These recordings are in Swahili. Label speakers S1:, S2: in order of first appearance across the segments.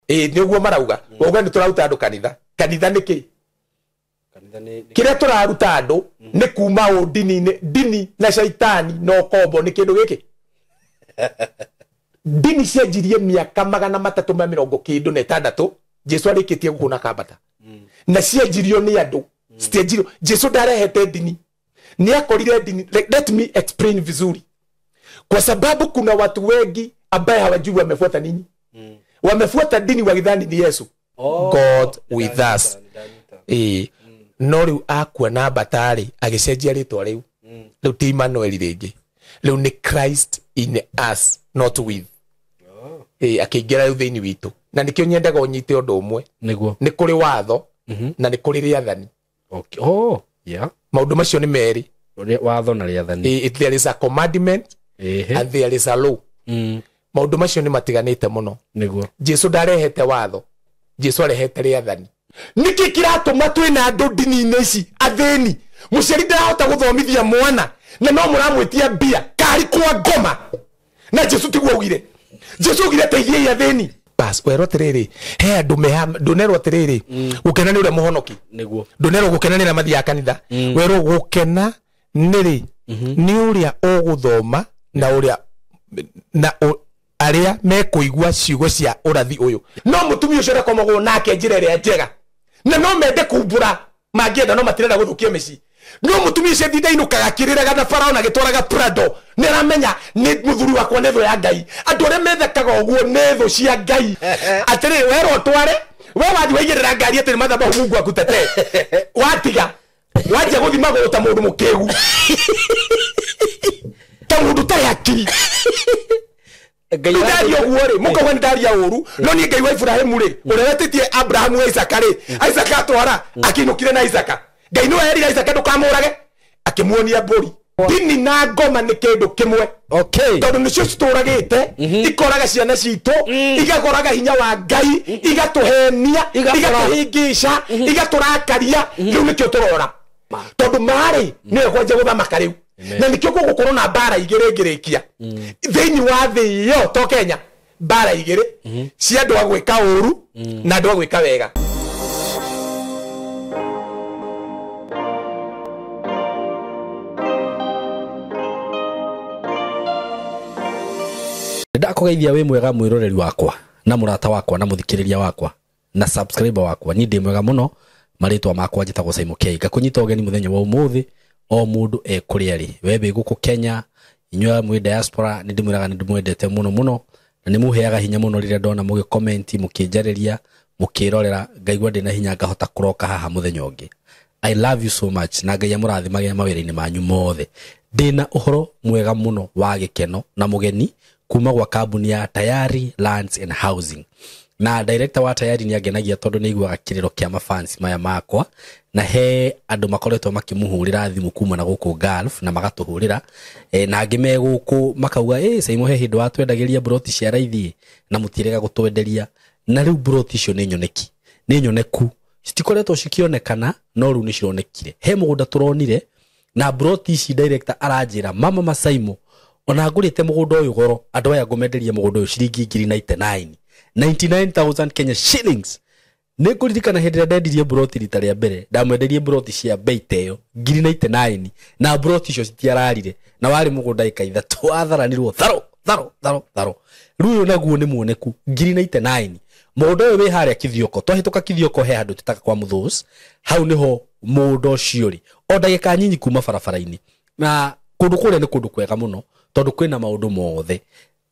S1: niguo marauga oga ni turaruta andu kanitha niki kire turaruta andu ni kuma dini na shaitani no kombo ni kindu giki dini cianjirie miaka 360 Jesu arikitie gukuna kambata na cianjirio ni andu cianjirio Jesu ndarehete dini ni akorire dini. Let me explain vizuri, kwa sababu kuna watu wengi ambaye hawajui wamefuata nini. Wamefuata dini wakidhani ni Yesu. God with us. No riu akua na batari agicenjia ritwa riu ti Emmanuel ringi, riu ni Christ in us, not with. Akiingira riu thiini witu, na nikio nyendaga unyite undu umwe niguo ni kuri watho na ni kuri riathani.
S2: Okay.
S1: Maundu macio ni meri,
S2: watho na riathani.
S1: There is a commandment and there is a law. Maundu macio ni matiganite muno niguo. Jesu ndarehete watho, Jesu arehete riathani. Niki kiratuma twina andu dini ici athini muciari ndarahota guthomithia mwana na no muramwitia mbia kari kwa ngoma, na Jesu tiguo ugire. Jesu ugire teithia athini bas wero tiriri he andu ndunero tiriri gukena ni ure muhonoki niguo ndunero gukena ni na mathia kanitha wero gukena niri ni uria uguthoma na uria na aria mekuigua ciugo cia urathi uyu no mutumia ucio rekomago nake njira ria njega na no mende kumbura mangienda no matirenda guthukia mici no mutumia ucio thinde inukaga kiriraga na Farao na gitwaraga Prado niramenya ni muthuri wakwa netho ya Ngai andu aria methekaga uguo netho cia Ngai atiri wero tware we wathi waigirira ngari atiri mathamba Mungu akutete watiga waje guthima guta mundu mukegu ta mundu ta yaki Ngai yo guore muko wa ndaria uru no ni Ngai wa Ibrahimu ri uretetie Abrahamu Isaac ri Isaac atwara akinukire na Isaac Ngai no erira Isaac ndukamurage akimuonia mburi dini na ngoma ni kindu kimwe. Okay, tondu nicio cituragite ikoraga ciana citu igakoraga hinya wa Ngai igatuhenia igatuhingisha igaturakaria riu nikio turora tondu mari ni kwanje guthamaka riu na nikio gukorwo na bara igire ngirikia thiini wa thi yo to Kenya bara igire cia andu agwika uru na andu agwika wega.
S2: Ndakugeithia we mwega mwiroreri wakwa na murata wakwa na muthikiriria wakwa na subscriber wakwa ni ndi mwega muno maritwa makwa njitagwo Simon K ngakunyita ugeni muthenya wa umuthi o mundu ekuriari webe guku Kenya inywa mwi diaspora ni ndimwiraga ni ndimwendete muno na ni muheaga hinya muno riria ndona mugi comment mukinjareria mukirorera ngaigwa ndina hinya ngahota kuroka haha muthenya ungi. I love you so much na Ngai amurathimage mawira-ini manyu mothe. Ndina uhoro mwega muno wa gikeno na mugeni kuma gwa kambuni ya Tayari Lands and Housing, na director wa Tayari ni agenagia tondu ni igwaga kiriro kia mafans maya makwa na he andu makoretwo makimuhurira thimu kuma na guku Gulf na magatuhurira na ngime guku makauga Simon he hindu atwendagiria broti cia raithi na mutirega gutwenderia na riu broti icio ni nyoneku citikoretwo cikionekana no riu ni cironekire he mugunda turonire na broti ici director aranjira mama Masaimo ona ngurite mugunda uyu goro andu aya ngumenderia mugunda uyu ciringi 99,000 Kenya shillings. Nikuririkana hindi ndendirie broti rita ria mbere ndamwenderie broti cia bei teyo 99 na broti icio citiararire na wari mugunda ikaitha twatharanirwo tharo riu naguo ni muoneku 99 mugunda uyu wi haria Kithioko twahituka Kithioko he handu tutaka kwa Muthus hau niho mugunda ucio ri o ndagika nyinyi kuma barabara-ini na kundu kuria ni kundu kwega muno tondu kwina maundu mothe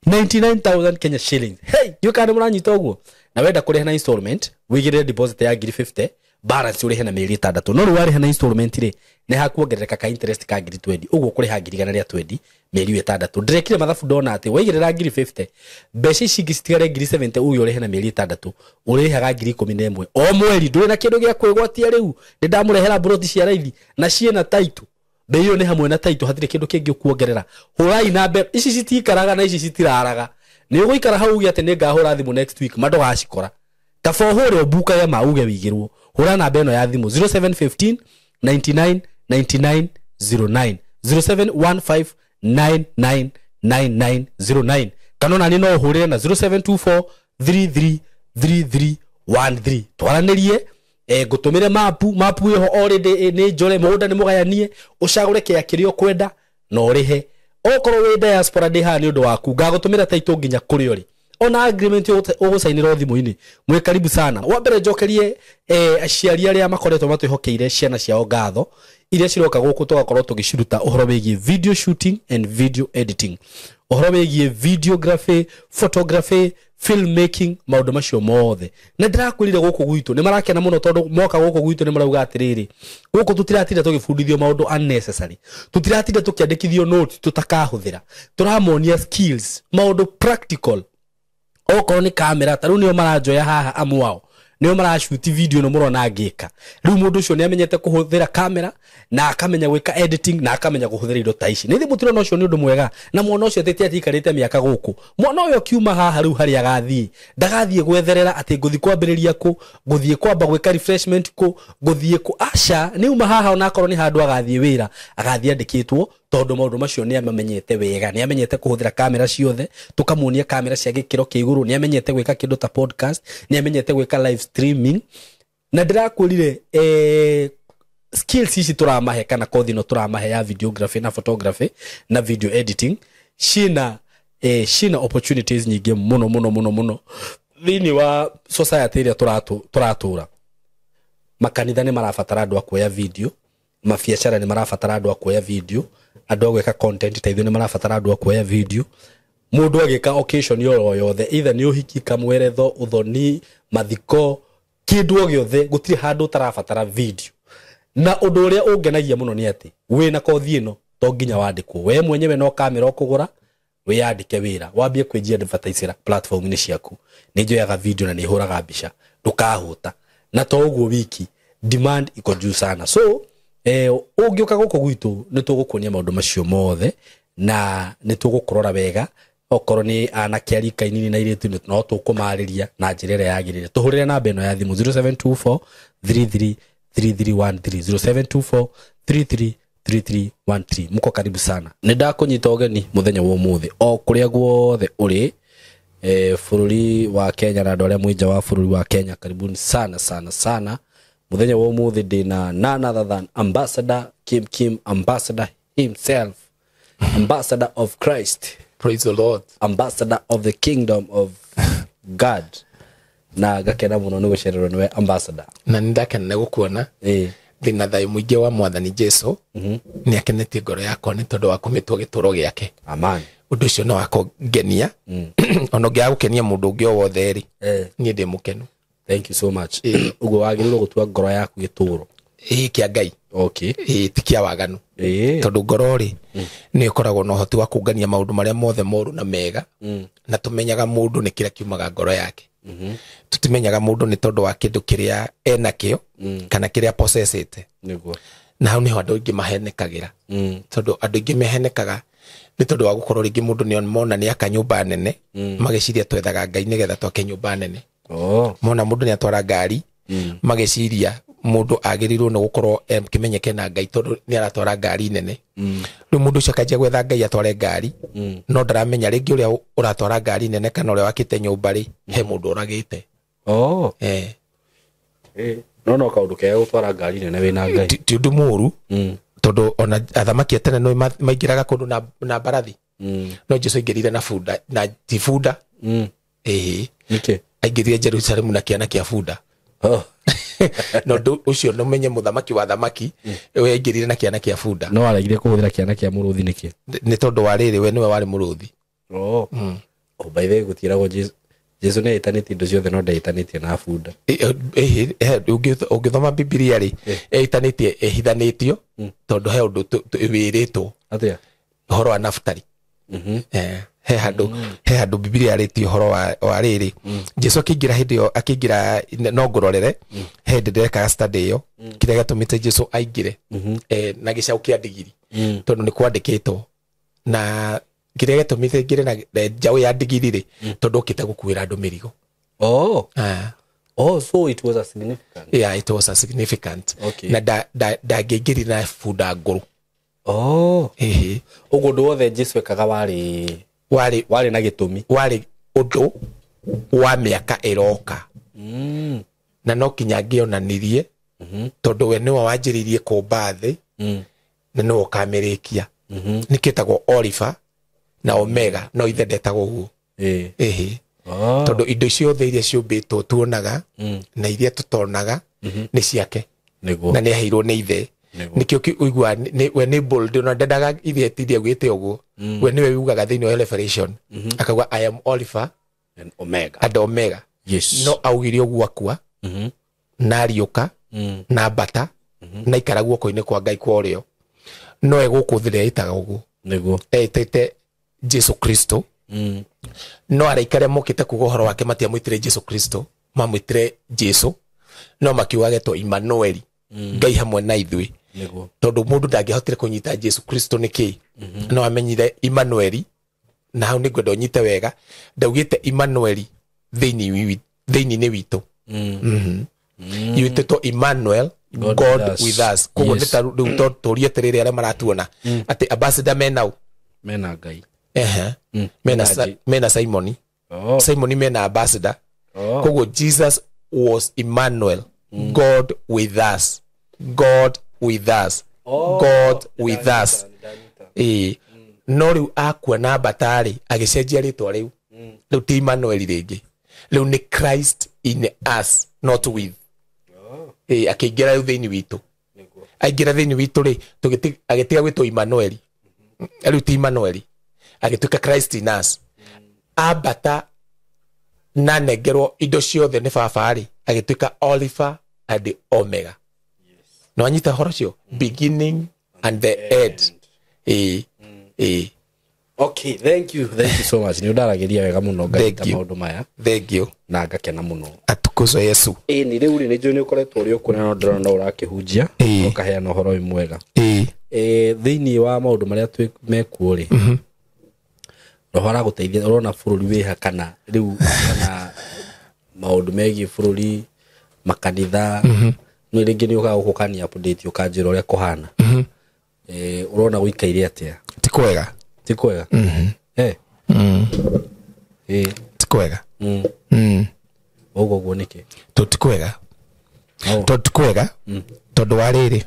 S2: 99,000 Kenya shillings. Hey, you can't muranyita uguo na wenda kuriha na installment wigire deposit ya 50 balance urihe na mieri 6 no ruwariha na installment ri ne hakuongerereka ka interest ka 20 uguo kuriha 20 mieri 6 ndirekire mathabu ndona ati wigirira 50 mbeca ici citigare 70 uyu urihe na mieri 6 urihaga 11 o mweri nduri na kindu gia kwigwatia riu ni ndamurehera broti cia raithi na ciena title beyo ni hamwe na title hatire kindu kingi kuongerera hurai na mbe ici citikaraga na ici citiraraga ni uguikara hau ugi ati ni ngahura thimu next week mando gacikora kaba hore obuka ya mauge wigirwo hura na beno ya thimu 0715 99 99 09 0715 99 99 09 kanona ni no hurire na 0724 33 3313 twaranirie ngutumire mapu iho already ni njore mugunda ni mugayanie ucagure kia kirio kwenda no rihe okorwo wi diaspora ndi ha ni undu waku ngagutumira taito nginya kuri ori ona agreement ugusainira thimu-ini mwe karibu sana wambere njokerie aciari aria makoretwo matwihokeire ciana ciao ngatho iria ciroka guku tugakorwo tugishiruta uhoro wigie video shooting and video editing uhoro wigie videography photography filmmaking maundu macio mothe na ndirakwirire guku gwitu ni marakena muno tondu moka guku gwitu ni marauga atiriri guku tutiratinda tugifundithio maundu unnecessary tutiratinda tukiandikithio notes tutakahuthira turamonia skills maundu practical okorwo ni kamera taru nio marajoya haha amwao nio marashuti video no murona ngika riu mundu ucio ni amenyete kuhuthira kamera na akamenya gwika editing na akamenya kuhuthira indo ta ici ni thi mutiro no ucio ni undu mwega na mwana ucio tete atikarite miaka guku mwana uyo kiuma haha riu hari agathii ndagathie gwetherera ati nguthi kwambiriria ku nguthie kwamba gwika refreshment ku nguthie ku asha ni uma haha ona akorwo ni handu agathie wira agathie andikitwo tondu maundu macio ni amenyete wega ni amenyete kuhuthira kamera ciothe tukamuonia kamera cia gikiro kia iguru ni amenyete gwika kindu ta podcast ni amenyete gwika live streaming na ndirakwirire skills ici turamahe kana kothi no turamahe ya videography na photography na video editing shina opportunities nyingi muno thini wa society ria turatura makanitha ni marabatara andu akuoya video mabiacara ni marabatara andu akuoya video andu agweka content taithio ni marabatara andu akuoya video mundu agika occasion yothe either ni uhiki kamweretho uthoni mathiko kindu o giothe gutiri handu tarabatara video na undu uria ungenagia muno ni ati wina kothi ino to nginya wandikwo we mwenyewe no kamera ukugura we yandike wira wambie kwenjia advertisera platform ni ciaku ni njoyaga video na ni huraga mbica ndukahuta na to uguo wiki demand iko juu sana so ungiuka guku gwitu ni tugukuonia maundu macio mothe na ni tugukurora wega okorwo ni anake arika inini na iritu no tukumariria na njirere yagirire tuhurire namba ino ya thimu 0724 33 3313 0724333313 muko karibu sana ni ndakunyita ogeni muthenya wa umuthi o kuria guothe uri bururi wa Kenya na andu aria mwinja wa bururi wa Kenya karibuni sana muthenya wa umuthi ndina none other than ambassador Kim ambassador himself ambassador of Christ,
S1: praise the Lord,
S2: ambassador of the kingdom of God na gakena muno ni gucererwo niwe ambassador
S1: na ndakena gukuona thina thayo muingi wa mwathani Jesu ni akenetie ngoro yakwa ni tondu wa kumitwo gituro giake
S2: amen
S1: undu ucio no wakongenia ono gia gukenia mundu ungi o wothe ri ni ndi mukenu
S2: thank you so much ugo wagirirwo gutua ngoro yaku gituro
S1: kia Ngai
S2: okay
S1: tikia waganu tondu ngoro ri ni ukoragwo no hoti wa kungania maundu maria mothe moru na mega na tumenyaga mundu ni kira kiumaga ngoro yake tutimenyaga mundu ni tondu wa kindu kiria enakio kana kiria possessete
S2: niguo
S1: na hau ni ho andu ingi mahenekagira tondu andu ingi mehenekaga ni tondu wa gukorwo ringi mundu ni mona ni aka nyumba nene magiciria twethaga Ngai nigetha twake nyumba nene mona mundu ni atwara ngari magiciria mundu agirirwo no gukorwo kimenyeke na Ngai tondu ni aratwara ngari nene riu mundu ucio kanjia gwetha Ngai atware ngari no ndaramenya ringi uria uratwara ngari nene kana uria wakite nyumba ri he mundu uragite
S2: no kaundu kega gutwara ngari nene wina Ngai
S1: ti undu muru tondu ona athamaki atene no maingiraga kundu na barathi no Jesu ingirire na funda na tifunda
S2: okay
S1: aingirire Jerusalemu na kiana kia funda no ndu ucio no menye muthamaki wa thamaki we aingirire na kiana kia funda
S2: no aragire kuhuthira kiana kia muruthi niki
S1: ni tondu wa riri we niwe wari muruthi
S2: by the way gutiragwo Jesu ne etaniti indo ciothe no ndaitanĩtie na funda
S1: ungithoma Biblia ri eitanitie ehithanĩtio tondu he undu wiritwo
S2: atia
S1: horo wa Naftali he handu Biblia ri ti horo wa riri Jesu akigira hindio akigira no ngororere hindi ndeka study yo kiria gatumite Jesu aingire na gicau kia ndigiri tondu ni kwandikitwo na kiria gatumite ngire na njau ya ndigiri ri tondu okite gukuira andu mirigo
S2: so it was a significant
S1: it was a significant
S2: okay.
S1: na ngengiri na funda nguru
S2: ugo ndo wothe Jesu ekaga wari na gitumi
S1: wari undu wa miaka iroka na no kinya ngionanirie tondu we niwe wanjiririe kumba thi na no kamerikia nikitagwo Oliver na Omega no ithe ndetagwo uguo tondu indo ciothe iria ciumbitwo tuonaga na iria tutonaga ni ciake na ni aheirwo ni ithe nikio uigua we ni bold no ndendaga ithe tidia gwite uguo we niwe yugaga thiini wa Revelation akagwa I am Oliver and Omega
S2: yes
S1: no augire uguo akua na ariuka na bata na ikara guoko-ini kwa Ngai kwa urio no eguku thire itaga uguo
S2: niguo
S1: etete Jesu Kristo no araikare mokite kuga horo wake matiamwitire Jesu Kristo mamwitire Jesu no makiuga to Emmanuel Ngai hamwe na ithui tondu mundu ndangihotire kunyita Jesu Kristo niki no amenyire Emmanuel na hau nigwe ndonyite wega ndaugite Emmanuel thiini ni witu yuiteto Emmanuel God with us kogo nita riu torie terere ale maratuona ati ambassador menau
S2: mena Ngai
S1: mena Simon Simon mena ambassador kogo Jesus was Emmanuel God with us God with us God with us no riu akua na batari agicenjia ritwa riu riu ti Emmanuel ringi riu ni Christ in us not with akiingira riu thiini witu aingira thiini witu ri agitiga gwitwo Emmanuel riu ti Emmanuel agituika Christ in us abata na negerwo indo ciothe ni baba ri agituika Oliver and Omega no anyita horo cio beginning and the end
S2: okay thank you so much ni ndaragiria wega muno ngaita maundu maya
S1: thank you
S2: na ngakena muno
S1: atukuzo Yesu
S2: ni riu ni njoo ni ukoretwo uri ukuna no ndorona urakihunjia ukaheana horo imwega thiini wa maundu maria twi mekuo ri roho araguteithia urona bururi wiha kana riu kana maundu megi bururi makanitha no ringi ni ukaga gukania update ukanjira uria kuhana urona guikaire atia
S1: ti kwega ti kwega
S2: ogo guoneke
S1: ti kwega tondu wa riri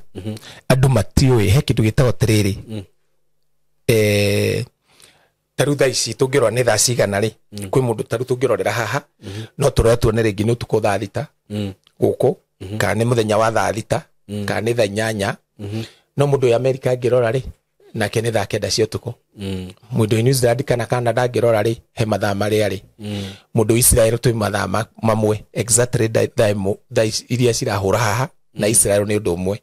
S1: andu matiui he kindu gitagwo tiriri taru thaa ici tungirwa ni thaa cigana ri kwi mundu taru tungirorera haha no turore tuone ringi ni utuko thaa thita guku kana ni muthenya wa thaa thita kana ni thaa 8 no mundu ya America ngirora ri nake ni thaa 9 cia utuko mundu wa New Zealand kana Canada ngirora ri he mathaa mari ari mundu wa Israel twi mathaa mamwe exactly thaa iria cirahura haha na Israel ni undu umwe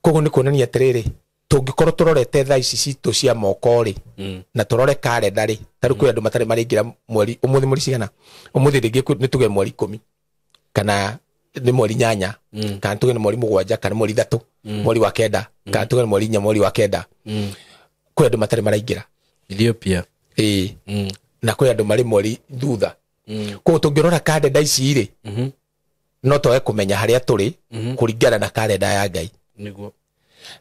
S1: kogo ni kuonania atiriri tungikorwo turorete thaa ici citu cia moko ri na turore calendar ri taru kwi andu matari maringira mweri umuthi muri cigana umuthi ringi ni tuge mweri 10 kana ni mweri 8 kana tuge ni mweri 7 kana mweri 3 mweri wa 9 kana tuge ni mweri 4 mweri wa 9 kwi andu matari maraingira
S2: Ethiopia
S1: na kwi andu mari mweri thutha kogo tungirora calendar ici ri no toe kumenya haria turi kuringana na calendar ya Ngai
S2: niguo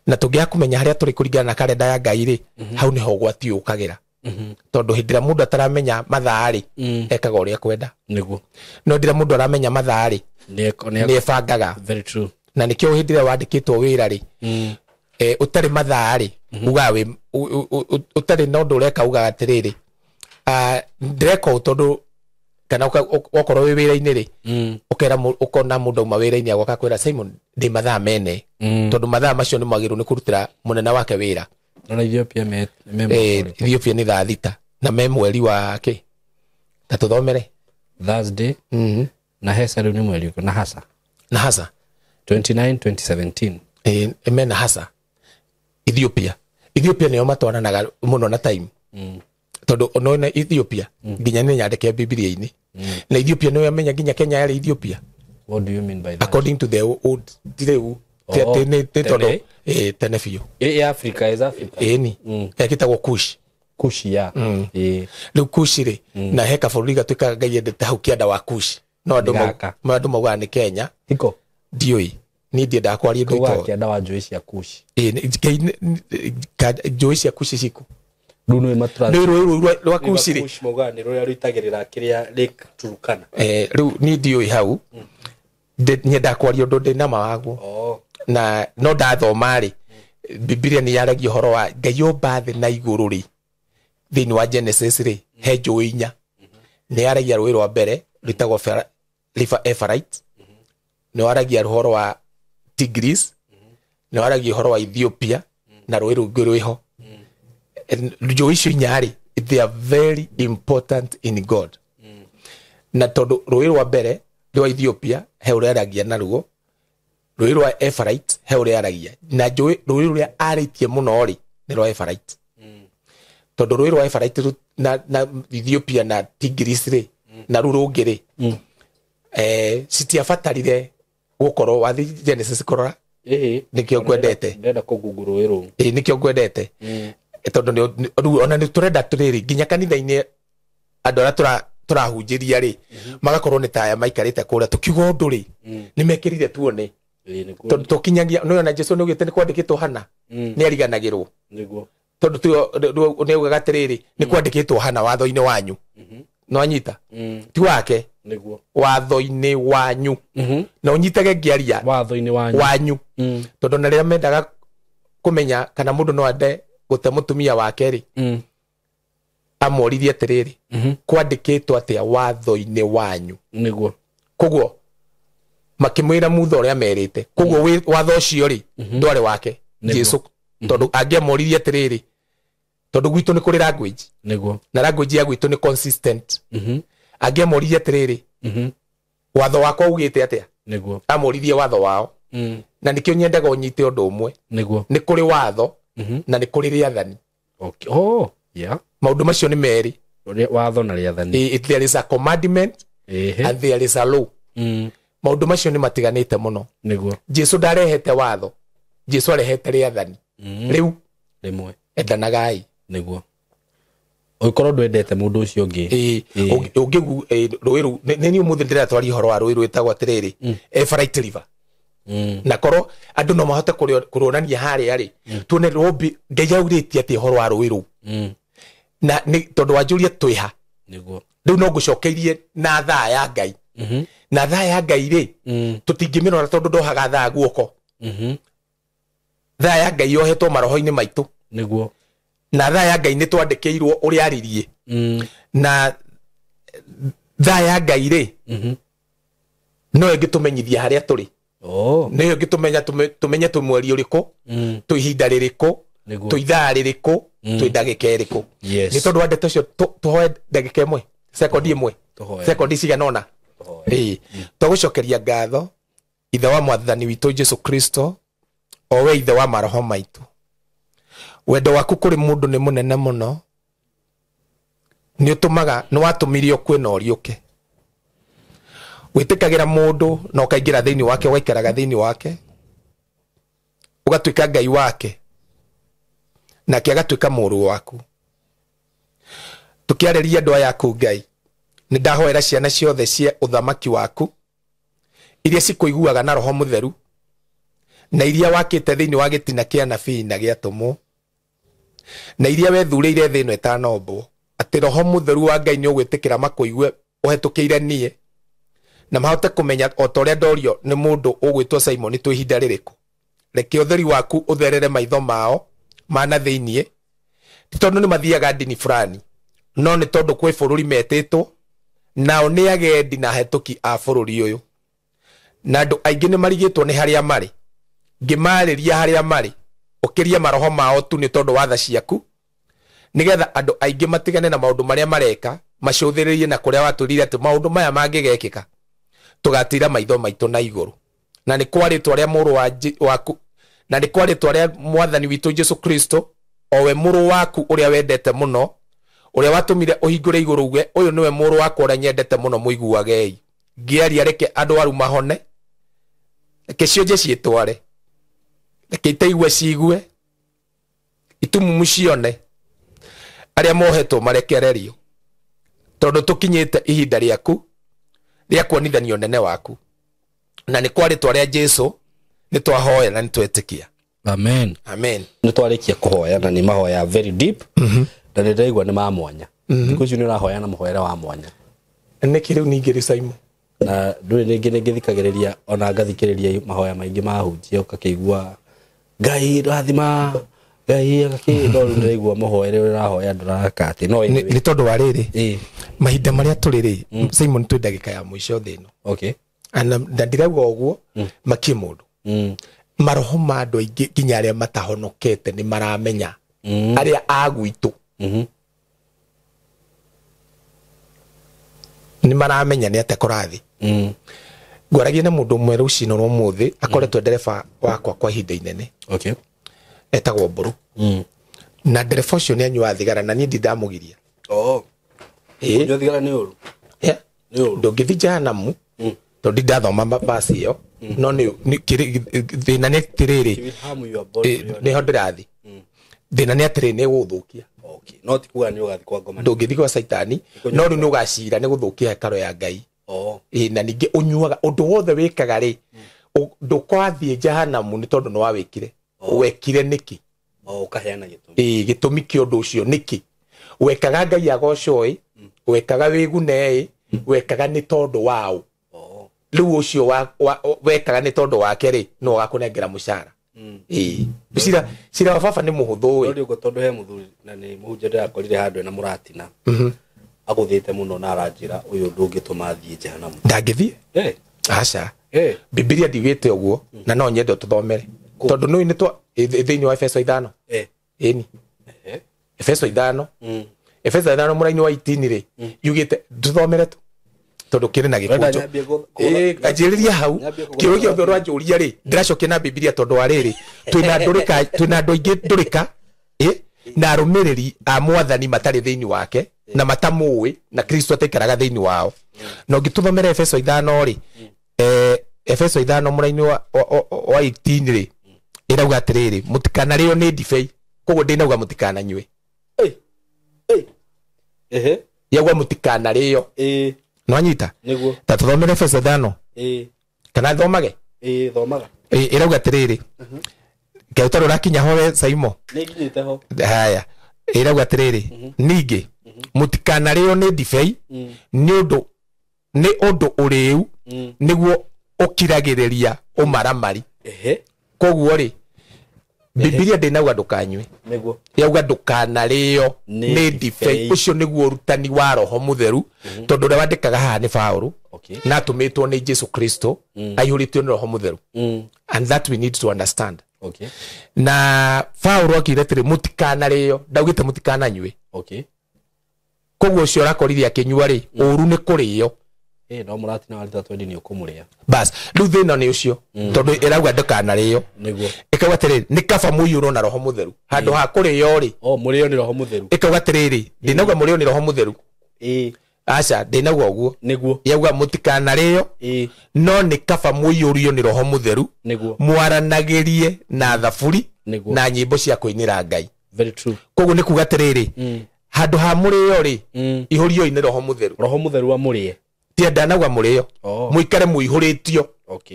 S1: na tungia kumenya haria turi kuringana na calendar ya Ngai ri hau niho gwati ukagira tondu hindira mundu ataramenya mathaa ri ekaga uria kwenda
S2: niguo
S1: no ndira mundu aramenya mathaa ri ni ebangaga
S2: very true na
S1: nikio hindira wandikitwo wira ri utari mathaa ri uga we utari no ndureka uga atiriri ndireka tondu kana okorwo wi wira-ini ri ukera ukona mundu ma wira-ini agoka kwira Simon ndi mathaa mene tondu mathaa macio ni magiru ni kurutira munene wake wira
S2: na Ethiopia
S1: Ethiopia ni thaa thita na me mweri wa ki ta tuthomere
S2: Thursday na hesa ni mweri na hasa 29 2017
S1: emena hasa Ethiopia ni matwaranaga muno na time tondu ono Ethiopia nginya ni nyandike Biblia-ini na Ethiopia no yamenya nginya Kenya yari Ethiopia.
S2: What do you mean by that?
S1: According to the old tenefio
S2: Africa is Africa
S1: ni yakitagwo Kush
S2: ya
S1: riu Kush ri na heka bururi gatuika Ngai endete hau kianda wa Kush no andu mauga ni Kenya
S2: tiko
S1: ndioi ni ndienda kwaria ndu ito
S2: kianda wa njui cia Kush
S1: njui cia Kush ciku
S2: Duno matura
S1: rũĩ rwa kuciri
S2: mogani rũrĩa rũitagĩrĩra kĩrĩa Lake Turkana
S1: rĩu ni ndiũĩ hau nyenda kwaria ũndũ ndĩ na mawaguo na no ndathoma rĩ Biblia nĩ yaragia ũhoro wa Ngai omba thĩ na igũrũ rĩ thĩinĩ wa Genesis rĩ he njũĩ inya nĩ yaragia rũĩ rwa mbere rwĩtagwo River Euphrates nĩ yaragia ũhoro wa Tigris nĩ yaragia ũhoro wa Ethiopia na rũĩ rũngĩ rwĩho njũĩ icio inya rĩ they are very important in God na tondũ rũĩ rwa mbere rwa Ethiopia he ũrĩa aragia naruo rũĩ rwa Euphrates he ũrĩa aragia na rũĩ rũrĩa arĩtie mũno rĩ nĩ rwa Euphrates tondũ rũĩ rwa Euphrates na Ethiopia na Tigris rĩ na rũĩ rũngĩ rĩ citiabatarire gũkorwo wathi Genesis korora nikio ngwendete
S2: ndenda kũgungu rũĩ rũu
S1: nikio ngwendete tondũ ona nĩ tũrenda tũrĩrĩ nginya kanitha-inĩ andũ arĩa turahunjĩria rĩ magakorwo nĩ taya maikarĩte kũrĩa tukiuga ũndũ rĩ nĩ mekĩrire tuone tũkinyagia no ona Jesũ nĩ ugĩte nĩ kwandĩkĩtwo hana nĩ ariganagĩrwo nĩguo tondũ nĩ ugaga atĩrĩrĩ nĩ kwandĩkĩtwo hana watho-inĩ wanyu no anyita ti wake nĩguo watho-inĩ wanyu na ũnyitage ngĩaria
S2: watho-inĩ
S1: wanyu tondũ na rĩrĩa mendaga kũmenya kana mũndũ no ande gũte mũtumia wake rĩ amoririe atĩrĩrĩ kwandĩkĩtwo atĩa watho-inĩ wanyu
S2: nĩguo
S1: koguo makĩmwĩra mutha ũrĩa merĩte koguo watho ũcio rĩ ndwarĩ wake Jesũ tondũ angĩamoririe atĩrĩrĩ tondũ gwitũ nĩ kũrĩ language
S2: nĩguo na
S1: language ya gwitũ nĩ consistent angĩamoririe atĩrĩrĩ watho wakwa ugĩte atĩa
S2: nĩguo
S1: amoririe watho wao na nĩkĩo nyendaga ũnyite ũndũ ũmwe
S2: nĩguo
S1: nĩ kũrĩ watho na nĩ kũrĩ rĩathani maũndũ macio nĩ merĩ
S2: watho na rĩathani
S1: there is a commandment and there is a law maũndũ macio nĩ matiganĩte mũno
S2: nĩguo
S1: Jesũ ndarehete watho Jesũ arehete rĩathani rĩu
S2: rĩmwe
S1: endanagai
S2: nĩguo ũkorwo ndwendete mũndũ ũcio ũngĩ
S1: ũngĩgu rũĩ rũu nĩ niĩ mũthĩ ndĩratwaria ũhoro wa rũĩ rwĩtagwo atĩrĩrĩ Euphrates River na korwo andũ no mahote kũrũnania harĩa rĩ tuone rũmbi Ngai aurĩtie atĩ ũhoro wa rũĩ rũu na tondũ wanjũria twĩha
S2: nĩguo
S1: rĩu no ngũcokeirie na thaa ya Ngai na thaa ya Ngai rĩ tũtingĩmĩrora tondũ ndohaga thaa guoko thaa ya Ngai yohetwo maroho-inĩ maitũ
S2: nĩguo
S1: na thaa ya Ngai nĩ twandĩkĩirwo ũrĩa aririe na thaa ya Ngai rĩ no ĩngĩtũmenyithia harĩa tũrĩ nĩyo ĩngĩtũmenya tũmenye twĩmweri ũrĩkũ twĩhinda rĩrĩkũ twĩthaa rĩrĩkũ twĩndagĩka ĩrĩkũ nĩ tondũ wa ndeto cio tũhoe ndagĩka ĩmwe sekondi ĩmwe sekondi cigana ũna twagũcokeria ngatho ithe wa mwathani witũ Jesũ Kristo o we ithe wa maroho maitũ wendo waku kũrĩ mũndũ nĩ mũnene mũno nĩ ũtũmaga nĩ watũmirio kwĩna ũriũke wĩtĩkagĩra mũndũ na ũkaingĩra thĩinĩ wake ũgaikaraga thĩinĩ wake ũgatuĩka Ngai wake nake agatuĩka mũrũ waku tũkĩarĩria andũ aya aku Ngai nĩ ndahoera ciana ciothe cia ũthamaki waku iria cikũiguaga na roho mũtheru na iria wakĩte thĩinĩ wa gĩtina kĩa nabii na gĩatũmwo na iria wethurĩire thĩ ĩno ĩtanombwo atĩ roho mũtheru wa Ngai nĩ ũgwĩtĩkĩra makũigue ũhetũkĩire niĩ na mahote kũmenya o ta ũrĩa ndorio nĩ mũndũ ũgwĩtwo Simon twĩ ihinda rĩrĩkũ reke ũtheri waku ũtherere maitho mao mana thĩiniĩ ti tondũ nĩ mathiaga ndini fulani no nĩ tondũ kwĩ bũrũri metĩtwo nao nĩ agendi na hetũki a bũrũri ũyũ na andũ aingĩ nĩ marigĩtwo nĩ harĩa marĩ ngĩmarĩria harĩa marĩ ũkĩria maroho mao tu nĩ tondũ wa tha ciaku nĩgetha andũ aingĩ matigane na maũndũ marĩa mareka macũthĩrĩrie na kũrĩa watũrire atĩ maũndũ maya mangĩgekĩka tũgatira maitho maitũ na igũrũ na nĩ kwarĩtwo arĩa mũrũ waku na nĩ kwarĩtwo arĩa mwathani witũ Jesũ Kristo o we mũrũ waku ũrĩa wendete mũno ũrĩa watũmire ũhingũre igũrũ uge ũyũ nĩwe mũrũ wakwa ũrĩa nyendete mũno mũiguagei ngĩaria reke andũ aru mahone reke cionje ciĩtware reke itaigue ciigue itumumu cione arĩa mohetwo marekererio tondũ tũkinyĩte ihinda rĩaku rĩa kuonithanio nene waku na nĩ kwarĩtwo arĩa Jesũ nĩ twahoya na nĩ twetĩkia
S2: amen
S1: amen
S2: nĩ twarĩkia kũhoya na nĩ mahoya very deep Ndarenda igwa ni ma mwanya thikũ ici nĩ ũrahoya na mũhoere wa mwanya
S1: nĩkĩ rĩu ningĩ Simon
S2: na ndũrĩ ningĩ ngĩthikagĩrĩria ona ngathikĩrĩria mahoya maingĩ ma hunjia ũkakĩigua Ngai rathima Ngai agakĩndwo ndĩraigua mũhoere ũrahoya ndũraka atĩ no
S1: nĩ tondũ wa rĩrĩ mahinda marĩa tũrĩ rĩ Simon twĩ ndagĩka ya mũico thĩ ĩno
S2: okay
S1: ana ndirauga ũguo makie mũndũ maroho ma andũ aingĩ nginya arĩa matahonokete nĩ maramenya arĩa agwitũ ni maramenya ni ate korathi ngwaragie na mũndũ ũmwe rũcinĩ rwa mũthĩ akoretwo ndereba wakwa kwa ihinda inene
S2: okay
S1: etagwo Mburu na ndereba ũcio nĩ anyua thigara na niĩ ndamũgiria
S2: kunyua thigara nĩ ũru
S1: ndũngĩthi jehanamu tondũ ndathoma basi ĩyo no nĩ thĩna nĩ atĩrĩrĩ nĩho ndĩrathi thĩna nĩ atĩrĩrĩ nĩ gũthũkia
S2: no ti kuga nĩ ũgathi kwa ngoma
S1: ndũngĩthi kwa Saitani no rĩu nĩ ũgacira nĩ gũthũkia hekaro ya Ngai na ningĩ ũnyuaga ũndũ wothe wĩkaga rĩ ndũkathiĩ jehanamu nĩ tondũ nĩ wawĩkire wekire nĩkĩ
S2: ũkaheana gĩtũmi
S1: gĩtũmi kĩa ũndũ ũcio nĩkĩ wekaga Ngai agocoi wekaga wĩgune wekaga nĩ tondũ wao rĩu ũcio wekaga nĩ tondũ wake rĩ no gakũnengera mũcara cira wa baba nĩ mũhũthũ ũĩ
S2: ndio tondũ he mũthuri na nĩ mũhunjia ndĩrakorire handũ na mũratina agũthĩte mũno na aranjĩra ũyũ ndũngĩtũma thiĩ jehanamu
S1: ndangĩthiĩ aca Biblia ndigĩte ũguo na no nyende tũthomere tondũ nĩ nĩ thĩinĩ wa Efeso 5 ĩni Efeso 5 Efeso 5 mũraini wa 18 rĩ yugĩte tũthomere tondũ kĩrĩ na gĩkũnjo ajĩrĩria hau kĩũria gĩothe ũranjũria rĩ ndĩracokia na Biblia tondũ wa rĩrĩ twĩna andũ aingĩ ndũrĩka na arũmĩrĩri a mwathani matarĩ thĩinĩ wake na matamũĩ na Kristo ataikaraga thĩinĩ wao no ngĩtũthomera Efeso 5 rĩ Efeso 5 mũraini wa 18 rĩ ĩrauga atĩrĩrĩ mũtikanarĩo nĩ ndibei koguo ndĩnauga mũtikananyue yagwa mũtikanarĩo no anyita ta tũthomere Efeso 5 kana thomage
S2: thomaga
S1: ĩrauga atĩrĩrĩ Ngai ũtarĩ ũrakinya ho Saimo
S2: nĩ nginyĩte ho
S1: haya ĩrauga atĩrĩrĩ ningĩ mũtikanarĩo nĩ ndibei nĩ ũndũ ũrĩu nĩguo ũkiragĩrĩria ũmaramari koguo rĩ Biblia ndĩnauga ndũkanyue
S2: nĩguo
S1: yauga ndũkanarĩo nĩ ndibei ũcio nĩguo ũrutani wa Roho Mũtheru tondũ ũrĩa wandĩkaga haha nĩ Paulo na atũmĩtwo nĩ Jesu Kristo aihũrĩtio nĩ Roho Mũtheru and that we need to understand na Paulo akĩire atĩrĩ mũtikanarĩo ndaugĩte mũtikananyue koguo ũcio ũrakorithia akĩnyua rĩ ũru nĩ kũrĩo
S2: no mũratina wa rita 20 nĩ ũkũmũrĩa
S1: bas rĩu thĩna nĩ ũcio tondũ ĩrauga ndũkanarĩo
S2: nĩguo
S1: ĩkauga atĩrĩrĩ nĩ kaba mũiyũrwo na Roho Mũtheru handũ ha kũrĩo rĩ
S2: mũrĩo nĩ Roho Mũtheru
S1: ĩkauga atĩrĩrĩ ndĩnauga mũrĩo nĩ Roho Mũtheru aca ndĩnauga ũguo
S2: nĩguo
S1: yauga mũtikanarĩo no nĩ kaba mũiyũrio nĩ Roho Mũtheru mwaranagĩrie na thaburi na nyĩmbo cia kũinĩra Ngai koguo nĩ kuga atĩrĩrĩ handũ ha mũrĩo rĩ ihũrio nĩ Roho Mũtheru
S2: amũrĩe
S1: ndanauga mũrĩo mũikare mũihũrĩtio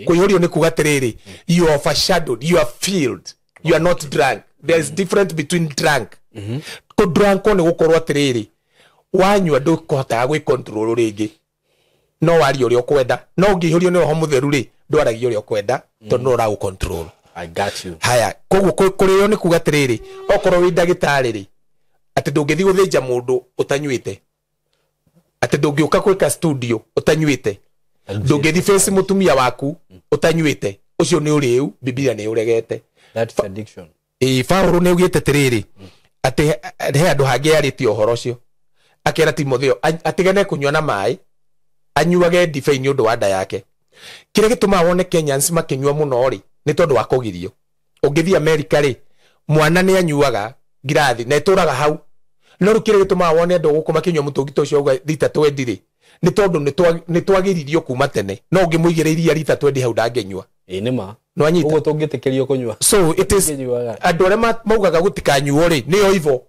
S1: kũihũrio nĩ kuga atĩrĩrĩ you are overshadowed you are filled you are not drunk there is difference between drunk drunk nĩ gũkorwo atĩrĩrĩ wanyua ndũkũhotaga gwĩcontrol rĩngĩ no waria ũrĩa ũkwenda no ũngĩihũrio nĩ Roho Mũtheru rĩ ndwaragia ũrĩa ũkwenda tondũ no ũragũcontrol
S2: I got you
S1: haya koguo kũrĩo nĩ kuga atĩrĩrĩ okorwo wĩ ndagĩtarĩ rĩ atĩ ndũngĩthi gũthĩnja mũndũ ũtanyuĩte atĩ ndũngĩũka gwĩka studio ũtanyuĩte ndũngĩthi face mũtumia waku ũtanyuĩte ũcio nĩ ũrĩu Biblia nĩ ũregete
S2: that's addiction
S1: Paulo nĩ ugĩte atĩrĩrĩ atĩ he andũ hangĩ yarĩtie ũhoro ũcio akĩra Timotheo atigane kũnyua na maĩ anyuage ndibei nĩ ũndũ wa nda yake kĩrĩa gĩtũmaga wone Kenyans makĩnyua mũno rĩ nĩ tondũ wa kũgirio ũngĩthi America rĩ mwana nĩ anyuaga ngirathi na ĩtũraga hau no rĩu kĩrĩa gĩtũmaga wone andũ gũkũ makĩnyua mũtũngi ta ũcio uga lita 20 rĩ nĩ tondũ nĩ twagĩririo kuma tene no ũngĩmũigĩra iria lita 20 hau ndangĩnyua
S2: nĩ ma
S1: no anyita
S2: ũguo tũngĩtĩkĩrio kũnyua
S1: so it is andũ arĩa maugaga gũtikanyuo rĩ nĩyo ivo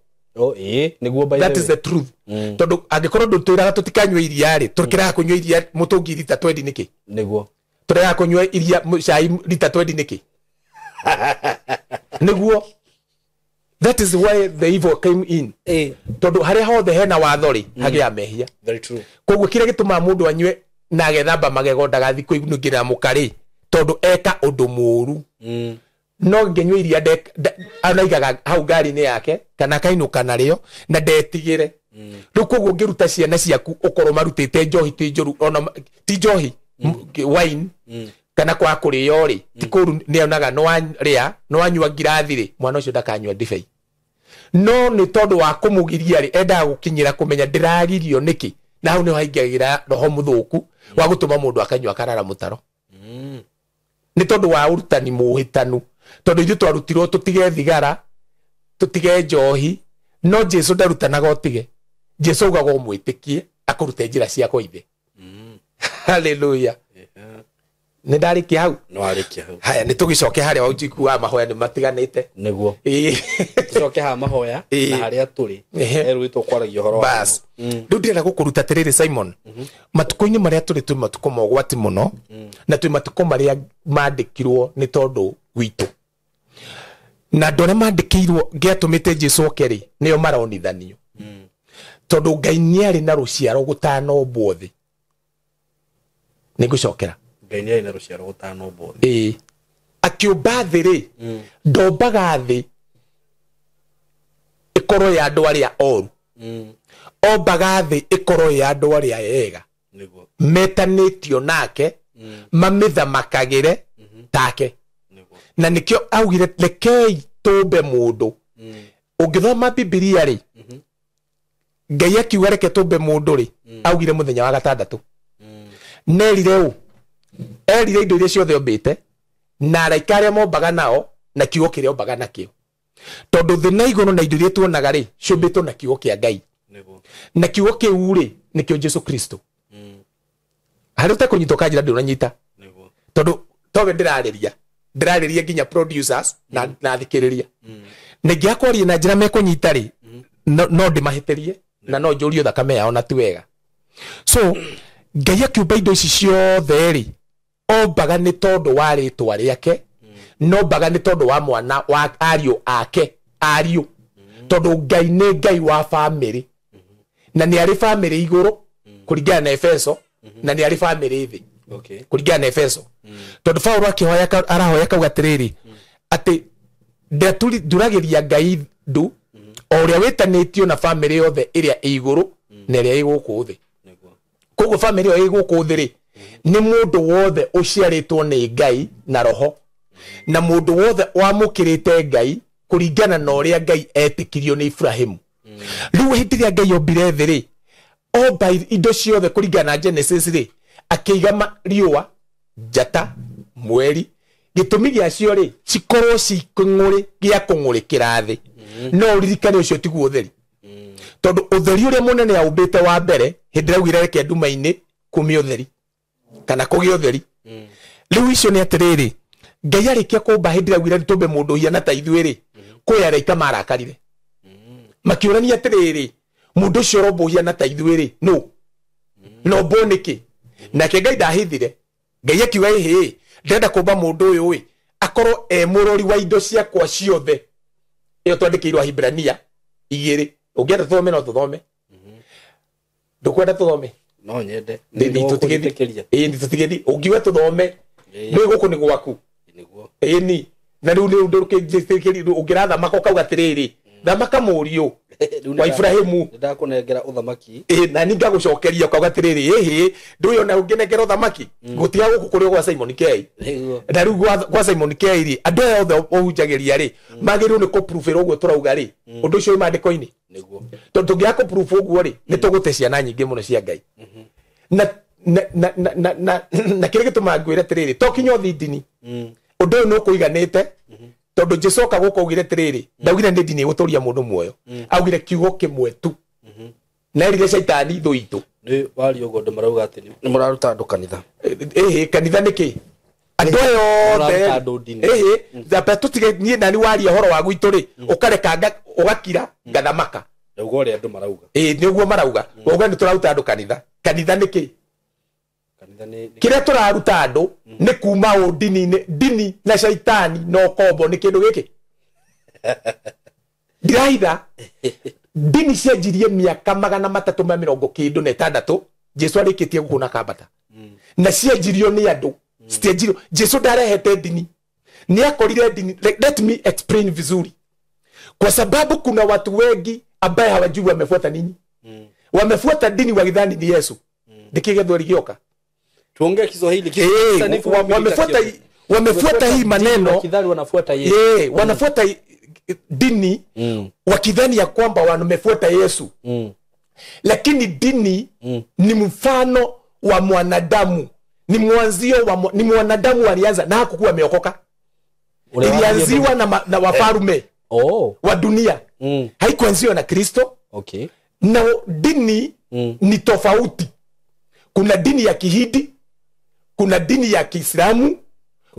S2: nĩguo by
S1: that is the truth tondũ angĩkorwo ndũtwĩraga tũtikanyua iria rĩ tũkĩraga kũnyua iria mũtũngi lita 20 nĩkĩ
S2: nĩguo
S1: tũrega kũnyua iria cai lita 20 nĩkĩ nĩguo That is why the evil came in. Tondu haria hothe hena watho ri hagia mehia.
S2: Very true.
S1: Koguo kire gituma mundu anywe na agethamba magego ndagathi kuinukira mukari tondu eka undu muru. No ngenywe iria anaigaga hau ngari-ini yake kana kainuka nario na ndetigire. Riu koguo ngiruta ciana ciaku ukorwo marutite njohi ti njuru ona ti njohi wine kana kwa kurio ri ti kuru nionaga no aria no anyua ngirathi ri mwana ucio ndakanywa ndibei. No ni tondu wa kumugiria ri enda gukinyira kumenya ndiragirio niki na hau ni haingagira roho muthuku wa gutuma mundu akanywa karara mutaro. Ni tondu wa urutani muhitanu tondu ithu twarutirwo tutige thigara tutige njohi no Jesu ndarutanaga utige. Jesu ugaga umwitikie akurute njira cia koithe. Hallelujah. Ni ndarikia hau
S2: no arikia hau
S1: haya ni tugicoke haria wajiku wa mahoya ni matiganite
S2: niguo tucoke ha mahoya na haria turi erwitwo kwaragia horo
S1: bas ndu ndira gukuruta tiriri Simon matuko-ini maria turi tu matuko mogwati muno na tu matuko maria mandikirwo ni tondu witu na ndore mandikirwo ngiatumite Jesu okeri niyo maronithanio tondu Ngai niari na ruciaro gutano bwothi nigucokera
S2: Ngai na ruciaro gutano bwothi
S1: akiumba thĩ rĩ ndombaga thĩ ĩkorwo ya andũ arĩa oru ombaga thĩ ĩkorwo ya andũ arĩa ega metanĩtio nake mamĩthamakagĩre take na nĩkĩo augire rekei tũmbe mũndũ ũngĩthoma Bibilia rĩ Ngai akiuga reke tũmbe mũndũ rĩ augire mũthenya wa gatandatũ nerire ũ erire indo iria ciothe ombĩte na araika arĩa mombaga nao na kiugo kĩrĩa ombaga nakĩo tondu thĩ na igũrũ na indo iria tuonaga rĩ ciũmbĩtwo na kiugo kĩa Ngai na kiugo kĩu rĩ nĩkĩo Jesu Kristo harĩ ũtekũnyitwo kanjĩra ndũnanyita tondu towe ndĩrarĩria nginya producers na thikĩrĩria na ingĩakwaria na njĩra mekũnyita rĩ no ndĩmahĩtĩrie na no njũrie thakame yao na ti wega so Ngai akiumba indo ici ciothe rĩ ombaga nĩ tondu wa rĩtwa rĩake no mbaga nĩ tondu wa mwana wa ariũ ake ariũ tondu Ngai nĩ Ngai wa family na nĩ arĩ family igũrũ kũringana na Efeso na nĩ arĩ family thĩ kũringana na Efeso tondu Paulo akĩhoya arahoya kauga atĩrĩrĩ atĩ nduragĩria Ngai ndu o ũrĩa wĩtanĩtio na family yothe ĩrĩa ĩ igũrũ na ĩrĩa ĩ gũkũ thĩ koguo family ĩyo ĩ gũkũ thĩ rĩ ni mundu wothe uciaritwo ni Ngai na roho na mundu wothe wamukirite Ngai kuringana na uria Ngai etikirio ni Ibrahimu riu hitiria Ngai ombire thi ri omba indo ciothe kuringana na Genesis ri akiiga riua njata mweri gitumi giacio ri cikorwo cikung'uri gia kung'urikira thi no uririkane ucio tiguo utheri tondu utheri uria munene aumbite wa mbere hindi raugire reke nduma-ini kumia utheri kana kugia utheri riu icio ni atiriri Ngai arikia kumba hindi raugire tumbe mundu hiana ta ithuĩ ri kwi araika marakarire makiurania atiriri mundu ucio rombo hiana ta ithuĩ ri no boniki nake Ngai ndahithire Ngai akiuga ĩ ndenda kumba mundu uyu ĩ akorwo mũrori wa indo ciakwa ciothe iyo twandĩkĩirwo Hibrania 2 ũngĩenda tuthome no tuthome ndukwenda tuthome
S2: no nyende
S1: ndi tutigethi ungiwe tuthome nĩ guku ni gwaku niguo ni na riu ndurukithikiri ungirathamaka ukauga atiriri thamaka mũriũ wa Ibrahimu
S2: ndakunengera uthamaki
S1: na ni ngagucokeria ukauga atiriri nduyo na unginengera uthamaki gutiga guku kuri gwa Simon K na riu gwa Simon K ri andu othe ohunjagiria ri magiru ni ko proof uguo turauga ri undu ucio imandiko-ini
S2: niguo
S1: tondu ngia ko proof uguo ri ni tugute ciana nyingi muno cia Ngai na kire gituma ngwire atiriri tokinyo thindini undu no kuiganite tondu Jesu akaguka ugire atiriri ndaugire ndi ndini guturia mundu muoyo augire kiugo kimwe tu na erire shaitani thu itu
S2: ni wali ugo ndo marauga ati ni muraruta andu kanitha
S1: kanitha niki andu ayo thapa tutige nie nani wali horo wa gwitu ri ukareka ugakira ngathamaka
S2: ugo ri andu marauga
S1: niguo marauga ugo ni turaruta andu kanitha niki kiria turaruta andu ni kuma ndini na shaitani no kombo ni kindu giki ndiraitha dini cianjirie miaka 376 Jesu arikitie gukuna kambata na cianjirio ni andu cianjirio Jesu ndarehete dini ni akorire dini. Let me explain vizuri, kwa sababu kuna watu wengi ambaye hawajui wamefuata nini. Wamefuata dini wakidhani ni Yesu. Ndikigethwo ligioka
S2: tuongee Kiswahili
S1: wamefuata hii maneno
S2: wakidhani wanafuata Yesu.
S1: Wanafuata dini wakidhani ya kwamba wamefuata Yesu. Lakini dini ni mfano wa mwanadamu, ni mwanzio ni mwanadamu alianza na hakukuwa ameokoka. Ilianziwa na wafarume wa dunia. Haikuanziwa na Kristo.
S2: Okay.
S1: Na dini ni tofauti. Kuna dini ya Kihindi, kuna dini ya Kiislamu,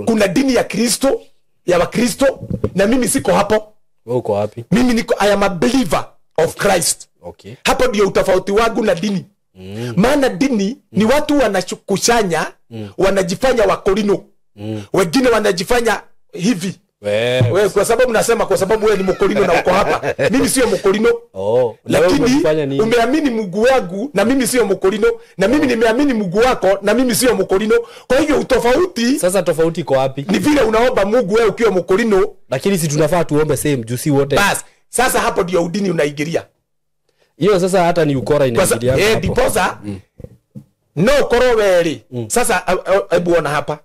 S1: kuna dini ya Kristo, ya Wakristo, na mimi siko hapo.
S2: Uko wapi?
S1: Mimi niko I am a believer of Christ.
S2: Okay.
S1: Hapo ndio utofauti wangu na dini. Maana dini ni watu wanakushanya, wanajifanya wakorino. Wengine wanajifanya hivi. Wewe kwa sababu nasema kwa sababu wewe ni mkorino na uko hapa. Mimi sio mkorino. Lakini umeamini Mungu wangu na mimi sio mkorino, na mimi nimeamini Mungu wako na mimi sio mkorino. Kwa hivyo utofauti.
S2: Sasa tofauti iko wapi?
S1: Ni vile unaomba Mungu wewe ukiwa mkorino,
S2: lakini si tunafaa tuombe same juu si wote.
S1: Bas, sasa hapo ndio udini unaingilia.
S2: Hiyo sasa hata ni ukora inaingilia hapo.
S1: Diposa no koroweli. Sasa hebu ona hapa.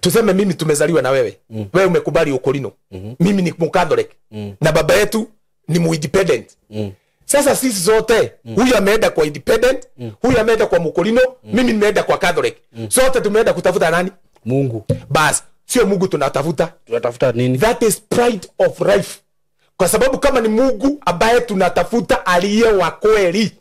S1: Tuseme mimi tumezaliwa na wewe. Wewe umekubali ukorino. Mimi ni Mcatholic. Na baba yetu ni muindependent. Sasa sisi zote, huyu ameenda kwa independent, huyu ameenda kwa mkorino, mimi nimeenda kwa Catholic. Sote tumeenda kutafuta nani?
S2: Mungu.
S1: Bas, sio Mungu tunatafuta.
S2: Tunatafuta nini?
S1: That is pride of life. Kwa sababu kama ni Mungu ambaye tunatafuta aliye wa kweli,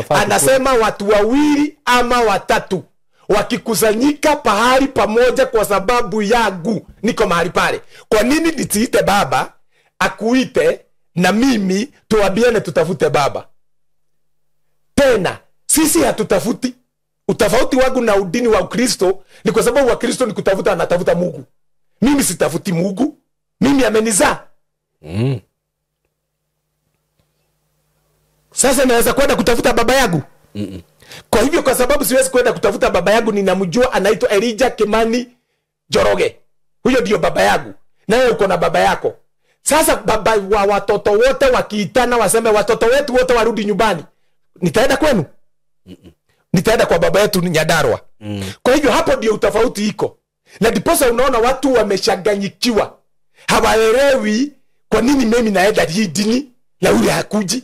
S1: anasema watu wawili ama watatu wakikusanyika pahali pamoja kwa sababu yangu, niko mahali pale. Kwa nini nitiite baba akuite na mimi tuambiane tutafute baba? Tena sisi hatutafuti. Utofauti wangu na udini wa Ukristo ni kwa sababu wa Kristo ni kutafuta, anatafuta Mungu. Mimi sitafuti Mungu. Mimi amenizaa. Sasa naweza kwenda kutafuta baba yangu? Kwa hivyo kwa sababu siwezi kwenda kutafuta baba yangu, ninamjua anaitwa Elijah Kimani Njoroge. Huyo ndio baba yangu. Na wewe uko na baba yako. Sasa baba wa watoto wote wakiitana waseme watoto wetu wote warudi nyumbani, nitaenda kwenu? Nitaenda kwa baba yetu Nyandarua. Kwa hivyo hapo ndio utofauti iko. Na diposa unaona watu wameshaganyikiwa. Hawaelewi kwa nini mimi naenda hii dini na ule hakuji.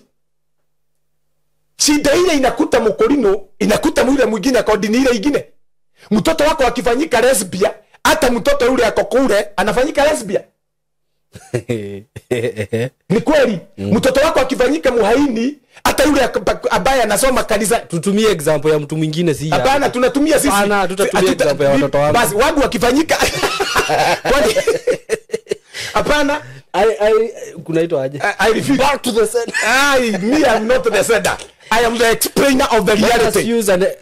S1: Shida ile inakuta mkorino, inakuta mwile mwingine kwa dini ile ingine. Mtoto wako akifanyika lesbia, hata mtoto yule ako kule anafanyika lesbia. Ni kweli. Mtoto wako akifanyika muhaini, hata yule ambaye anasoma kanisa.
S2: Tutumie example ya mtu mwingine si.
S1: Hapana, tunatumia sisi.
S2: Hapana, tutatumia example ya watoto wangu.
S1: Basi wangu akifanyika. Kwani hapana,
S2: kunaitwa aje?
S1: I refuse. Back to the sender. Me am not the sender. I am the explainer of the reality.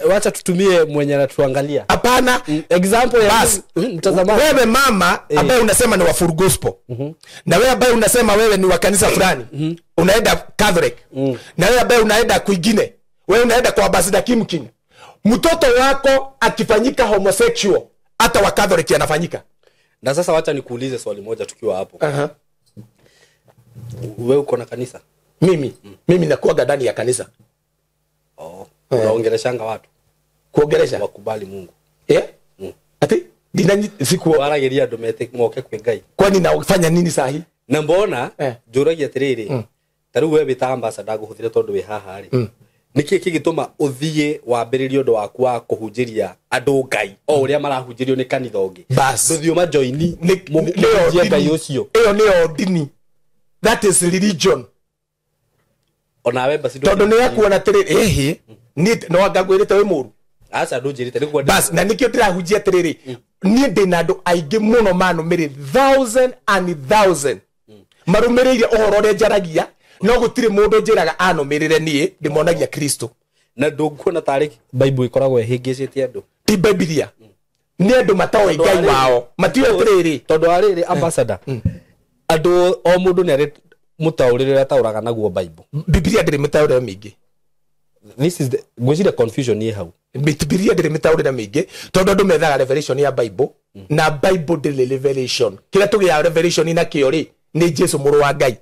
S2: Wacha tutumie mwenye anatuangalia.
S1: Hapana,
S2: example ya mtazamaji.
S1: Wewe mama ambaye unasema ni wa full gospel. Na wewe ambaye unasema wewe ni wa kanisa fulani. Unaenda Catholic. Na wewe ambaye unaenda kwingine. Wewe unaenda kwa Ambassador Kim King. Mtoto wako akifanyika homosexual, hata wa Catholic anafanyika.
S2: Na sasa wacha nikuulize swali moja tukiwa hapo. Wewe uko na kanisa?
S1: Mimi nakuwa ndani ya kanisa.
S2: Unaongeleshanga watu?
S1: Kuongelesha
S2: wakubali Mungu.
S1: Ati dinani siku
S2: warageria domete moke kwe Ngai.
S1: Kwani naufanya nini sahi?
S2: Na mbona njuragia atiriri. Taru wewe bita ambassador guhuthire tondu we haha ari. Niki kigituma uthie wambiririo ndo waku wa kuhunjiria andu Ngai o uria marahunjirio ni kanitha ungi. Nduthio ma joini muhunjia Ngai ucio.
S1: Eyo ni dini. That is religion.
S2: Onawe basi
S1: tondu ni yakuona tiriri ni no angagwirite we muru
S2: aca ndunjirite niguo
S1: bas na nikio ndirahunjia tiriri ni ndina andu aingi muno manumiri 1000 marumirire uhoro ria njaragia no gutire mundu njiraga anumirire nie ndimonagia Kristo
S2: na ndunguona tari Bible ikoragwo ihingicitie andu
S1: ti Biblia ni andu matawe Ngai wao matiwe tiriri
S2: tondu ariri ambassador andu o mundu ni mutaurire tauraga naguo Bible.
S1: Biblia ndiri mutaurire mingi.
S2: This is the gwicira confusion ye hau.
S1: Biblia ndiri mutaurire mingi tondu andu methaga revelation ya Bible na Bible ndiri revelation. Kila tugia revelation na kiori ni Jesu muru wa Ngai.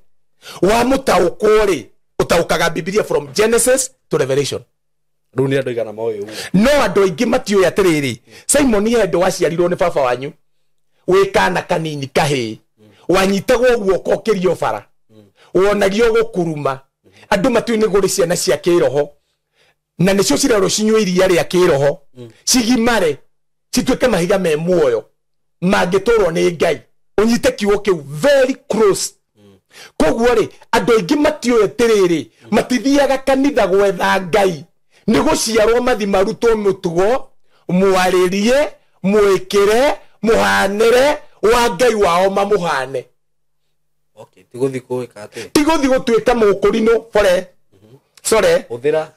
S1: Wa mutauko ri utaukaga Biblia from Genesis to Revelation.
S2: Runi andu igana moyo.
S1: No andu aingi matio ya tiriri. Simon ye ndo waciarirwo ni baba wanyu. Wikana kanini kahi. Wanyitagwo guoko kirio bara. Wonagio gukuruma. Andu matio ni guri ciana cia kiroho. Na nicio ciraro cinywe iria ria kiroho. Cigimare. Cituike mahiga me muoyo. Mangiturwo ni Ngai. Unyite kiugo kiu very close. Koguo ri andu aingi matio tiriri matithiaga kanitha gwetha Ngai ni guciarwo mathi marutwo mutugo mwaririe mwikire muhanire wa Ngai wao mamuhane.
S2: Okay, tiguthi kuika ate
S1: tiguthi gutuika mukurino fore sore
S2: uthira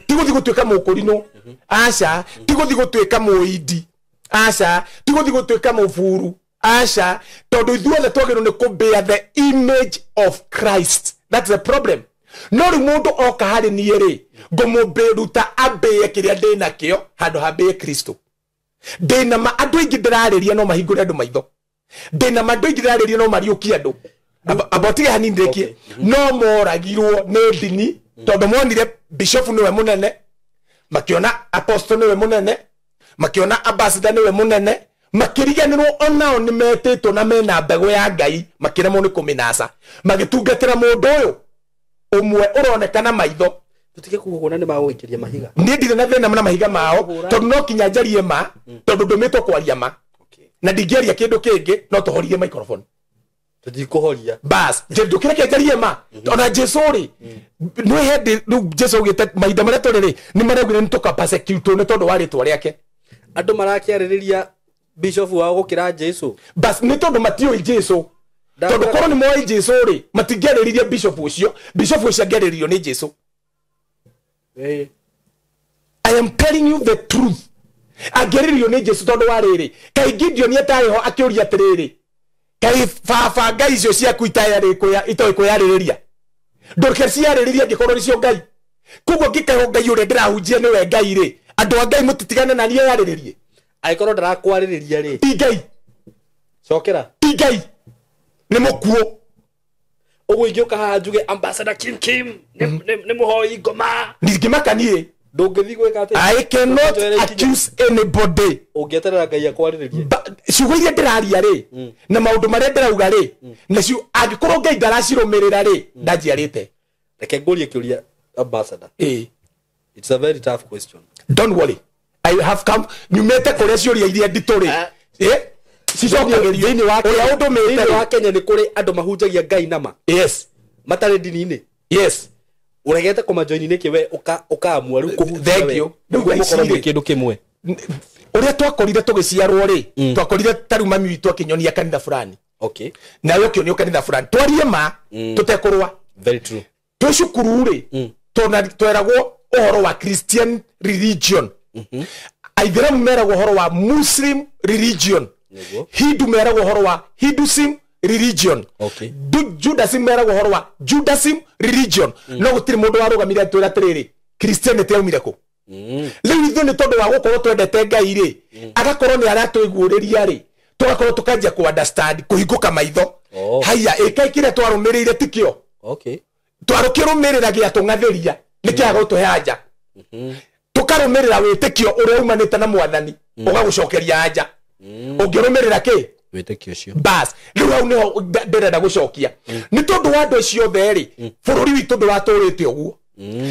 S1: tiguthi gutuika mukurino aca tiguthi gutuika muidi aca tiguthi gutuika mufuru aca tondu ithuothe twagirwo ni kubear the image of Christ. That's the problem. No mundu oka hari nie ri ngumuberuta abe kiria ndina kio handu habe Kristo. Ndina ma andu ingi ndirariria no mahingure andu maitho. Ndina ma andu ingi ndirariria no mariuki andu abotige hani ndekie no moragirwo ne dini tondu monire bishop niwe munene makiona apostle niwe munene makiona ambassador niwe munene makiriganirwo onao ni metitwo na mena mbego ya Ngai makiremo ni kuminaca magitungatira mundu uyu umwe uronekana maitho
S2: tutike kuona ni magwikiria mahiga
S1: ni ndire na thina na mahiga mao tondu no kinyanjarie ma tondu ndumitwo kwaria ma na ndingeria kindu kingi no tohorie microphone
S2: tutikuhoria
S1: bas ndu kire kinjarie ma ona Jesu ri no hedi Jesu ugite maitha maria turiri ni maregwire ni tuka persecute ni tondu wari twariake
S2: andu marakiaririria bishop wao gukira Jesu
S1: bas ni tondu matio Jesu tondu korwo ni moi Jesu ri matingeririria bishop ucio angeririo ni Jesu. I am telling you the truth. Angeririo ni Jesu tondu wariri kai Gideon ni atariho akiuria atiriri kai baba Ngai icio cia kuitayari kuya itoy kuyaririria ndurke ciaririria gikorwo nicio Ngai kugo ngikaho Ngai uri ndirahunjia niwe Ngai ri andu a Ngai mutitigane na niyo yariririe
S2: aikorwo ndarakwariria ri
S1: ti Ngai
S2: cokera
S1: ti Ngai ni mukuo
S2: ugu ingioka haha njuge ambassador Kim ni muhoi ngoma
S1: ngimakanie
S2: ndungithi gwika ati
S1: I cannot accuse anybody
S2: ungeterera Ngai akwariririe
S1: ciugo iria ndiraria ri na maundu maria ndirauga ri nacio angikorwo Ngai ndaracirumirira ri ndajiarite
S2: reke ngurie kiuria ambassador it's a very tough question.
S1: Don't worry, I have come nyumete kuria ciuria iria ndituri
S2: Thini wa Kenya ni kuri andu mahunjagia Ngai nama.
S1: Yes.
S2: Matare dini-ini.
S1: Yes.
S2: Uregete kumajoini niki we ukaamua riu kuhunjia.
S1: Thank you.
S2: Ndugu mukorwo kindu kimwe.
S1: Uria twakorire tugiciarwo ri twakorire taru mami witu akinyonia kanitha fulani.
S2: Okay.
S1: Na yo kionio kanitha fulani. Twarie ma tutekurwa.
S2: Very true.
S1: Tucukuru ri tweragwo uhoro wa Christian religion. Aithiramu meragwo uhoro wa Muslim religion. Hindu meragwo uhoro wa Hinduism religion.
S2: Okay.
S1: Judaism meragwo uhoro wa Judaism religion. No gutiri mundu warugamire atwira atiriri Christianity yaumire ku. Riu ithu ni tondu wa gukorwo twendete Ngai ri agakorwo ni aratwiguuriria ri tugakorwo tukanjia ku understand kuhinguka maitho. Haya ikaikire twarumirire tikio.
S2: Okay.
S1: Twarukirumirira gia tungatheria nikiaga tuhe anja. Tukarumirira witikio uria umanite na mwathani ugagucokeria anja. Ungirumirira ki
S2: witikio ucio
S1: bas riu au niho ndirenda gucokia ni tondu wa andu acio theri bururi witu nduraturite uguo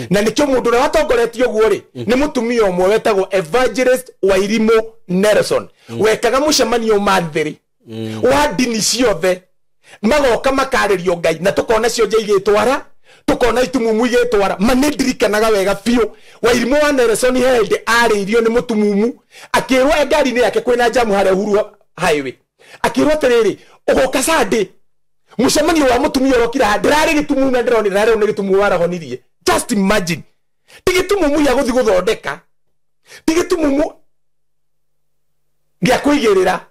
S1: na nikio mundu ria watongoretie uguo ri ni mutumia umwe wetagwo Evangelist Wairimu Nelson wekaga mucemanio manthiri wa dini ciothe magoka makaririo Ngai na tukona cionje igitwara tukona itumumu igitwara manendirikanaga wega biu Wairimu wa Nelson helde aririo ni mutumumu akirwa ngari ni yake kwina jamu hare Uhuru highway akirwa tereri ugoka sande mucemanio wa mutumia rokira ndirari gitumu na ndironi ndirari ni gitumu warahonirie. Just imagine tigitumu ya guthi guthondeka tigitumu gya kuigirira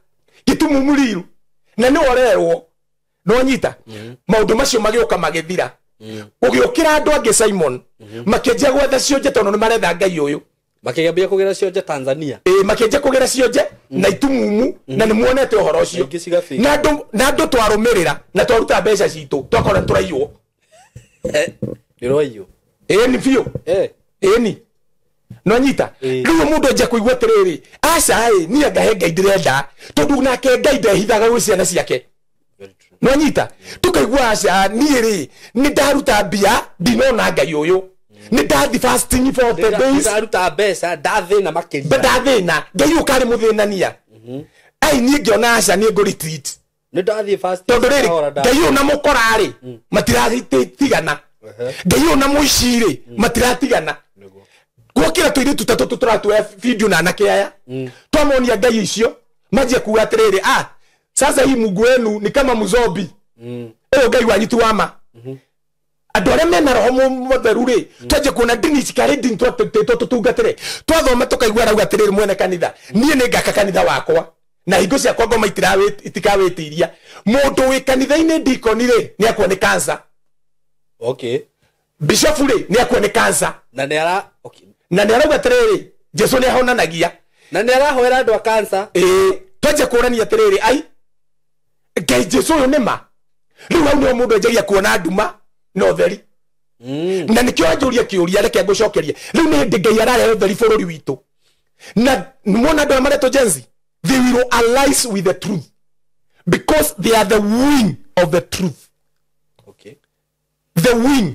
S1: gitumu riru na ni orerwo no nyita maundu macio magioka magithira ugiokira andu ange Simon makenjia gwetha cionje tono ni maretha ngai uyu
S2: makigambia kugira cionje Tanzania
S1: makenjia kugira cionje na itumumu na ni muonete uhoro ucio na andu twarumirira na twaruta mbeca citu twakora turaiywo
S2: ndiroiyo
S1: ni fio ni no nyita riu mundu aje kuigwa tiriri aca ni anga ngai ndirenda tondu nake ngai ndehithaga gwi ciana ciake no nyita tukaigwa aca ni ri ni ndaruta mbia ndinona ngai uyu ni ndathi fasting for the days
S2: ndaruta mbeca ndathina makiria
S1: ndathina ngai ukari muthinania ni ngiona aca ni ngo retreat
S2: ni ndathi fasting
S1: tondu riri ngai una mukorari matiratigana ngai una muiciri matiratigana gwokira tuiri tutatu tuturatu video na anake aya twamonia ngai icio maje kuga atiriri sasa hii Mungu wenu ni kama mzombi uyo ngai wanyu tu wama andu aria mena roho mutheru ri twaje kuona dini cikari dini tutungatire twathoma tukaigua rauga atiriri mwene kanitha nie ni ngaka kanitha wakwa na hingo ciakwa ngoma itikawitiria mundu wi kanitha-ini ndikoni ri ni akwo ni cancer bishop ri ni akwo ni cancer
S2: na ni ara
S1: na ni arauga atiriri Jesu ni ahonanagia
S2: na ni arahoera andu a cancer
S1: twaje kuonania atiriri ngai Jesu uyu nima riu au ni mundu ajagia kuona nduma no theri na nikio anjuria kiuria reke ngucokerie riu ni ndi ngai ararehe theri bururi witu na mwona andu amareto jenzi they will allies with the truth because they are the wing of the truth the wing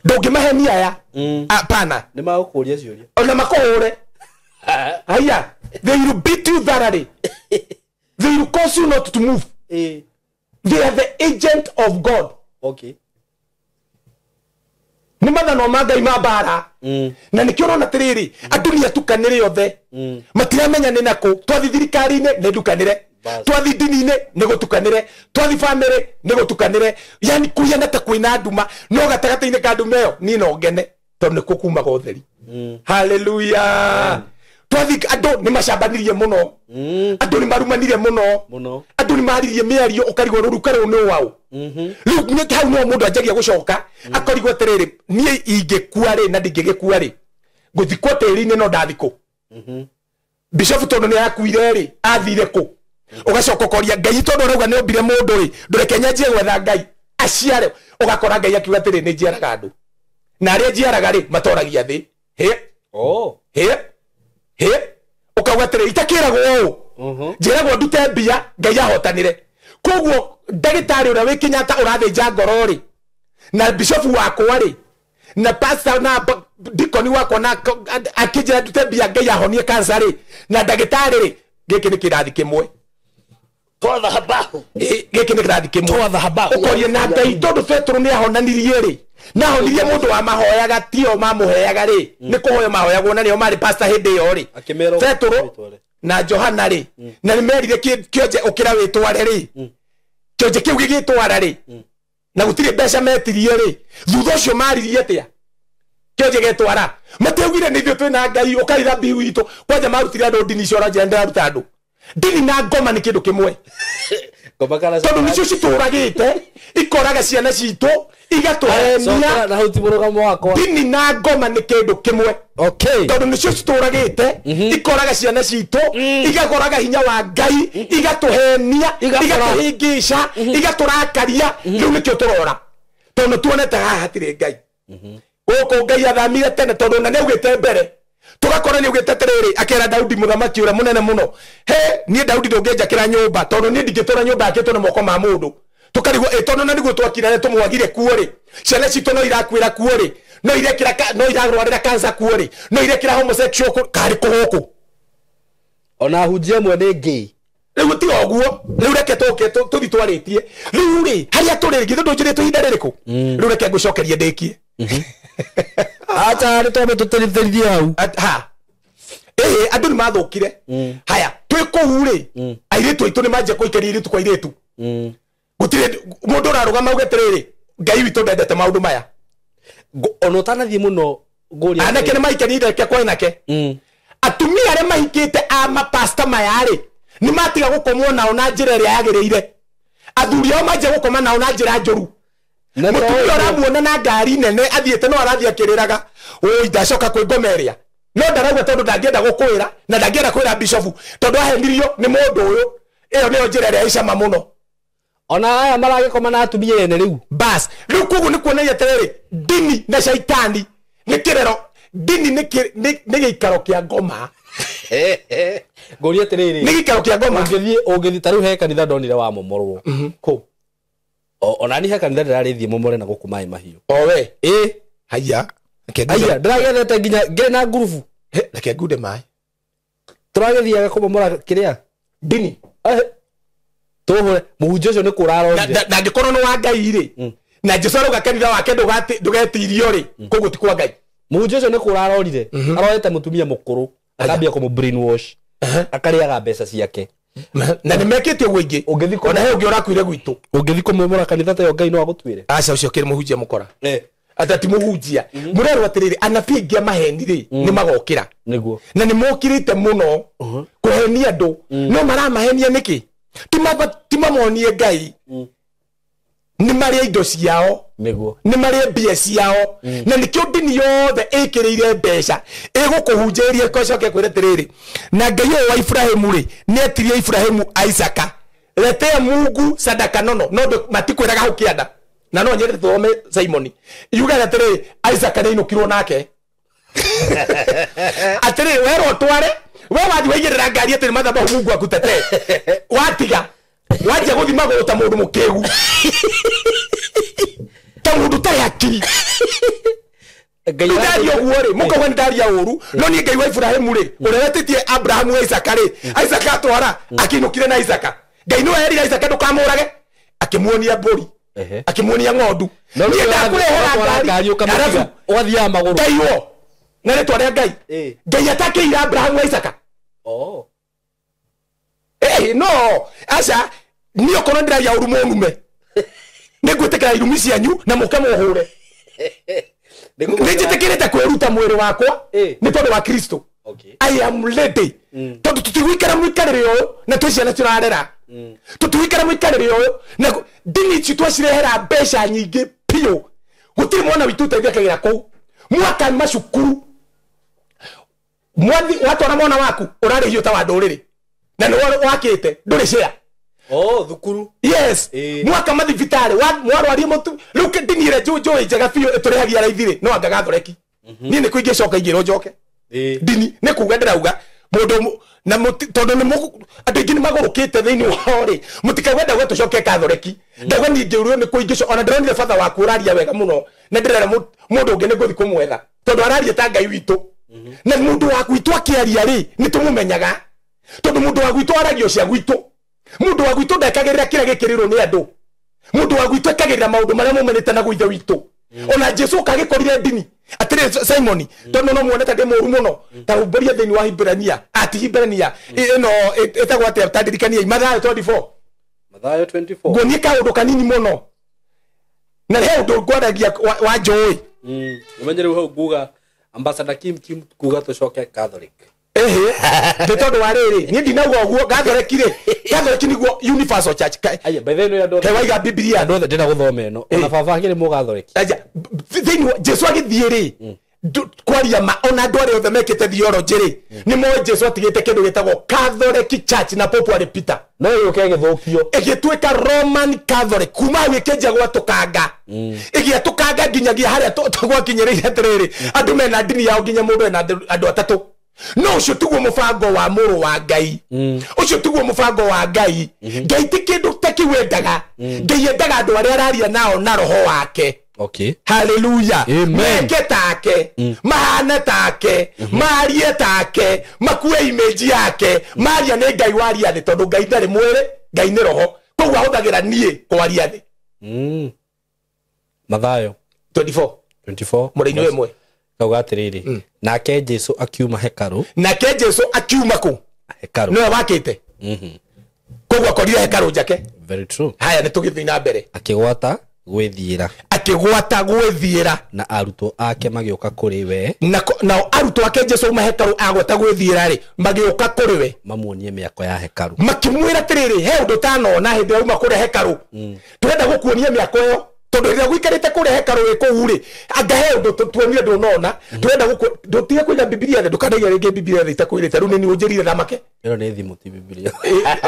S1: ndungimahenia aya apana
S2: ni magukuria ciuria
S1: ona makuhure aya they will beat you thoroughly they will cause you not to move they are the agent of God ni mathano magai mabara na nikio rona tiriri adunia tukanire yothe matiramenya ni nako twathi thirikari-ine ni ndukanire twathi dini-ine ni gutukanire twathi family ni gutukanire yani kuyana ta kwina nduma no gatagata-ine ka nduma yo ni no ngene tondu nikuo kumaga utheri hallelujah twathi andu ni macambanirie muno andu ni marumanirie muno andu ni maririe miario ukarigwo rurukaro ni wao riu ni hau no mundu ajagia gucoka akorigwo tiriri nie ingikua ri na ndingigikua ri nguthikwo tiri-ini no ndathiko bishop tondu ni akuire ri athire ku ugacoka koria ngai tondu urauga ni ombire mundu ri ndureke nyanjie gwetha ngai aciare ugakora ngai akiuga tiriri ni njiaraga andu na aria njiaraga ri matoragia thi ukauga tiriri itakiragwo uu njiragwo ndute mbia ngai ahotanire koguo ndagitari uria wi Kenyatta urathinja ngoro ri na bishop wakwa ri na pastor na dikoni wakwa na akijira ndute mbia ngai ahonie cancer ri na ndagitari ri giki ni kirathi kimwe
S2: twatha habahu
S1: giki ni kirathi kimwe
S2: twatha habahu
S1: ukorie na ngai tondu Petro ni ahonanirie ri na ahonirie mundu wa mahoyaga tio mamuheaga ri ni kuhoya mahoyagwo na nio mari pastor hindi yo ri Petro na Johana ri na nimerire kionje ukira witware ri kionje kiu gigitwara ri na gutire mbeca metirie ri thutha ucio maririe atia kionje getwara mateugire ni thio twina ngai ukarira mbiu itu kwanja marutire andu dini cio rajenda ruta andu dini na ngoma ni kindu kimwe tondu nicio cituragite ikoraga ciana citu igatuhenia
S2: na huti murugamo wakwa
S1: dini na ngoma ni kindu kimwe tondu nicio cituragite ikoraga ciana citu igakoraga hinya wa ngai igatuhenia igatuhingisha igaturakaria riu nikio turora tondu tuonete haha hatire ngai guku ngai athamire tene tondu na neugite mbere tugakora ni ugite tiriri akera Daudi muthamaki ura munene muno ni Daudi ndungenjakira nyumba tondu ni ndingitura nyumba yake tondu moko ma mundu tukarigwo tondu na niguo twakira tumwagire kuori ciana citu no irakwira kuori no irekira no irarwarira cancer kuori no irekira homosexual kari kuhuku
S2: ona hujia mwe ni gay
S1: riu ti oguo riu reke tuthi twaritie riu ri haria turi githu ndunjire tuhinda ririku riu reke ngucokerie ndikie
S2: acha ari tobe tutirithirithia hau
S1: andu ni mathukire haya twikuhu ri airitu aitu ni manje kuikeria iritu kwa iritu gutire mundu urarugama uge tiriri ngai witu ndendete maundu maya
S2: ona utanathie muno nguri
S1: anake ni maikenire ke kwa inake atumia aria mahikite ama pastor maya ri ni matiga gukomwo nao na njira iria yagiriire athuri ao manje gukoma nao na njira njuru mutumia aramuona na ngari nene athiete no arathia kiriraga oi ndacoka kwi ngomeria no ndarauga tondu ndangienda gukwira na ndangienda kwira bishop tondu ahenirio ni mundu uyu iyo niyo njira ria icama muno
S2: ona aya maragikoma na atumia ene riu
S1: bas riu kugu ni kuonagia tiriri dini na shaitani ni kirero dini ni gikaro kia ngoma
S2: ngoria atiriri
S1: ni gikaro kia ngoma
S2: ungithi taru he kanitha ndonire wa momorwo ku ona ni he kanitha ndararithie momore na gukumai mahiu
S1: owe haya
S2: ndiragetete nginya ngire na ngurubu
S1: reke ngude mai
S2: turagethia kumomora kiria
S1: dini
S2: tuhure muhunjia ucio ni kurarorire
S1: na ngikorwo ni wa Ngai ri na Jesu arauga kanitha wake ndugetirio ri koguo ti kwa Ngai
S2: muhunjia ucio ni kurarorire arorete mutumia mukuru akambia kumu brainwash akariaga mbeca ciake
S1: na ni mekete gwingi ona he ungi urakuire gwitu
S2: ungithi kumomora kanitha tayo Ngai no agutwire
S1: aca ucio kiri muhunjia mukora atati muhunjia murero atiriri anabii ngia maheni ri ni magokira
S2: niguo
S1: na ni mokirite muno kuhenia andu no maramahenia niki timamonie Ngai ni maria indo ciao
S2: niguo
S1: ni maria mbia ciao na nikio dini yothe ikiriire mbeca igukuhunjiria kocoke kwire tiriri na Ngai wa Ibrahimu ri ni etirie Ibrahimu Isaka rete Mungu sadaka nono no matikwiraga hau kianda na no nyere thome Simon yuga tiriri Isaka ni inukirwo nake atiri wero tware we wathi waigirira ngari atiri mathaba Mungu akutete watiga waje guthima guta mundu mukegu ta mundu ta yaki Ngai yo guore muko wandari ya uru no ni Ngai wa Ibrahimu ri uretetie Abrahamu Isaka ri Isaka atwara akinukire na Isaka Ngai no eri Isaka ndukamurage akimuonia mburi akimuonia ng'ondu ni ndakurehera ngari ukamutiga
S2: ugathia maguru
S1: Ngai na ri tware Ngai Ngai atakira Abrahamu Isaka no aca niyo kono ndira ya uru monume nigutikira irumi cianyu na muke muhure nijitikirite kweruta mwiri wakwa ni tondu wa Kristo I am ready tondu tutiguikara mwikarire uyu na twiciana turarera tutiguikara mwikarire uyu na dini citu twacirehera mbeca nyingi pio gutiri mwana witu teithia kagira kuu mwaka macukuru mwathi watwara mwana waku urarihio ta wa nduriri na ni wakite nduri share
S2: thukuru
S1: yes mwaka mathibitari mwarwarie mutu ruke dinire jojo njega fio turehagia raithire no angaga thoreki ni ni kuingi coka ingiro njoke dini ni kuga ndirauga mundu na tondu ni andu ingi ni magurukite thiini wao ri mutikagwenda gwe tucoke kathoreki ndagwa ni ngiurwo ni kuingi ona ndironire fatha wa kuraria wega muno na ndirera mundu ungi ni guthi kumwetha tondu araria ta Ngai witu na mundu wa gwitu akiaria ri ni tumumenyaga tondu mundu wa gwitu aragio cia gwitu mundu wa gwitu ndakagirira kira gikirirwo ni andu mundu wa gwitu akagirira maundu maria mumenete na guithe witu ona Jesu kagikorire dini atire Simon tondu no muoneta ndi muru muno ta uberia thini wa Hibrania Hibrania ino etagwa ate tadirikania Mathayo 24 gonie kaundu kanini muno na leo ndo gwadagia wa joy
S2: umenyere ho guga ambassador Kim kuga tucoke Catholic
S1: de tondu wa riri ni ndinagwo guo gathoreki niguo universal church
S2: aya by the way ndo
S1: kaiga Biblia
S2: ndo ndina guthoma eno ona baba ngire mu gathoreki
S1: aja thini Jesu agithie ri kwaria ma ona ndware othe mekete theology ri ni mo Jesu atigite kindu gitagwo Catholic Church na Pope wa Peter
S2: no yuke githukio
S1: igitwika Roman Catholic kuma wikeja gwatukanga igiatukanga nginyagia haria tugwakinyereire atiriri andu mena dini yao nginya mundu na andu atatu no ucio tiguo mubango wa muru wa Ngai ucio tiguo mubango wa Ngai Ngai ti kindu takiwendaga Ngai endaga andu aria araria nao na roho wake hallelujah meke take mahana take marie take makue image yake maria ni Ngai waria thi tondu Ngai ndari mwiri Ngai ni roho koguo ahuthagira nie kwaria thi
S2: Mathayo
S1: 24 muraini wemwe
S2: kauga atiriri nake Jesu akiuma hekaru ku hekaru
S1: no wakite koguo akorire hekaru njake
S2: very true
S1: haya ni tugithina mbere
S2: akigwata gwethiira
S1: akigwata gwethiira
S2: na arutwo ake magioka kuri we
S1: na arutwo ake Jesu mahekaru agwata gwethiira ri magioka kuri we
S2: mamuonie miako ya hekaru
S1: makimwira tiriri he undu tanona hindi ya uma kuri hekaru turenda gukuonia miako yo tondu ria guikarite kuri hekaru ikuuri anga he undu tuonire ndunona turenda ndutige kuiga Biblia the ndukanagia ringi Biblia the itakuirite riu ni unjirire thamake
S2: ero ni thimu ti Biblia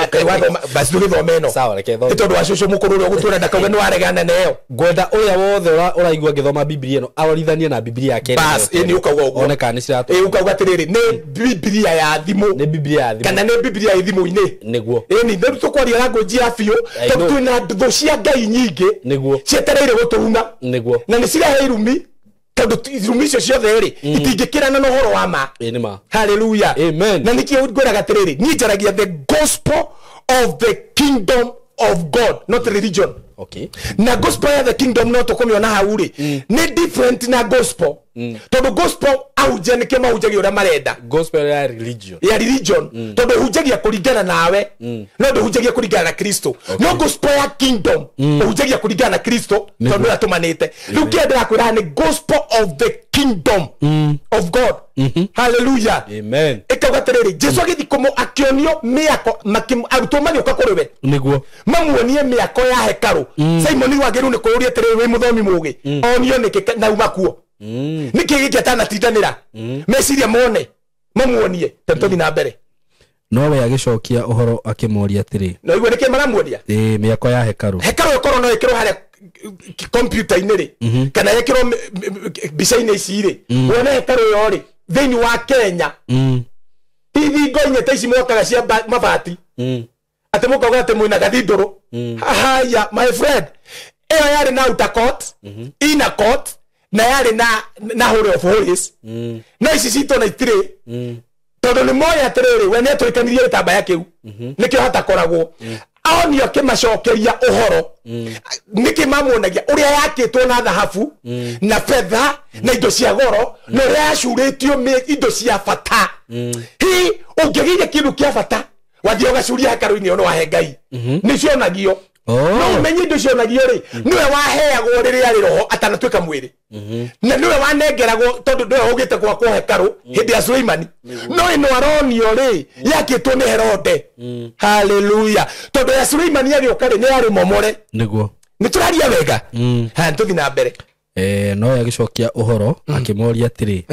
S1: kai wathoma basi ndugithome no
S2: sawa reke thome
S1: tondu wa cucu mukuru ria gutwira ndakauga ni waregana nayo
S2: gwenda uria wothe uraigua ngithoma Biblia no arorithanie na Biblia yake
S1: bas ni ukauga uguo
S2: oneka ni ciratu
S1: ukauga tiriri ni Biblia ya thimu
S2: ni Biblia ya thimu
S1: kana ni Biblia ya thimu-ini
S2: niguo
S1: ni nderu tukwaria language ya biu tondu twina ndutho cia Ngai nyingi
S2: niguo
S1: cietereire guturuma
S2: niguo
S1: na ni cirehe irumi tondu irumi icio ciothe ri itingikirana na uhoro wa ma
S2: ni ma
S1: hallelujah
S2: amen
S1: na nikio ngwiraga tiriri ni njaragia the gospel of the kingdom of God not religion
S2: okay
S1: na gospel ya the kingdom no tukumiona hauri ni different na gospel tondu gospel auje ni kema ujagi ura marenda
S2: gospel ya religion
S1: tondu hujagia kuringana nawe no ndu hujagia kuringana na Kristo no gospel ya kingdom hujagia kuringana na Kristo tondu atumanite riu kienda kwira ni gospel of the kingdom of God hallelujah
S2: amen
S1: ikawaterere Jesu agithikomo akionio miako arutwo magioka kuri we
S2: niguo
S1: mamuonie miako ya hekaru Simon wagiru ni kuuria tere we muthomi mugi onio ni na umakuo niki giki atana tindanira meciria mone mamuonie tantothi na mbere
S2: no we agicokia uhoro akimoria atiri
S1: no igwe niki maramuonia
S2: miako ya hekaru
S1: ikoro no ikiro haria computer iniri kana ikiro bica-ini ici ri wona hekaru yo ri thiini wa Kenya hivi ngoinye taici mokaga cia mabati ate mukauga ate mwina gathinduru haya my friend eyo yari na outer court inner court na yari na holy of holies na ici cito na itire tondu ni moya atiriri we ne turikanirie gitamba ya kiu nikio hata koragwo aonio kimacokeria uhoro niki mamuonagia uria yakitwo na thahabu na fedha na indo cia goro na uria yacuritio indo cia bata hi ungigiire kindu kia bata wathio gacuria hekaru-ini ono wahe Ngai ni cionagio no menye indo cionagio ri niwe waheagwo riria ri roho atanatuika mwiri na niwe wanengeragwo tondu niwe ugite kwa hekaru hindi ya Suleimani no ino aronio ri yakitwo ni Herode hallelujah tondu ya Suleimani agioka ri ni ari momore
S2: niguo
S1: ni turaria wega ha tuthi na mbere
S2: no yagicokia uhoro akimoria atiri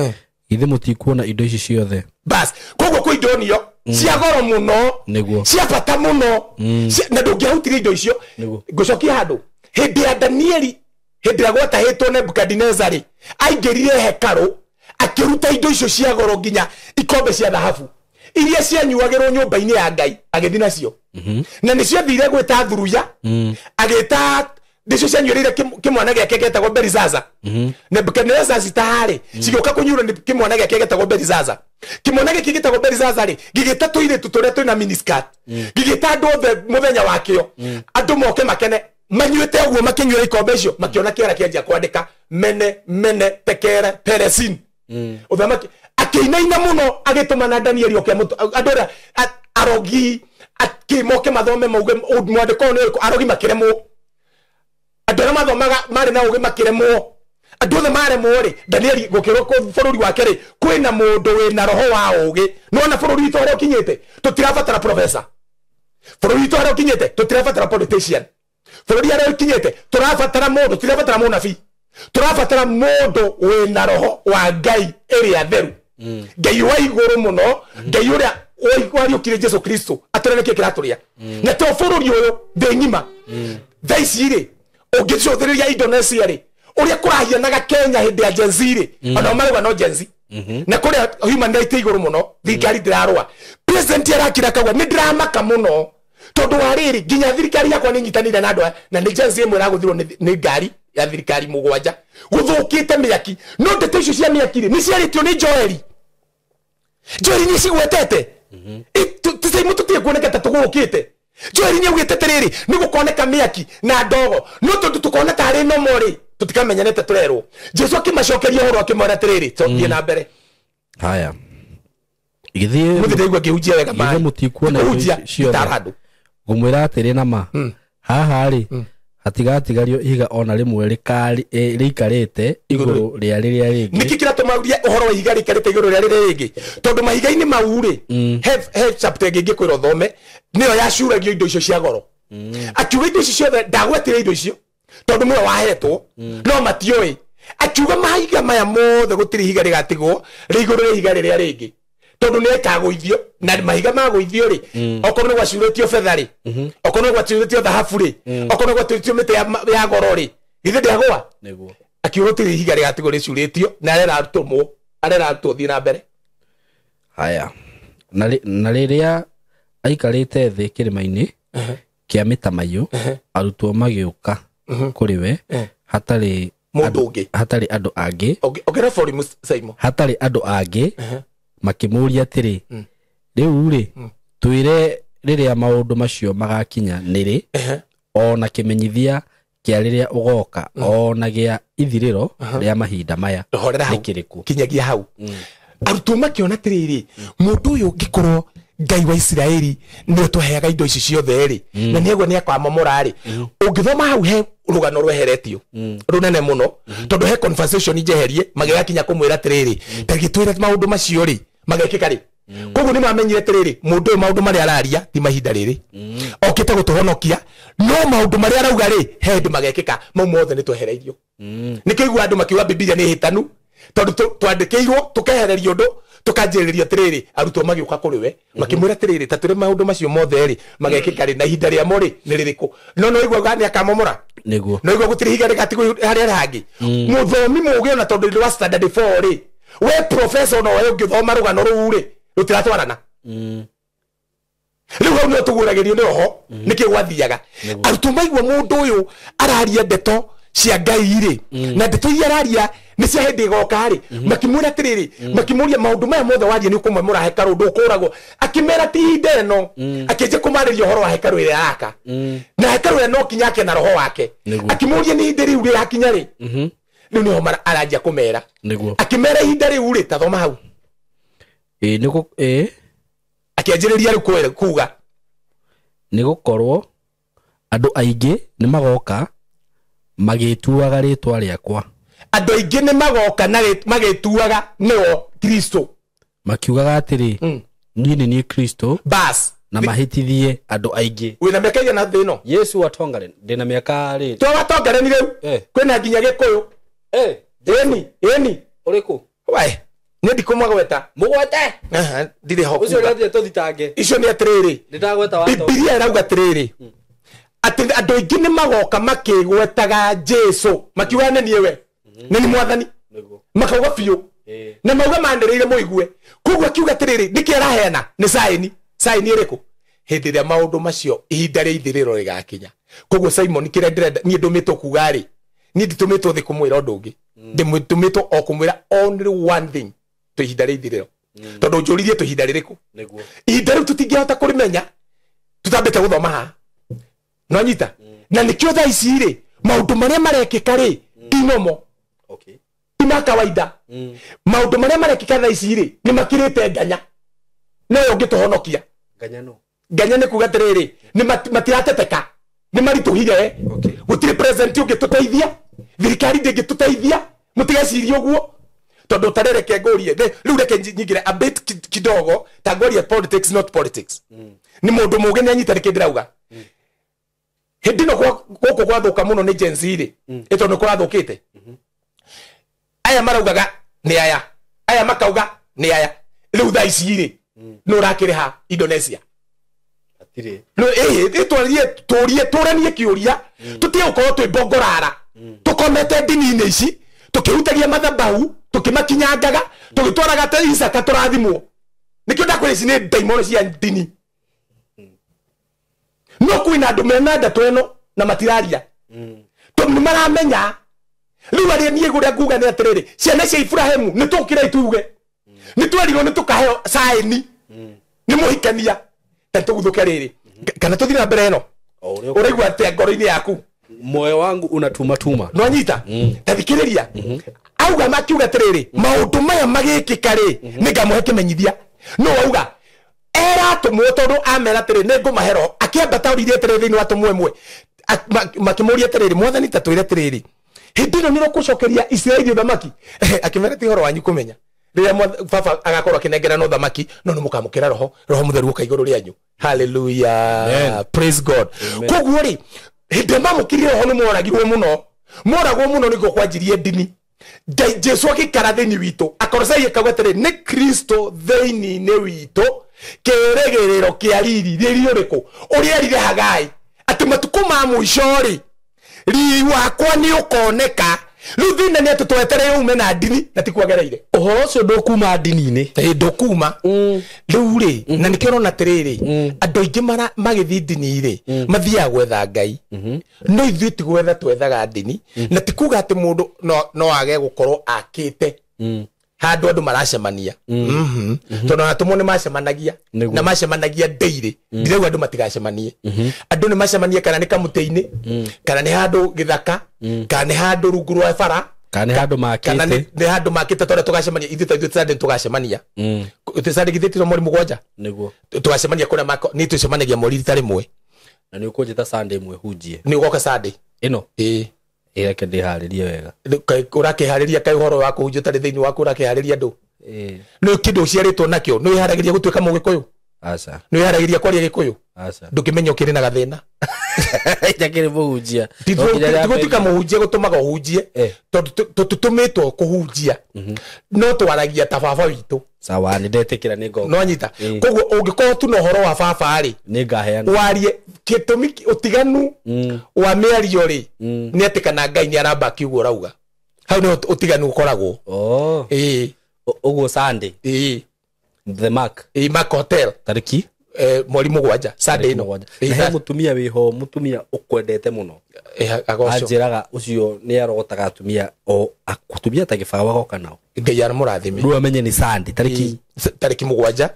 S2: ithe mutikuona indo ici ciothe
S1: bas koguo ku indonio cia goro muno cia bata muno na ndungiahutirie indo icio ngucokia handu hindi ya Danieli hindi ya gwatahitwo Nebukadnezar aingirire hekaru akiruta indo icio cia goro nginya ikombe cia thahabu iria cianyuagirwo nyumba-ini ya Ngai agithi nacio na nicio thire gwita thuruya agita ndicio cianyurire kimwana giake getagwo Belizaza Nebukadnezar citahari cigioka kunyura ni kimwana giake getagwo Belizaza kimwana giake getagwo Belizaza ri gigita tuire tuturia twina miniskirt gigita andu othe muthenya wakio andu moke makene manyuite uguo makinyura ikombe icio makiona kiara kianjia kwandika mene tekere peresin uthamaki akiinaina muno agitumana Danieli oke andora arogi akimoke mathome mauge mwandiko ni arogi makiremwo andora mathomaga mari na uge makiremwo andu othe maremwo ri Danieli gukirwo ku bururi wake ri kwina mundu wina roho wa ugi nona bururi witu aria ukinyite tutirabatara professor bururi witu aria ukinyite tutirabatara politician bururi aria ukinyite turabatara mundu tutirabatara munabii turabatara mundu wina roho wa Ngai iria theru Ngai wa iguru muno Ngai uria wariukire Jesu Kristo atureke kiraturia na to bururi uyu thi ngima thaici ri ungicothiriria Indonesia ri uria kurahianaga Kenya hindi ya Gen Z ri ona marwa no Gen Z na kuria human rights iguru muno thirikari ndirarwa president arakira kawa ni ndramaka muno tondu wariri nginya thirikari yakwa ni nyitanire na andu na ni Gen Z imwe raguthirwo ni ngari ya thirikari mugwanja guthukite miaki no ndeto icio cia miaki ni ciaritio ni Joeli ni cigwetete tisaimu tutie kuoneka tatugukite Joeli ni ugite tiriri ni gukoneka miaki na ndogo no tondu tukona tari no mori tutikamenyanete turerwo Jesu akimacokeria horo akimora tiriri tuthie na mbere
S2: haya igithie
S1: muthigwa kihujia wega
S2: ba mutikuona icio ciothe gumwira atiri na ma haha ri hatigatigario ihiga ona rimwe rikarite iguru ria riria ringi
S1: niki kiratumauria uhoro wa ihiga rikarite iguru ria riria ringi tondu mahiga-ini mau ri he chapter gingi kwira thome niyo yacuragio indo icio cia goro akiuga indo icio ciothe ndagwetire indo icio tondu niwe wahetwo no matioi akiuga mahiga maya mothe gutiri ihiga rigatigwo riguru ria ihiga riria ringi tondu ni ekagũithio na mahiga magũithio ri okorwo ni gwacurĩtio betha ri okorwo ni gwacurĩtio thahabu ri okorwo ni gwacurĩtio mĩtĩ ya goro ri githĩ ndĩagũa
S2: niguo
S1: akiuga gũtirĩ ihiga rĩgatigwo rĩcurĩtio na arera arutwo thiĩ na mbere
S2: haya na rĩrĩa aikarĩte thĩ kĩrĩma-inĩ kĩa Mĩtamaiyũ arutwo magĩũka kũrĩ we hatarĩ andũ angĩ
S1: ogera for Simon
S2: hatarĩ andũ angĩ makĩmũria atĩrĩ rĩu rĩ twĩre rĩrĩa maũndũ macio magakinya nĩrĩ ona kĩmenyithia kĩa rĩrĩa ũgoka ona gĩa ithirĩro rĩa mahinda maya nĩ kĩrĩkũ
S1: kinyagia hau arutwo makĩona atĩrĩrĩ mũndũ ũyũ ũngĩkorwo Ngai wa Isiraeli nĩwe tũheaga indo ici ciothe rĩ na nĩguo nĩakwamomora rĩ ũngĩthoma hau he rũgano rweheretio runene mũno tondũ he conversation njeherie magĩgakinya kũmwĩra atĩrĩrĩ tagĩtwĩre maũndũ macio rĩ magekĩka rĩ koguo nĩ mamenyire atĩrĩrĩ mũndũ ũyũ maũndũ marĩa araria ti mahinda rĩrĩ okĩte gũtũhonokia no maũndũ marĩa arauga rĩ he hĩndĩ magekĩka mau mothe nĩ twehereirio nĩkĩigua andũ makiuga Biblia nĩ hĩtanu tondũ twandĩkĩirwo tũkehererio ũndũ tukanjĩrĩrio atĩrĩrĩ arutwo magĩũka kũrĩ we makĩmwĩra atĩrĩrĩ ta tũrĩ maũndũ macio mothe rĩ magekĩka rĩ na ihinda rĩamo rĩ nĩ rĩrĩkũ no igua nĩ akamomora
S2: nĩguo
S1: no igua gũtirĩ ihiga rĩgatigwo harĩa hangĩ mũthomi mũgĩ ona tondũ ndĩ wa standard 4 rĩ we professor no we ũngĩthoma rũgano rũu rĩ rũtiratwarana rĩu hau nĩ tũgũragĩrio nĩ oho nĩkĩ gwathiaga arutwo maigua mũndũ ũyũ araria ndeto cia Ngai rĩ na ndeto iria araria nĩ cia hĩndĩ ĩgoka rĩ makĩmwĩra atĩrĩrĩ makĩmũria maũndũ maya mothe waria nĩ ũkũmwemũra hekarũ ndũkũragwo akĩmera ti ihinda ĩno akĩnjia kũmarĩria ũhoro wa hekarũ ĩrĩa araka na hekarũ ĩrĩa no kinya ake na roho wake akĩmũria nĩ ihinda rĩu rĩgakinya rĩ rĩu nĩho aranjia kũmera akĩmera ihinda rĩu rĩ ta thoma hau akĩanjĩrĩria rĩu kuga
S2: nĩ gũkorwo andũ aingĩ nĩ magoka magĩtuaga rĩtwa rĩakwa
S1: andũ aingĩ nĩ magoka na magĩtuaga nĩo Kristo
S2: makiugaga atĩrĩ niĩ nĩ Kristo bas na mahĩtithie andũ aingĩ
S1: wĩna mĩaka igana thĩ ĩno
S2: Yesu atongare ndĩna mĩaka rĩ
S1: twatongare ni rĩu kwĩna nginya gĩkũyũ ĩni
S2: ũrĩkũ
S1: we nĩ ndikũmagweta mũgwete ndirĩ ho
S2: ũcio rĩathire tũthitange
S1: icio nĩ atĩrĩrĩ
S2: ndĩndagweta watho
S1: Biblia ĩrauga atĩrĩrĩ atĩ andũ aingĩ nĩ magoka makĩgwetaga Jesu makiuga nĩ niĩ we nĩ ni mwathani makauga biũ na mauga manĩrĩire mũigue koguo akiuga atĩrĩrĩ nĩkĩ araheana nĩ saĩni ĩrĩkũ hĩndĩ ĩrĩa maũndũ macio ihinda rĩa ithirĩro rĩgakinya koguo Simon kĩrĩa ndĩrenda niĩ ndũmĩtwo kuga rĩ niĩ nditũmĩtwo thĩ kũmwĩra ũndũ ũngĩ ndĩmũtũmĩtwo o kũmwĩra only one thing to ihinda rĩa ithirĩro tondũ njũririe to ihinda rĩrĩkũ ihinda rĩu tũtingĩhota kũrĩmenya tutambĩte gũthoma haha no nyita na nĩkĩo thaa ici rĩ maũndũ marĩa marekĩka rĩ ti nomo ti ma kawaida maũndũ marĩa marekĩka thaa ici rĩ nĩ makĩrĩte nganya no ũngĩtũhonokia nganya nĩ kuga atĩrĩrĩ nĩ matirateteka nĩ maritũhire gũtirĩ president ũngĩtũteithia thirikari ndĩngĩtũteithia mũtigecirie ũguo tondu tarereke ngorie riu reke nyingire a bit kidogo ta ngorie politics not politics ni mundu muge ni anyita reke ndirauga hindi no goko gwathuka muno ni Gen Z ri ito no kurathukite aya maraugaga ni aya makauga ni aya riu thaa ici ri no rakiriha Indonesia atire no turie turanie kiuria tutie ukorwo twi bongorara tukomete dini-inĩ ici tukihutagia mathabahu tukimakinyangaga tugitwaraga ta Isaka turathimwo nikio ndakwĩci nĩ daimoni cia dini no kwina andũ mena ndeto ĩno na matiraria tondũ maramenya rĩu arĩa niĩ gũrĩa nguga nĩ atĩrĩrĩ ciana cia Ibrahimu nĩ tũkire ituge nĩ twerirwo nĩ tũkaheo saĩni nĩ mũhikania ta tũguthũke rĩrĩ kana tũthiĩ na mbere ĩno ũraigua atĩa ngoro-inĩ yaku
S2: moyo wangu unatuma
S1: no nyita tathikĩrĩria auga makiuga atĩrĩrĩ maũndũ maya magĩkĩka rĩ nĩ ngamũhe kĩmenyithia no auga era tũmwo tondũ amera atĩrĩ nĩ ngũmahero akĩambata ũrire atĩrĩ thĩinĩ wa tũmwe makimuria tereri mwathani tatwire tereri hindino niro kucokeria Israeli thamaki akimera ti horo wanyu kumenya riria baba agakorwo akinengera no thamaki no mukamukira roho mutheru ukaiguru rianyu hallelujah praise God koguo ri hindi mamukirire roho ni moragirwo muno niko kwanjirie ndini Jesu akikara thini witu akorosai akagwetere ni Kristo thini ni witu keregerero kia riri riuriku uria rire Hagai ati matuko ma muicori ri wakwa ni ukoneka ruthina ni atutwetere ume na ndini na tikwagereire
S2: uhoro ucio ndukuma ndini-ini
S1: ndukuma riu ri na nikiro na tiriri andu aingi magithi ndini ri mathia gwetha Ngai no ithuĩ ti gwetha twethaga ndini na tikuga ati mundu no age gukorwo akite handu andu maracemania tondu natumo ni macemanagia na macemanagia daily ndirauga andu matigacemanie andu ni macemania kana ni kamutei-ini kana ni handu githaka kana ni handu rungu rwa bara
S2: kana ni handu makite
S1: kana ni handu makite tondu tugacemania ithuĩ tsande tugacemania tsande githitiro mweri mugwanja
S2: niguo
S1: tugacemania kuna mako ni tucemanagia mweri rita rimwe
S2: na ni ukunjita Sunday imwe hunjie
S1: ni ugoka Sunday
S2: ino reke ndiharirie wega
S1: urakihariria kai horo wako hunjio tari thiini waku urakihariria ndu no kindu ciaritwo nakio no iharagiria gutuika mugikuyu
S2: aca
S1: no iharagiria kwaria gikuyu
S2: aca
S1: ndukimenya ukiri na gathina
S2: itakiri muhunjia
S1: tigutuika muhunjia gutumaga uhunjie tutumitwo kuhunjia no twaragia ta baba witu
S2: sawa ni ndetikira ni ngo
S1: no nyita koguo ungikorwo tu no horo wa baba ri
S2: ni ngaheana
S1: warie kitumi utiganu wa miario ri ni atikana Ngai ni aramba kiugo rauga hau ni utiganu ukoragwo
S2: uguo Sunday the Mark
S1: Mark Hotel
S2: tariki
S1: mweri mugwanja Sunday no
S2: he mutumia wiho mutumia ukwendete muno ajiraga ucio ni arogotaga atumia o akutumia ta gibawa goka nao
S1: Ngai aramurathime
S2: ru amenye ni Sunday
S1: tariki mugwanja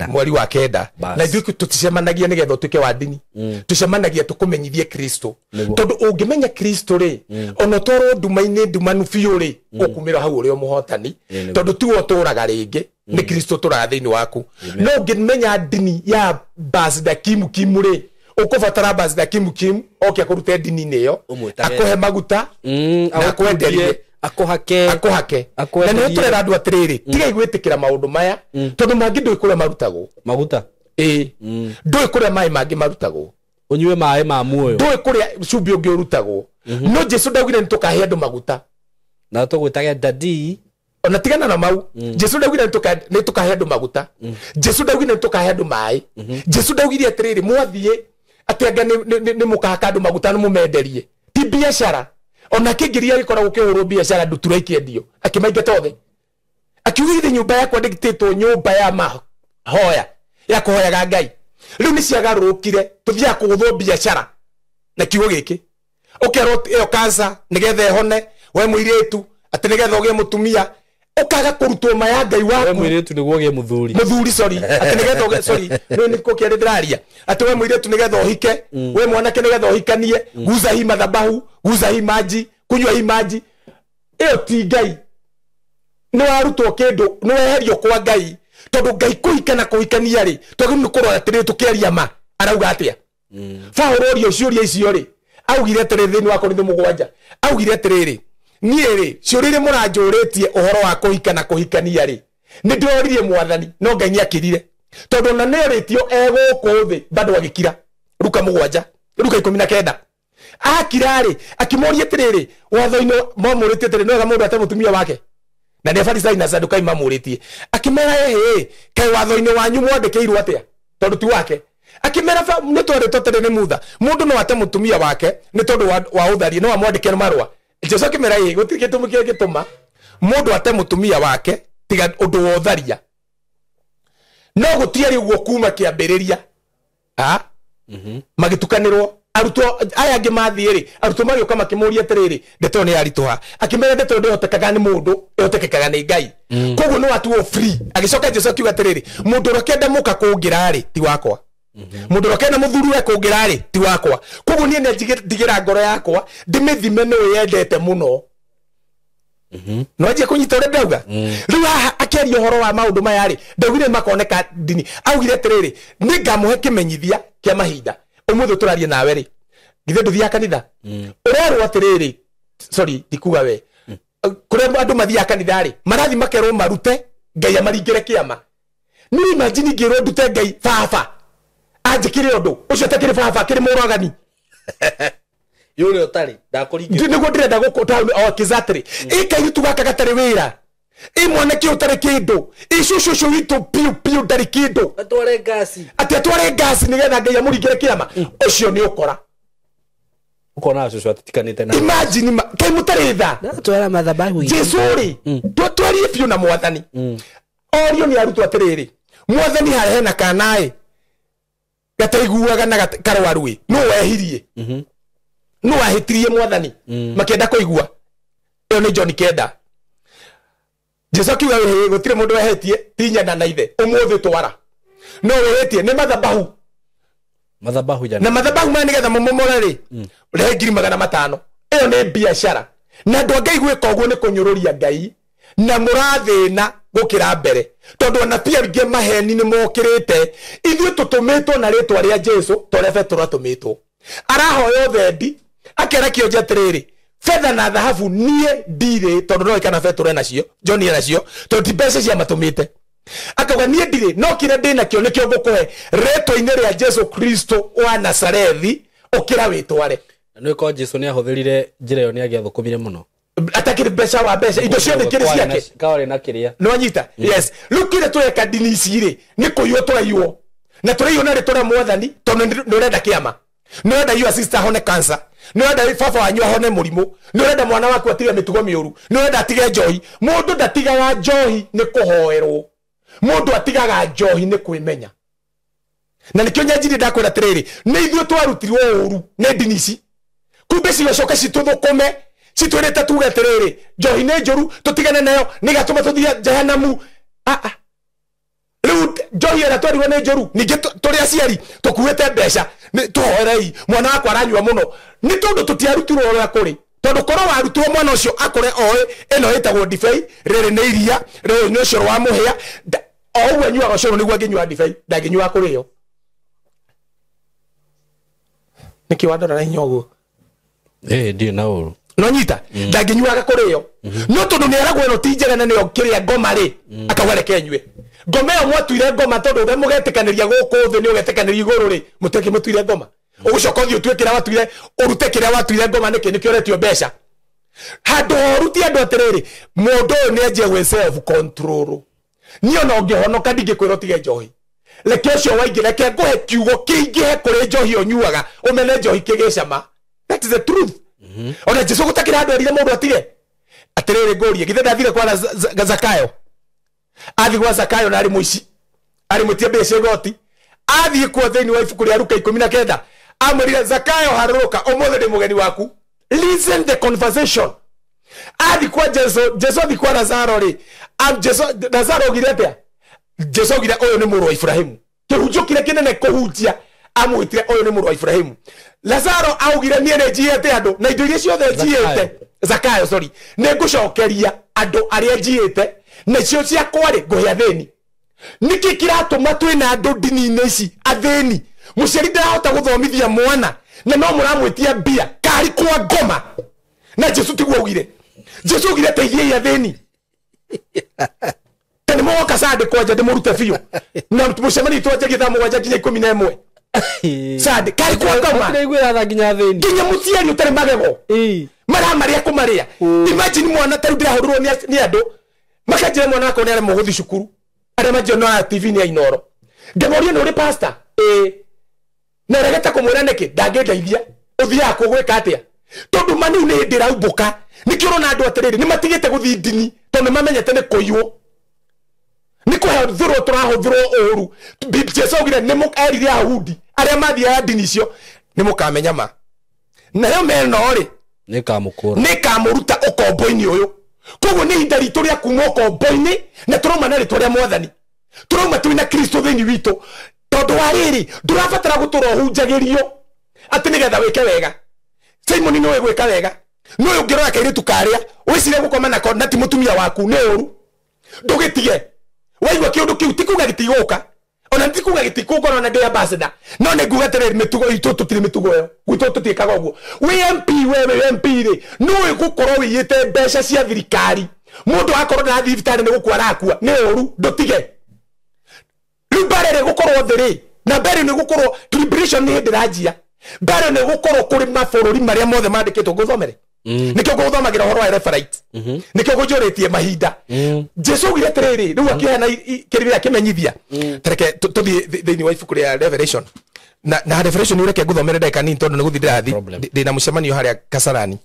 S2: mweri wa kenda
S1: na ithuĩ tuticemanagia nigetha utuike wa ndini tucemanagia tukumenyithie Kristo tondu ungimenya Kristo ri ona toro nduma-ini ndumanu biũ ri ukumira hau uri muhotani tondu ti uturaga ringi ni Kristo turaga thiini waku no ungimenya ndini ya Pastor Kim ri ukubatara Pastor Kim okia kurute ndini-ini iyo akuhe maguta na kwenderie akuhake na ni turera andu atiriri tiga igwitikira maundu maya tondu mangi ndui kuria marutagwo
S2: maguta
S1: ndui kuria mai mangi marutagwo
S2: unywe mai ma muoyo
S1: ndui kuria cumbi ungi urutagwo no Jesu ndaugire nitukahe andu maguta
S2: na tugwitaga dadi
S1: ona tigana na mau Jesu ndaugire nitukahe andu maguta Jesu ndaugire nitukahe andu mai Jesu ndaugire atiriri mwathie atianga ni mukaka andu maguta no mumenderie ti biashara ona kingiria gikoragwo kihuru biashara ndutura ikiendio akimaingata othe akiugire nyumba yakwa ndikititwo nyumba ya mahoya ya kuhoyaga Ngai riu ni ciagarurukire tuthia kuguthwo biashara na kiugo giki ukero iyo kansa nigetha hone we muiritu ati nigetha ugie mutumia ukaga kurutwo maya Ngai waku
S2: we muiritu niguo gie muthuri
S1: sorry ati nigetha ugie sorry ni kukiari ndiraria ati we muiritu nigetha uhike we mwanake nigetha uhikanie guza hii madhabahu guza hii maji kunywa hii maji iyo ti Ngai no arutwo kindu no eherio kwa Ngai tondu Ngai kuhikana kuhikania ri tondu ni kurora atiri tukiaria ma arauga atia Paulo rio ciuria icio ri augire atiri thiini wa Korintho mugwanja augire atiriri nie ri ciurire muranjuritie uhoro wa kuhikana kuhikania ri ni ndoririe mwathani no Ngai ni akirire tondu na neritio eguku thi bado agikira Luka mugwanja Luka 19 akirari akimoria atiriri watho-ino mamuritie atiriri no mundu ate mutumia wake na ni Farisai na Sadukai mamuritie akimera kai watho-ino wanyu mwandikirwo atia tondu ti wake akimera ni tondu totere ni mutha mundu no ate mutumia wake ni tondu wa uthari no amwandikire marwa Jesu akimera gutike tumukire gituma mundu ate mutumia wake tiga undu wa utharia no gutiari uguo kuma kiambiriria magitukanirwo arutwo aya angi mathiri arutwo magioka makimuria atiriri ndeto ni arituha akimera ndeto ndihotekaga ni mundu ihotekekaga ni Ngai koguo no atuo free agicoka Jesu akiuga atiriri mundu rokenda muka kungira ri ti wakwa mundu rokenda muthuri kungira ri ti wakwa koguo nie ndigira ngoro yakwa ndimithime no yendete muno no aje kunyita ure ndauga riu akeria horo wa maundu maya ri ndaugire makoneka ndini augire atiriri ningamuhe kimenyithia kia mahinda umuthi turarie nawe ri githe nduthia kanitha urero atiriri sorry dikuga we kure andu mathia kanitha ri marathi makerwo marute ngai amaringire kiama ni imagine ngiro ndute ngai baba anjikire undu ucio takire baba kiri muragani
S2: yule otari ndakuringire
S1: ndine ndirenda gukota o kizatri ikai tugaka gatari wira imwana ki utari kindu icucu witu piu ndari kindu
S2: atware gasi
S1: atware gasi nigetha ngai amuringire kiama ucio ni ukora
S2: ukona cucu atitikanite na
S1: imagine kai mutaritha
S2: twara madhabahu
S1: Jesu ri twari piu na mwathani orio ni arutwo atiriri mwathani harehena kanae gataiguaga na karwarui no wehirie no ahitirie mwathani makenda kuigua iyo ni John Kenda Jesu akiuga gutire mundu wehetie tinya na ithe umuthi twara no wehetie ni madhabahu jana na madhabahu mani getha mumomora ri rehingiri 500 iyo ni biashara na ndwangai gwika uguo ni kunyururia ngai na murathina gukira mbere tondu na pia bingi maheni ni mokirite ithuĩ tutumitwo na ritwa ria Jesu torefe turatumitwo arahoyo thendi akera kionje atiriri fedha na dhahabu nie ndire tondu no ikana feture nacio John ina nacio tondu mbeca cia matumite akauga nie ndire no kire ndina kio nikio ngukuhe ritwa-ini ria Jesu Kristo wa Nazarethi ukira witware
S2: no iko Jesu ni ahuthirire njira yo ni agiathukumire muno
S1: atakire mbeca wa mbeca indo ciothe kiri ciake
S2: kawale na kiria
S1: no nyita yes lukire tweka dini ciri ni kuywo twaiwo na turaiyo na ritwa mwathani tondu nurenda kiama nurenda you sister hone cancer nurenda baba wanyu hone murimu nurenda mwana waku atige mitugo miuru nurenda atige njohi mundu ndatigaga njohi ni kuhoerwo mundu atigaga njohi ni kwimenya na nikyo nyajiri ndakwira tiriri ni ithuĩ twarutirwo uru ne dini ici kumbe cicoka cituthukume citwirite tuge tiriri njohi ni njuru tutigane nayo nigatuma tuthia jehanamu riu njohi ĩrĩa twarirwo nĩ njuru ningĩ tũrĩ aciari tũkuĩte mbeca tũhoerei mwana wakwa aranyua mũno nĩ tondũ tũtiarutirwo ũrĩa kũrĩ tondu korwo warutirwo mwana ucio akore oe eno ĩtagwo ndibei rĩrĩ nĩ iria rĩrĩ nĩ ũcũrũ wa mũhĩa o ũguo anyuaga ũcũrũ nĩguo angĩnyua ndibei ndangĩnyua kũrĩo nĩkĩ wandora na hinya ũguo
S2: ndirĩ na ũru
S1: no nyita ndangĩnyuaga kũrĩo no tondũ nĩ eragwo ĩno ti njega na nĩyo kĩrĩa ngoma rĩ akauga reke nyue ngoma ĩyo mwatuire ngoma tondũ we mũgetĩkanĩria gũkũ thĩ nĩ ũgetĩkanĩria igũrũ rĩ mũteke mũtuire ngoma ũgũcoka ũthiĩ ũtue kĩrĩa watuire ũrute kĩrĩa watuire ngoma nĩkĩ ũretio mbeca handũ horuti andũ atĩrĩrĩ mũndũ ũyũ nĩ enjie gwĩ self control niĩ ona ũngĩhonoka ndingĩkwĩra ũtige njohi reke ũcio waingĩ reke ngũhe kiugo kĩingĩhe kũrĩ njohi ũnyuaga ũmene njohi kĩgĩcama that is the truth ona Jesu gũtakĩra andũ erire mũndũ atige atĩrĩrĩ ngũrie githĩ ndathire kwa Zakayo athi gwa Zakayo na arĩ mũici arĩ mũtie mbeca igoti athi kwa thĩinĩ wa ibuku rĩa Luka 19 amwĩrire Zakayo harũrũka ũmũthĩ ndĩ mũgeni waku listen the conversation athi kwa Jesu athi kwa Lazaro rĩ Lazaro ogire atĩa Jesu ogire ũyũ nĩ mũrũ wa Ibrahimu kĩhunjio kĩrĩa kĩnene kũhunjia amwĩtire ũyũ nĩ mũrũ wa Ibrahimu Lazaro augire niĩ nĩ njiĩte andũ na indo iria ciothe njiĩte Zakayo sorry nĩ ngũcokeria andũ arĩa njiĩte nacio ciakwa rĩ ngũhe athĩni nĩkĩ kĩratũma twĩna andũ ndini-inĩ ici athĩni mũciari ndarahota gũthomithia mwana na no mũramwĩtia mbia kari kwa ngoma na Jesu tiguo augire Jesu augire teithiai athĩni tani mũgoka sande kwanja ndĩmũrute biũ na mũcemani twanjagia thaa 7 nginya 11 sande kari kwa ngoma nginya mũciari ũtarĩ magego maramarĩa kũmarĩa imagine mwana tarĩ ndĩrahũrũrwo nĩ andũ makanjĩra mwana wakwa nĩ arĩ mũgũthi cukuru arĩa manjĩona TV nĩ ainoro ngamoria nĩ ũrĩ pastor na regeta kũmwĩra nĩkĩ ndangĩndeithia ũthiaga kũgwĩka atĩa tondũ mani nĩ hĩndĩ ĩraumbũka nĩkĩo ũrona andũ atĩrĩrĩ nĩ matigĩte gũthiĩ ndini tondũ mamenyete nĩ kũiywo nĩ kũhũthĩrwo tũrahũthĩrwo ũũru Jesu augire nĩ mũkerire Ayahudi arĩa mathiaga ndini icio nĩ mũkamenya ma nayo meno rĩ nĩ kamũruta ũkombo-inĩ ũyũ koguo nĩ ihinda ritũ rĩa kuma ũkombo-inĩ na tũrauma na rĩtwa rĩa Mwathani tũrauma twĩna Kristo thĩinĩ witũ tondũ wa rĩrĩ ndũrabatara gũtũra ũhunjagĩrio atĩ nĩgetha wĩke wega Simon nĩ gwĩka wega no ũngĩrora kairĩtu karĩa wĩcire gũkoma nako na ti mũtumia waku nĩ ũru ndũgĩtige waigua kĩũndũ kĩu ti kuga gĩtigũka ona ndikuga gitiko ngoro na ndia ambassador no ne nguga tere mitugo itu tutire mitugo yo gwito tutikaga uguo we MP we MP ri no igukorwo wiyite mbeca cia thirikari mundu akorwo na thibitari ne gukwara akua ne oru ndotige ribare gukorwo thiri na mbere ne gukorwo liberation ni ndirajia mbere ne gukorwo kuri mabururi maria mothe mandikitwo guthomere nikyo guthomagira horo wa referite nikyo gujuritie mahinda Jesu gire tiriri riu akihana kirira kimenyithia tereke tuthie thiini wa ibuku ria Revelation na Revelation ureke guthomere ndeka nini tondu niguthindira thi na mucemanio haria Kasarani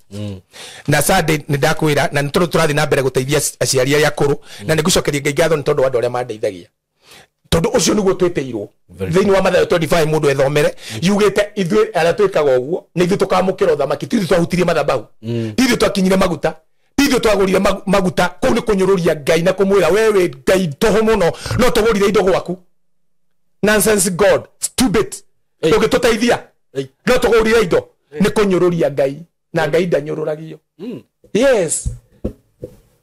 S1: na Sunday ni ndakwira na nitoro turathi na mbere guteithia aciari aria akuru na nigucokeria Ngai ngatho ni tondu andu aria mandeithagia tondu ucio niguo tweteirwo thiini wa Mathayo 25 mundu ethomere yugite ithwe ara twikaga uguo ni ithu tukamukira uthamaki tithu twahutirie mathabahu tithu twakinyire maguta tithu twagurire maguta kuu ni kunyururia Ngai na kumwira wewe Ngai toho muno no tugurire indo gwaku nonsense God stupid ugituteithia no tugurire indo ni kunyururia Ngai na Ngai ndanyururagio yes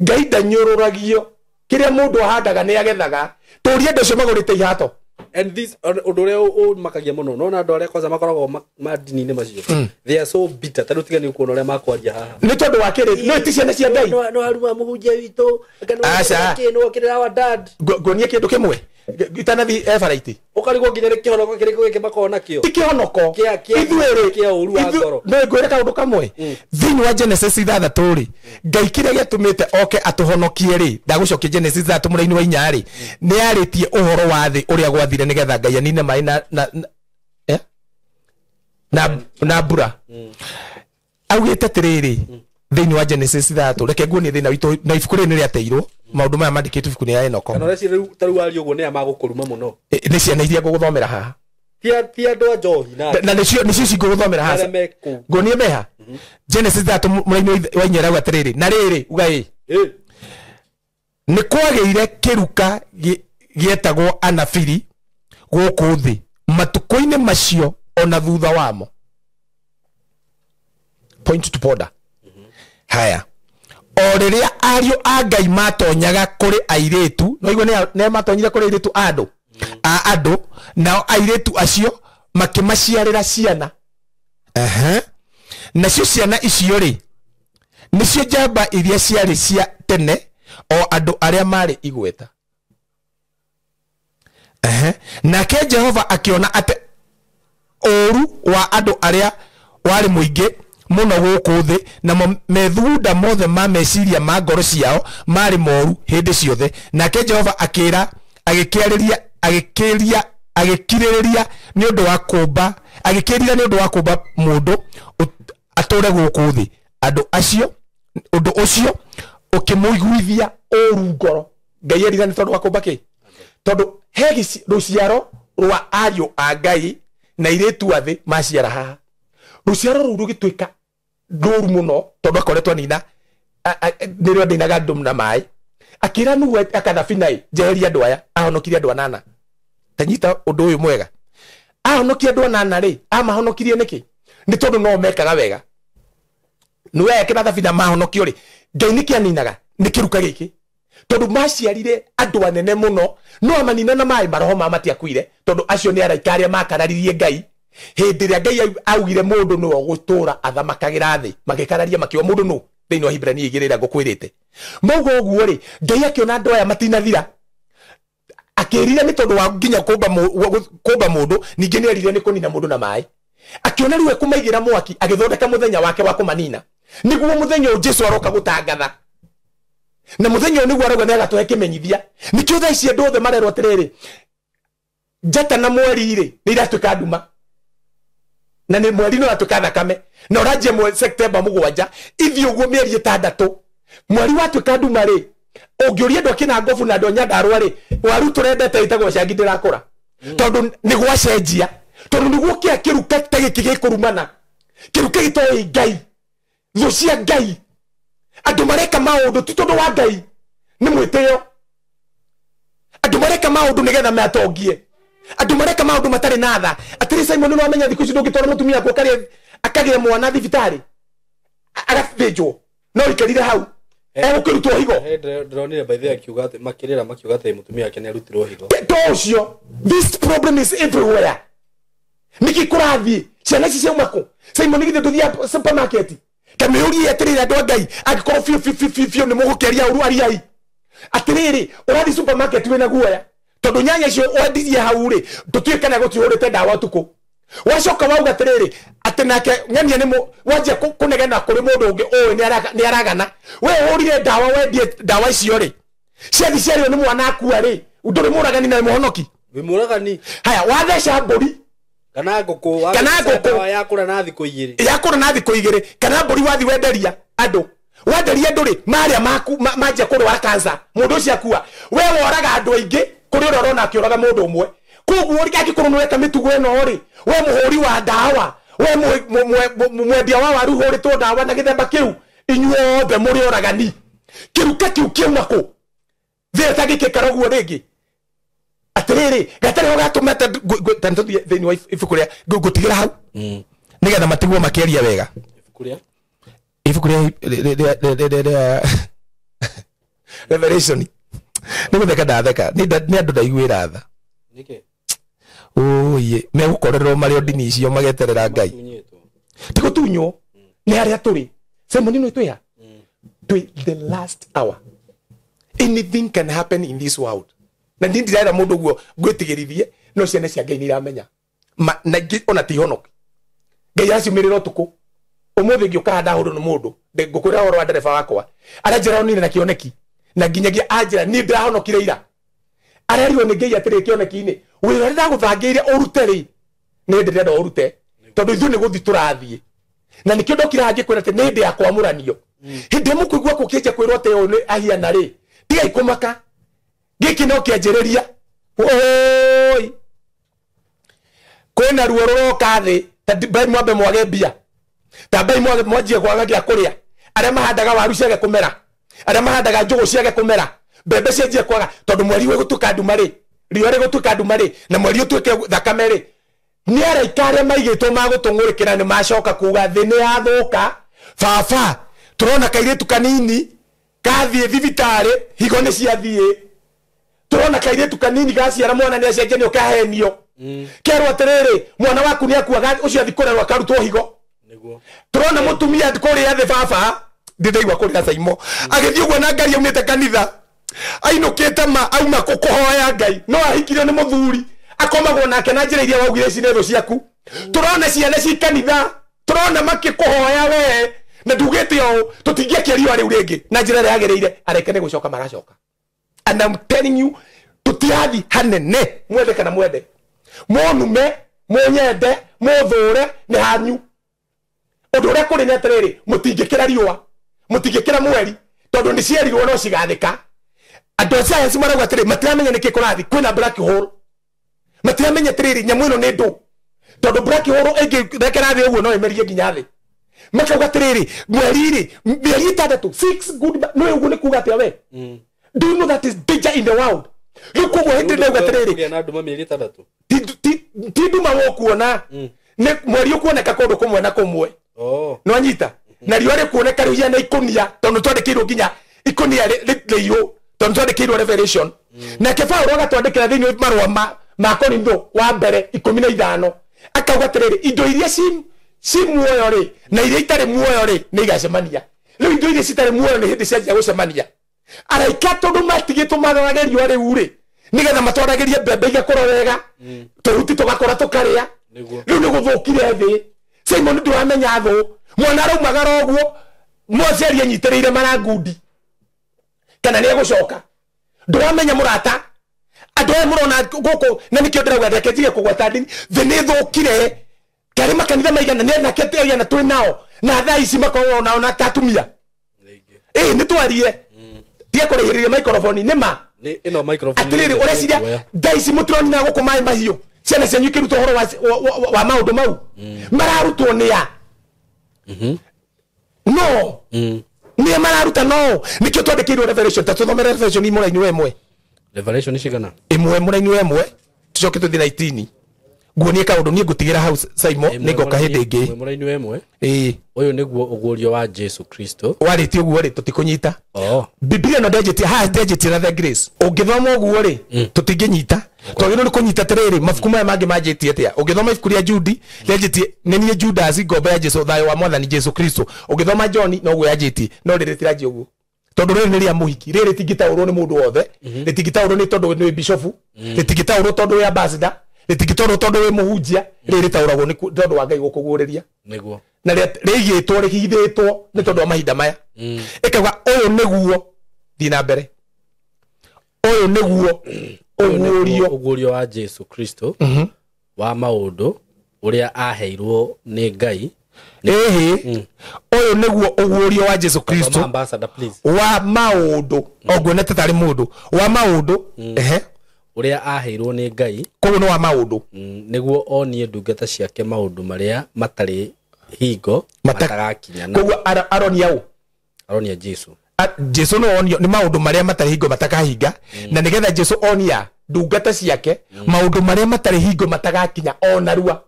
S1: Ngai ndanyururagio kiria mundu ahandaga ni agethaga turie ndocio magurite ihato
S2: and this odore o makagia muno no na ndore kwanza makoragwo madini ne macio they are so bitter tadu tigani kuona ore makwaria haha
S1: ni tondu wa kiri no ticiana cia Ngai
S2: no haruma muhunjia wito kana kino kirira wa dad
S1: gonie kindu kimwe itanathi everite
S2: ukarigwo nginya ri kihonoko kiriko gike makona kio
S1: ti kihonoko ithuere
S2: kia uru wa ngoro
S1: no ngwire kaundu kamwe thiini wa Genesis 3 ri Ngai kiria giatumite oke atuhonokie ri ndagucokia Genesis 3 muraini wa 4 ri ni aritie uhoro wa thi uria gwathire nigetha Ngai anine mai na mbura augite tiriri thiini wa Genesis 3 reke nguonie thina witu na ibuku ri ni riateirwo maundu maya mandikitwo ibuku ni ya Enoko
S2: kana reci taru ari uguo ni amagukuruma muno
S1: ni ciana iria nguguthomera haha
S2: tia ndo njohi
S1: na nicio ciguguthomera haha nguonie meha Genesis 3 muraini wa 4 rauga tiriri na riri ugai ni kwageire kiruka gietagwo Anafili guku thi matuko-ini macio ona thutha wamo point to border haya o riria ario a Ngai matonyaga kuri airetu no igwe ne matonyire kuri airetu andu na airetu acio makimaciarira ciana nacio ciana icio ri nicio njamba iria ciari cia tene o andu aria mari igweta nake Jehova akiona ate oru wa andu aria wari muingi muno guku thi na methunda mothe ma meciria ma ngoro ciao mari moru hindi ciothe nake Jehova akira agikiriria ni undu wa kumba agikirira ni undu wa kumba mundu ature guku thi andu acio undu ucio ukimuiguithia oru ngoro Ngai erira ni tondu wa kumba ki tondu hegi ruciaro rwa ario a Ngai na iretu athi maciara haha ruciaro ru rugituika ndoru muno tondu akoretwo nina nirio ndinaga ndum na mai akira nu akathafinai jeheria andu aya ahonokirie andu anana tanyita undu uyu mwega ahonokirie andu anana ri amahonokirie niki ni tondu no mekaga wega nuwe kinathafina mahonokio ri Ngai nikianinaga nikiruka giki tondu maciarire andu anene muno no amanina na mai maroho ma matiakuire tondu acio ni araikaria makararirie Ngai hindi ria Ngai augire mundu no gutura athamakagira thi magikararia makiwa mundu no thiini wa Hibrania 2 ngukwirite maugo guo ri Ngai akiona andu aya matinathira akirira ni tondu wa nginya kumba mundu ningi ni erire ni kunina mundu na mai akiona riwe kumaigira mwaki agithondeka muthenya wake wa kumanina niguo muthenya Jesu aroka gutangatha na muthenya niguo arauga ni agatuhe kimenyithia nikio thaa ici andu othe marerwo tiriri njata na mweri ri ni iratuika nduma na ni mweri no atuika thakame na uranjia September 7 ithio guo mieri 6 mweri watuika nduma ri ungiuria andu akina ngofu na andu nyandarwa ri waru turendete itagwo cangi ndirakura tondu ni gwacenjia tondu niguo kia kiruka tagiki gikurumana kiruka gitoi Ngai tho cia Ngai andu mareka maundu ti tondu wa Ngai ni mwitio andu mareka maundu nigetha matongie andu mareka maundu matari na tha atiri Simon no amenya thiku ici ndungitwara mutumia kwa akagia mwana thibitari agathĩnjwo no ikarire hau Egukirutwo higo.
S2: Ndronire by the akiuga ati makirira makiuga ati mutumia yake ni arutirwo higo.
S1: Tocio. This problem is everywhere. Niki kurathi. Ciana ici ciaumako. Simon nigithe tuthia supermarket. Kamuri atirira ndo ngai. Agikoro fio ni mugukeria uruari ai. Atiriri urathi supermarket wena guoya. Tondu nyanya cio wendirie hau ri. Tutuikana gutihurite dawa tuku. Wacoka wauga atiriri ati nake ng'ania ni wajia kunegena kuri mundu ungi owe ni aragana we urire dawa wendie dawa icio ri ciathi ciario ni mwana akua ri nduri muragani na muhonoki
S2: wi muragani
S1: haya watheca mburi
S2: kana ngũkũ yakũra na thikũ igĩrĩ
S1: kana mburi wathi wenderia andu wenderia nduri maria maku manjia kurwara cancer mundu ucio akua we woraga andu aingi kuri urorona akiuraga mundu umwe koguo ri angĩkorwo nĩ weka mĩtugo ĩno ri we mũhũri wa ndawa we mwendia wa waru hũrĩtwo ndawa na gĩthemba kĩu inyuothe mũrĩ oragani kĩruka kĩu kĩuma kũ thĩ ĩtangĩkĩkara ũguo rĩngĩ atĩrĩrĩ gatarĩ ho gatũmete thĩinĩ wa ibuku rĩa ngũtigĩra hau nĩgetha matigwo makĩaria wega ibuku rĩa Revelation nĩ gũtheka ndatheka nĩ andũ ndaiguĩra tha
S2: nĩkĩ
S1: oye me gukorerwo mario ndini icio mageterera ngai tiko tunyo ni aria turi semoni no twa the last hour anything can happen in this world na ndi ndira mundu guo ngwitigirithie no ciane cia ngai ni iramenya na ona ti honoki ngai aciumirira tuku umuthi ngiuka ndahuru no mundu ngukwira oro ndereba wakwa aranjira onire na kioneki na nginyagia anjira ni ndirahonokire ira arario ni ngai atire kioneki-ini wira ndaguthangiire urute ri ni ndirenda urute tondu ithu ni guthi turathie na nikio ndokira ngikwira ati ni ndi akwamuranio hindi mukuigua kukinje kwirwo ati uyu ni ahiana ri tiga ikumaka giki no kianjiriria oi kwina ruo roroka thi bai mwambe mwage mbia bai mwanjie kwaga gya kuria aria mahandaga waru ciage kumera aria mahandaga njugu ciage kumera mbembe cianjie kwaga tondu mweri we gutuka ndumari rio ri gutuka ndumari na mweri utuike thakame ri ni araikare maigitwo magutungurikira ni macoka kuga thi ni yathuka baba turona kairitu kanini kathie thibitari higo ni ciathie turona kairitu kanini gaciara mwana ni acenjenio kahenio kerwo atiriri mwana waku ni akuaga ucio athikurerwo akarutwo higo niguo turona mutumia kuria thi baba ndindaigua kuria saimo agithii uguo na ngari aumite kanitha ainukite ma auma kukuhoya ngai no ahikire ni muthuri akomagwo nake na njira iria waugire ici netho ciaku turona ciana ci kanitha turona makikuhoya we na ndugite o tutingiakirio ari uringi na njira ria yagereire arekene gucoka maracoka and I'm telling you tutiathi hanene mwende kana mwende monume munyende muthure ni hanyu undu uria kuri ni atiriri mutingikira riua mutingikira mweri tondu ni cierirwo no cigathika andu science marauga atiri matiramenya niki kurathi kwina black hole matiramenya atiriri nyamu ino ni ndu tondu black hole ingireka thi uguo no imerie nginya thi makauga atiriri mweri mieri 6 good no uguo ni kuga atia we do you know that is danger in the world yuko mo hindi ndauga atiriri
S2: na nduma mieri 6
S1: ti nduma wo kuona ne mweri ukuoneka kundu kumwe na kumwe no anyita na riore kuoneka riu na ikonia tondu twandikirwo nginya ikonia riu tondu twandikirwo Revelation na Paulo agatwandikira thiini marua ma Korintho wa mbere 15 akauga atiriri indo iria si muoyo ri na iria itari muoyo ri ni igacemania riu indo iria citari muoyo ni hindi cia gucemania araika tondu matigitwo matharagerio riu ri nigetha matwaragerie mbembe igakora wega turuti tugakora tukaria riu ni guthukire thi Simon nduramenya thu mwana raumagara uguo mwaciari anyitiriire marangudi kana ni gucoka nduramenya murata andu aya murona guku na nikio ndirauga ndekenjire kugwata ndini thi ni thukire kari makanitha maigana ni na keteria na twi nao na thaa ici makorwo nao na tatumia ni twarie tie kurihiriria microphone ni ma
S2: ino microphone
S1: atiriri ureciria thaa ici mutironi na guku mai mahiu ciana cianyu kirutwo horo wa maundu mau mararutwo ni ya no ni mararuta no nikio twandikirwo Revelation tuthomere Revelation imwe-ini wemwe
S2: Revelation cigana
S1: imwe mura-ini wemwe tucoke tuthi 19 nguonie kaundu nie ngutigira house Simon ningoka hindi ingi
S2: mwemuraini wemwe uyu niguo ugurio wa Jesu Kristo
S1: wariti uguo ri tutikunyita Biblia no ndejeti na the grace ungithoma uguo ri tutinginyita twagirwo ni kunyita tiriri mafuku maya mangi manjeti atia ungithoma ifuku ria Judi ndejeti nenie Judas ngombe ya Jesu thayo wa mwathani Jesu Kristo ungithoma John no uguo yanjeti no riritiraji uguo tondu riri ni ria muhiki riri tingitaurwo ni mundu wothe ritingitaurwo ni tondu ni bishofu ritingitaurwo tondu ya ambassador ritingitaurwo tondu we muhunjia riri tauragwo ni tondu wa Ngai gukuguriria
S2: niguo
S1: na rigitwo rihithitwo ni tondu wa mahinda maya ikauga uyu niguo thina mbere uyu niguo
S2: ugurio wa Jesu Kristo wa maundu uria aheirwo ni Ngai uyu niguo ugurio wa Jesu Kristo ambassador please
S1: wa maundu ogwonete tari mundu wa maundu
S2: uria aheirwo ni Ngai
S1: koguo no wa maundu
S2: niguo onie ndungata ciake maundu maria matari hingo matagakinya
S1: koguo aronia
S2: Jesu
S1: Jesu no onio ni maundu maria matari hingo matakahinga na nigetha Jesu onia ndungata ciake maundu maria matari hingo matagakinya onarua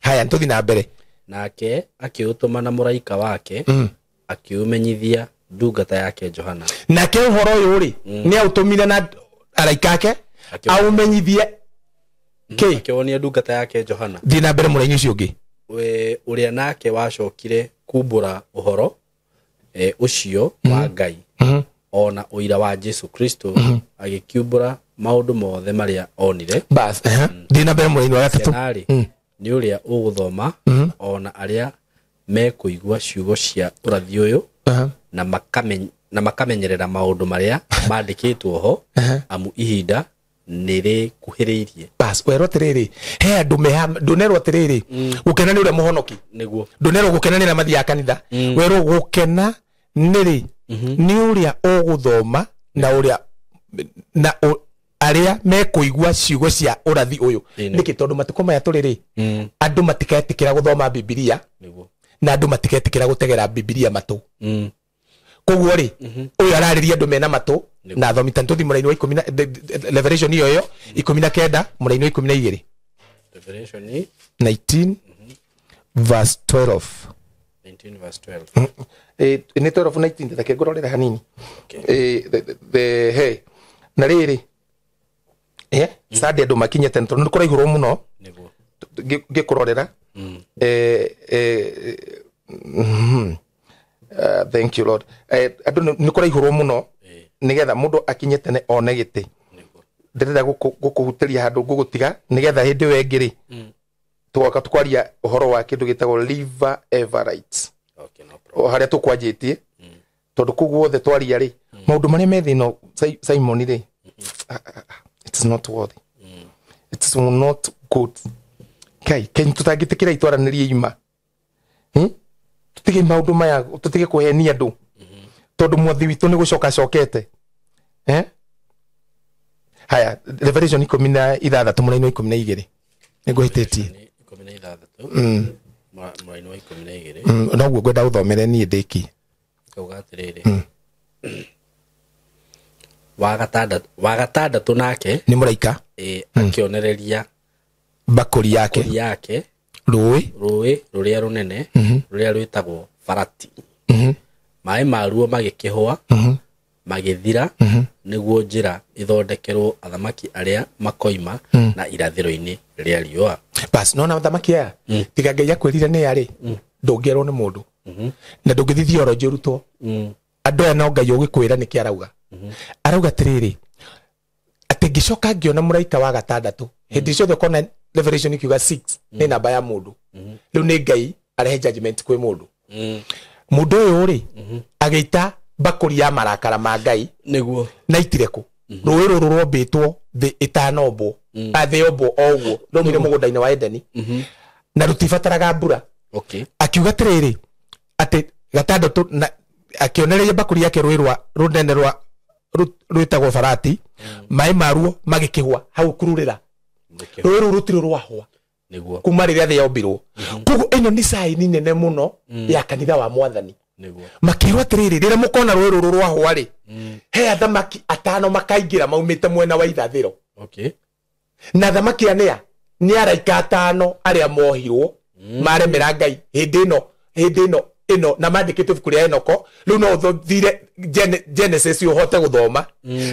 S1: haya ntuthi na mbere
S2: nake akiutuma na muraika wake akiumenyithia ndungata yake Johana
S1: nake uhoro uyu ri ni autumire na araika ake aumenyithie
S2: akionia ndungata yake Johana
S1: thina mbere muraini ucio ungi
S2: we uria nake wacokire kumbura uhoro ucio wa Ngai ona uira wa Jesu Kristo agikiumbura maundu mothe maria onire
S1: bas thina mbere muraini wa gatatu
S2: ni uria uguthoma ona aria mekuigua ciugo cia urathi uyu na makamenyerera maundu maria mandikitwo ho amu ihinda nire kuhiriirie
S1: bas wero tiriri he andu ndunero tiriri gukena ni uria muhonoki
S2: niguo
S1: ndunero gukena ni na mathia kanitha wero gukena niri ni uria uguthoma na uria na aria mekuigua ciugo cia urathi uyu niki tondu matuko maya turiri andu matiketikira guthoma Biblia
S2: niguo
S1: na andu matiketikira gutegera Biblia matu koguo ri uyu arariria andu mena matu na thomita ntuthi muraini wa 10 Revelation iyo 19 muraini wa 12
S2: Revelation
S1: 19 verse 12 ni 12:19 take ngororera hanini the na riri sadi andu makinyete tondu ni kuraihurwo muno
S2: niguo
S1: ngikurorera thank you Lord andu ni kuraihurwo muno nigetha mundu akinyete ne one giti ndirenda gukuhutiria handu ngugutiga nigetha hindi wengiri tugoka tukwaria uhoro wa kindu gitagwo liver everite haria tukwanjitie tondu kuguo othe twaria ri maundu maria methino Simon ri it's not worthy it's not good kai tutagitikira itwaranirie ima tutige maundu maya tutige kuhenia andu tondu mwathi witu ni gucoka cokete haya Revelation 16 muraini wa 12 niguhititie
S2: 16 muraini wa 12
S1: noguo ngwenda uthomere nie ndiki
S2: kauga atiriri wa gatandatu nake
S1: ni muraika
S2: akionereria
S1: bakuri yake rui ruria runene ruria rwitagwo Farati mai maruo magikihwa magithira niguo njira ithondekerwo athamaki aria makoima na irathiro-ini ria riua bas nona athamaki aya tiga Ngai akwirire ni ari ndungierwo ni mundu na ndungithithio oro njurutwo andu aya no Ngai ugikwira niki arauga arauga tiriri ati ngicoka ngiona muraika wa gatandatu hindi ciothe kona Revelation ikiuga 6 ni namba ya mundu riu ni Ngai arehe judgment kwi mundu mundu uyu ri ageita bakuri ya marakara ma Ngai
S2: niguo
S1: na itireku rũĩ rũrũ rwombĩtwo thĩ ĩtanombwo thĩ yombwo oguo rũmire mũgũnda-inĩ wa Edeni na rũtibataraga mbura akiuga atĩrĩrĩ atĩ gatandatũ na akĩonereria bakuri yake rũĩ rwa rũnene rwa rwĩtagwo Farati maĩ maruo magĩkĩhwa hau kururĩra rũĩ rũrũ rũtirĩ rwahwa
S2: niguo
S1: kuma rĩrĩa thĩ yombirwo koguo ĩno nĩ saini nene mũno ya kanitha wa Mwathani makirwa tiriri rire mukona rũĩ rũrũ rwahwa ri he athamaki atano makaingira maumite mwena wa irathiro
S2: okay
S1: na athamaki anea ni araika atano aria mohirwo maremera Ngai ino na mandikite buku ria Enoko riu no thire Genesis uhote guthoma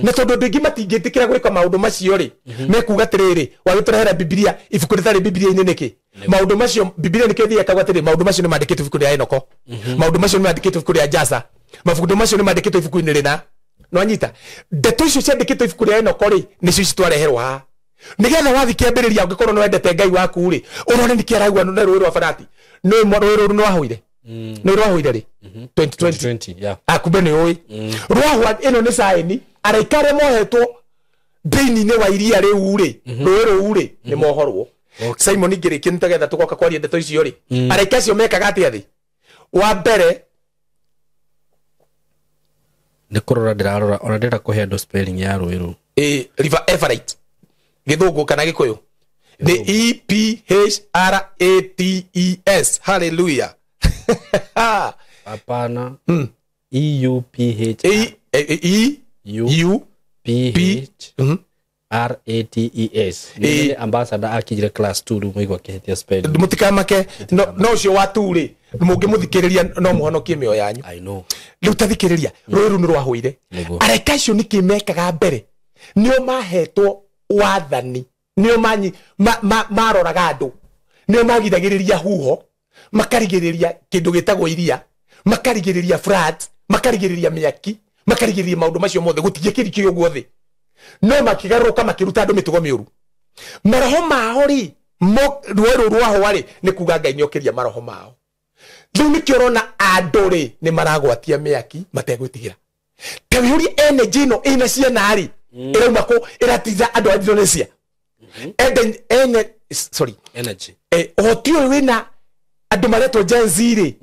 S1: na tondu ndingi matingitikira gwika maundu macio ri mekuga tiriri wagiturehera Biblia ibuku ritari Biblia ini niki maundu macio Biblia nikithia kagwatiri maundu macio ni mandikite buku ria Enoko maundu macio ni mandikite buku ria Jasa maundu macio ni mandikite ibuku ini rina no anyita ndeto icio ciandikite ibuku ria Enoko ri nicio citwareherwa ha nigetha wathi kiambiriria ungikorwo no wendete Ngai waku ri urone nikiaragwa no rũĩ rwa Farati no rũĩ no ahuire no rwahuire ri 2020
S2: yeah
S1: akube ni oi rwahwa ino ni saini araikare mohetwo thĩinĩ wa iria rĩu ri rũĩ ri ni mohorwo Simon ngirikie nitagetha tugoka kwaria ndeto icio ri araika cio mekaga atia thi wa mbere
S2: ni kurora ndirarora ona ndira kuhe andũ spelling ya rũĩ rũu
S1: River Everite githungu kana gikuyu the EPHRATES hallelujah
S2: hapana EUPHRATES ni ambassador akijire class 2 muigwa kihetia spelling
S1: mutikamake no cio waturi mungimuthikiriria no muhonokie mioyo yanyu
S2: I know
S1: riu tathikiriria rũĩ ni rwahuire areka icio nikimekaga mbere nio mahetwo wathani nio maroraga andu nio magithagiriria huho makarigiriria kindu gitagwo iria makarigiriria flood makarigiriria miaki makarigiriria maundu macio mothe gutige kirikio guothe no makigaruka makiruta andu mitugo miuru maroho mao ri rũĩ rwaho ri ni kuga Ngai nyokeria maroho mao riu nikiorona andu ri ni maragwatia miaki mategwitigira tawihuri energy no ina ciana ri irauma ko iratiza andu a Indonesia
S2: energy
S1: otio wina andu maretwo Gen Z ri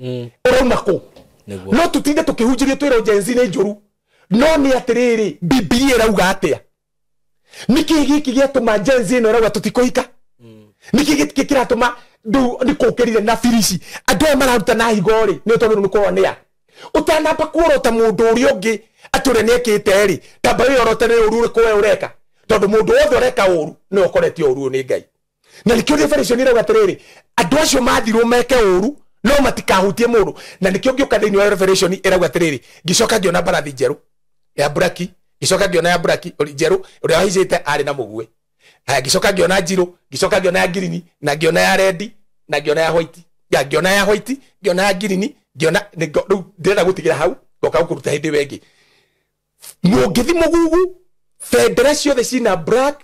S1: urauma ko no tutinde tukihunjirie twira Gen Z ni njuru no ni atiriri Biblia irauga atia niki giki giatuma Gen Z no rauga tutikuhika niki giki kiratuma ndu nikukerire na firici andu mararuta na higori ni tondu nuko nia utanamba kuorota mundu uri ungi ature niekite ri tamba yorote ni uru ko we ureka tondu mundu wothe ureka uru ni ukoretio uru ni Ngai na nikio revelation irauga atiriri andu acio mathirwo meke uru no matikahutie mundu na nikio ngioka thiini wa revelation irauga atiriri gicoka ngiona barathi njeru ya braki gicoka ngiona ya braki njeru uria wahijite ari na mugue gicoka ngiona njiru gicoka ngiona ya green na ngiona ya red na ngiona ya white ya ngiona ya white ngiona ya green ngiona ndira gutigira hau ngoka kuruta hindi wengi mugithi mugugu federation the sina black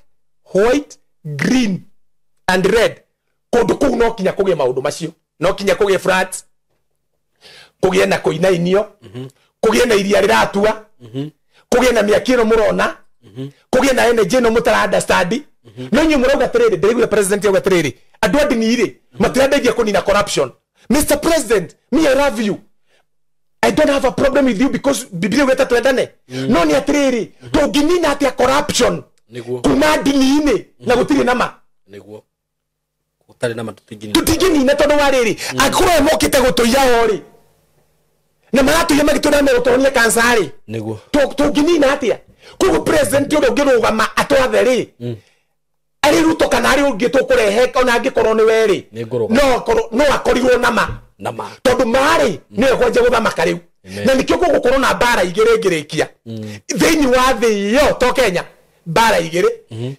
S1: white green and red kundu kuu no kinya kugie maundu macio no kinya kugie flats kugie na kuinainio kugie na iria riratua kugie na miakino murona kugie na energy no mutara understand no nyu murauga tiriri ndirigwe president yoga tiriri andu adini iri matirandeithia kunina corruption Mr. President me I love you I don't have a problem with you because Biblia weta twendane no ni atiriri tunginina atia corruption kuma dini-ini na gutiri nama
S2: niguo utari nama
S1: tutigini tondu wariri akoro mokite gutuya ori na maratuya magituna merotonia kansari
S2: niguo
S1: tunginina atia kugo president uri ngirugama atwatheri ari ruto kana ari ungi tukurehe kana angikorwo ni weri no akorirwo nama tondu mari ni egwanje guthamaka riu na nikio gukorwo na bara igire ngirikia thiini wa thi yo to Kenya bara igire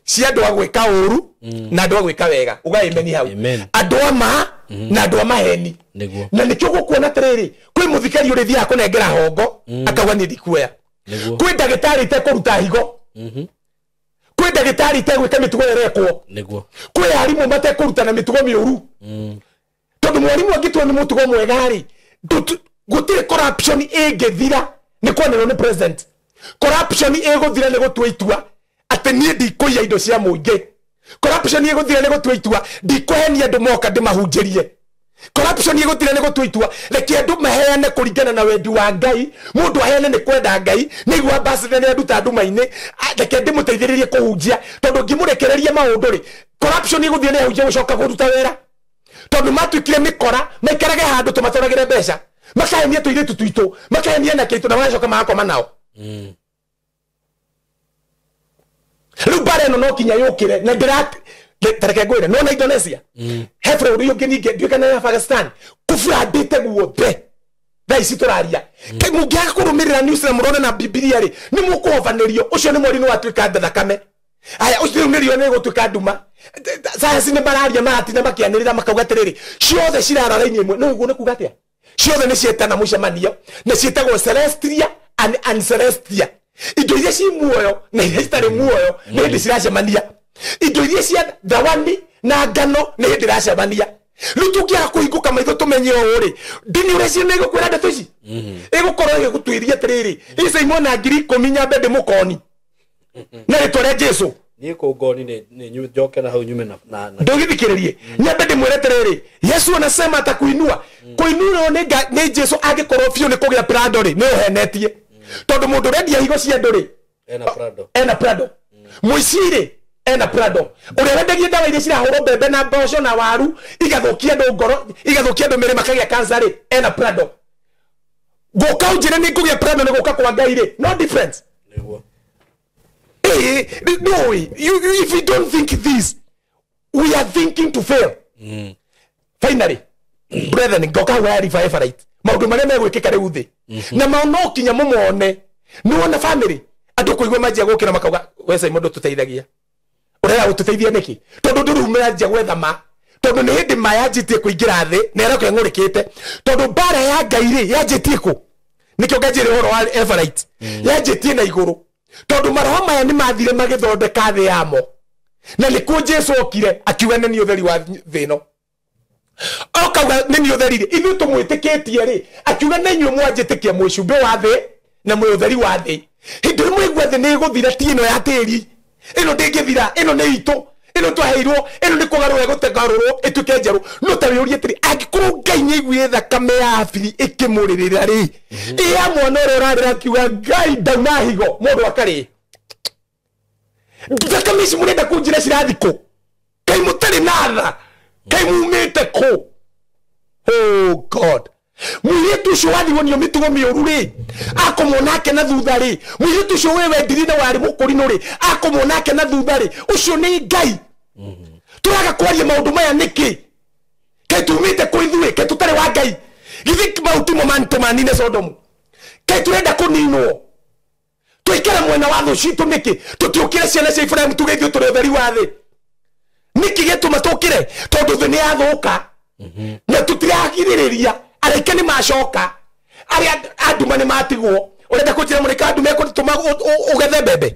S1: cia andu agwika uru na andu agwika wega ugaimeni hau andu ama na andu amaheni na nikio gukuona tiriri kwi muthikari uri thia kunengera hongo akauga ni ndikuoya kwi ndagitari te kuruta higo kwi ndagitari te gwika mitugo yerekwo kwi arimu mate kuruta na mitugo miuru tondu mwarimu angitwo ni mutugo mwegari gutire corruption ingithira ni kwanero ni president corruption iguthira ni gutua itua ati nie ndikuiya indo cia muingi corruption iguthira ni gutua itua ndikuhenia andu moka ndimahunjirie corruption iguthira ni gutua itua reke andu maheane kuringana na wendi wa Ngai mundu aheane ni kwenda Ngai nigwa basi ni anduta andu maine reke ndimuteithiririe kuhunjia tondu ngimurekereria maundu ri corruption iguthira ni ahunjia gucoka guruta wera tondu matwikire mikora maikarage handu tumatoragire mbeca makahenia tuiritu tuitu makahenia na kitu na magacoka magakoma nao riu bare no kinya yukire na ndirat tareke ngwire no na Indonesia hefre uri ungi ninge ndio kana ya Pakistan kufurandite guothe thaisi turaria kai mungiaga kurumirira news na murone na Biblia ri ni mukuovanirio ucio ni mwarino watuika thakame aya ucio ni rio ni gutuika nduma science ni bararia maratina makianirira makauga tiriri ciothe cirara raini imwe no uguo ni kuga atia ciothe ni cietana mucemanio na cietagwo celestia and ancelestia indo iria ci muoyo na iria citari muoyo ni hindi ciracemania indo iria cia thawani na ngano ni hindi iracemania lutukia kuhinguka maitho tumenye uri dini ureci nego kwira ndeto ici igukorwo igutwiria tiriri ica imona ngiri 10 nyambe ndimukoni na ritore Jesu
S2: ni kungoni ni njoke na hau nyume na
S1: ndogithikiririe nyambe ndimwire tiriri Yesu anasema atakuinua kuinua ni Jesu agikorwo fio ni kugia prado ri ni uhenetie tondu mundu rendia higo cia nduri ena prado muicire ena prado uria wendagia ndawa iria cirahurwo mbembe na mboco na waru igathukia ndu ngoro igathukia ndu mere makagia cancer ri ena prado goka ujire ni kugia prado ni goka kwa Ngai ri no difference no if we don't think this we are thinking to fail finally brethren goka wa revive right maundu maria megwikika riu thi na maono kinya mumone ni wona family andu kuigwe majia gukira makauga wesa imondo tuteithagia urera ututeithia niki tondu ndurumira njia gwetha ma tondu ni hindi mayanjitie kuingira thi na era kwengurikite tondu bara ya Ngai ri yanjitie ku nikio ngajire horo wa Everite yanjitie na iguru tondu maroho maya ni mathire magithondeka thi yamo na nikuo Jesu okire akiuga ni utheri wa thino okauga ni utheri ri ithu tumwitikitie ri akiuga ni nyu mwanjitikia mwicumbe wa thi na mwiutheri wa thi hindi rimwe igwa thi ni guthira tiino ya tiri ino ndingithira ino ni itu ino twaheirwo ino ni kugarura gutegarurwo ituke njeru no tawe uri atiri agikorwo Ngai nyigwie thakame ya abiri ikimuririra ri iya mwana urarira kiuga Ngai ndamahigo mundu akari thakame ici murenda kunjira cirathiko Ngai mutari natha Ngai mumite ku oh God mwitu ucio wathirwo nio mitugo miuru ri akomona ake na thutha ri mwitu ucio wewe ndiri na wari mukurino ri akomona ake na thutha ri ucio ni Ngai turaga kwaria maundu maya niki kai tumite kuithwe kai tutare wa Ngai githi mautimo manto manine Sodomu kai turenda kuninwo tuikara mwena wa thu citu niki tutiukire ciana cia Ibrahim tugeithio turi utheri wa thi niki gituma tukire tondu thi ni athuka na tutiragiririria araika ni macoka aria anduma ni matigwo urenda kujira murika andume ko tuma ugethe bebe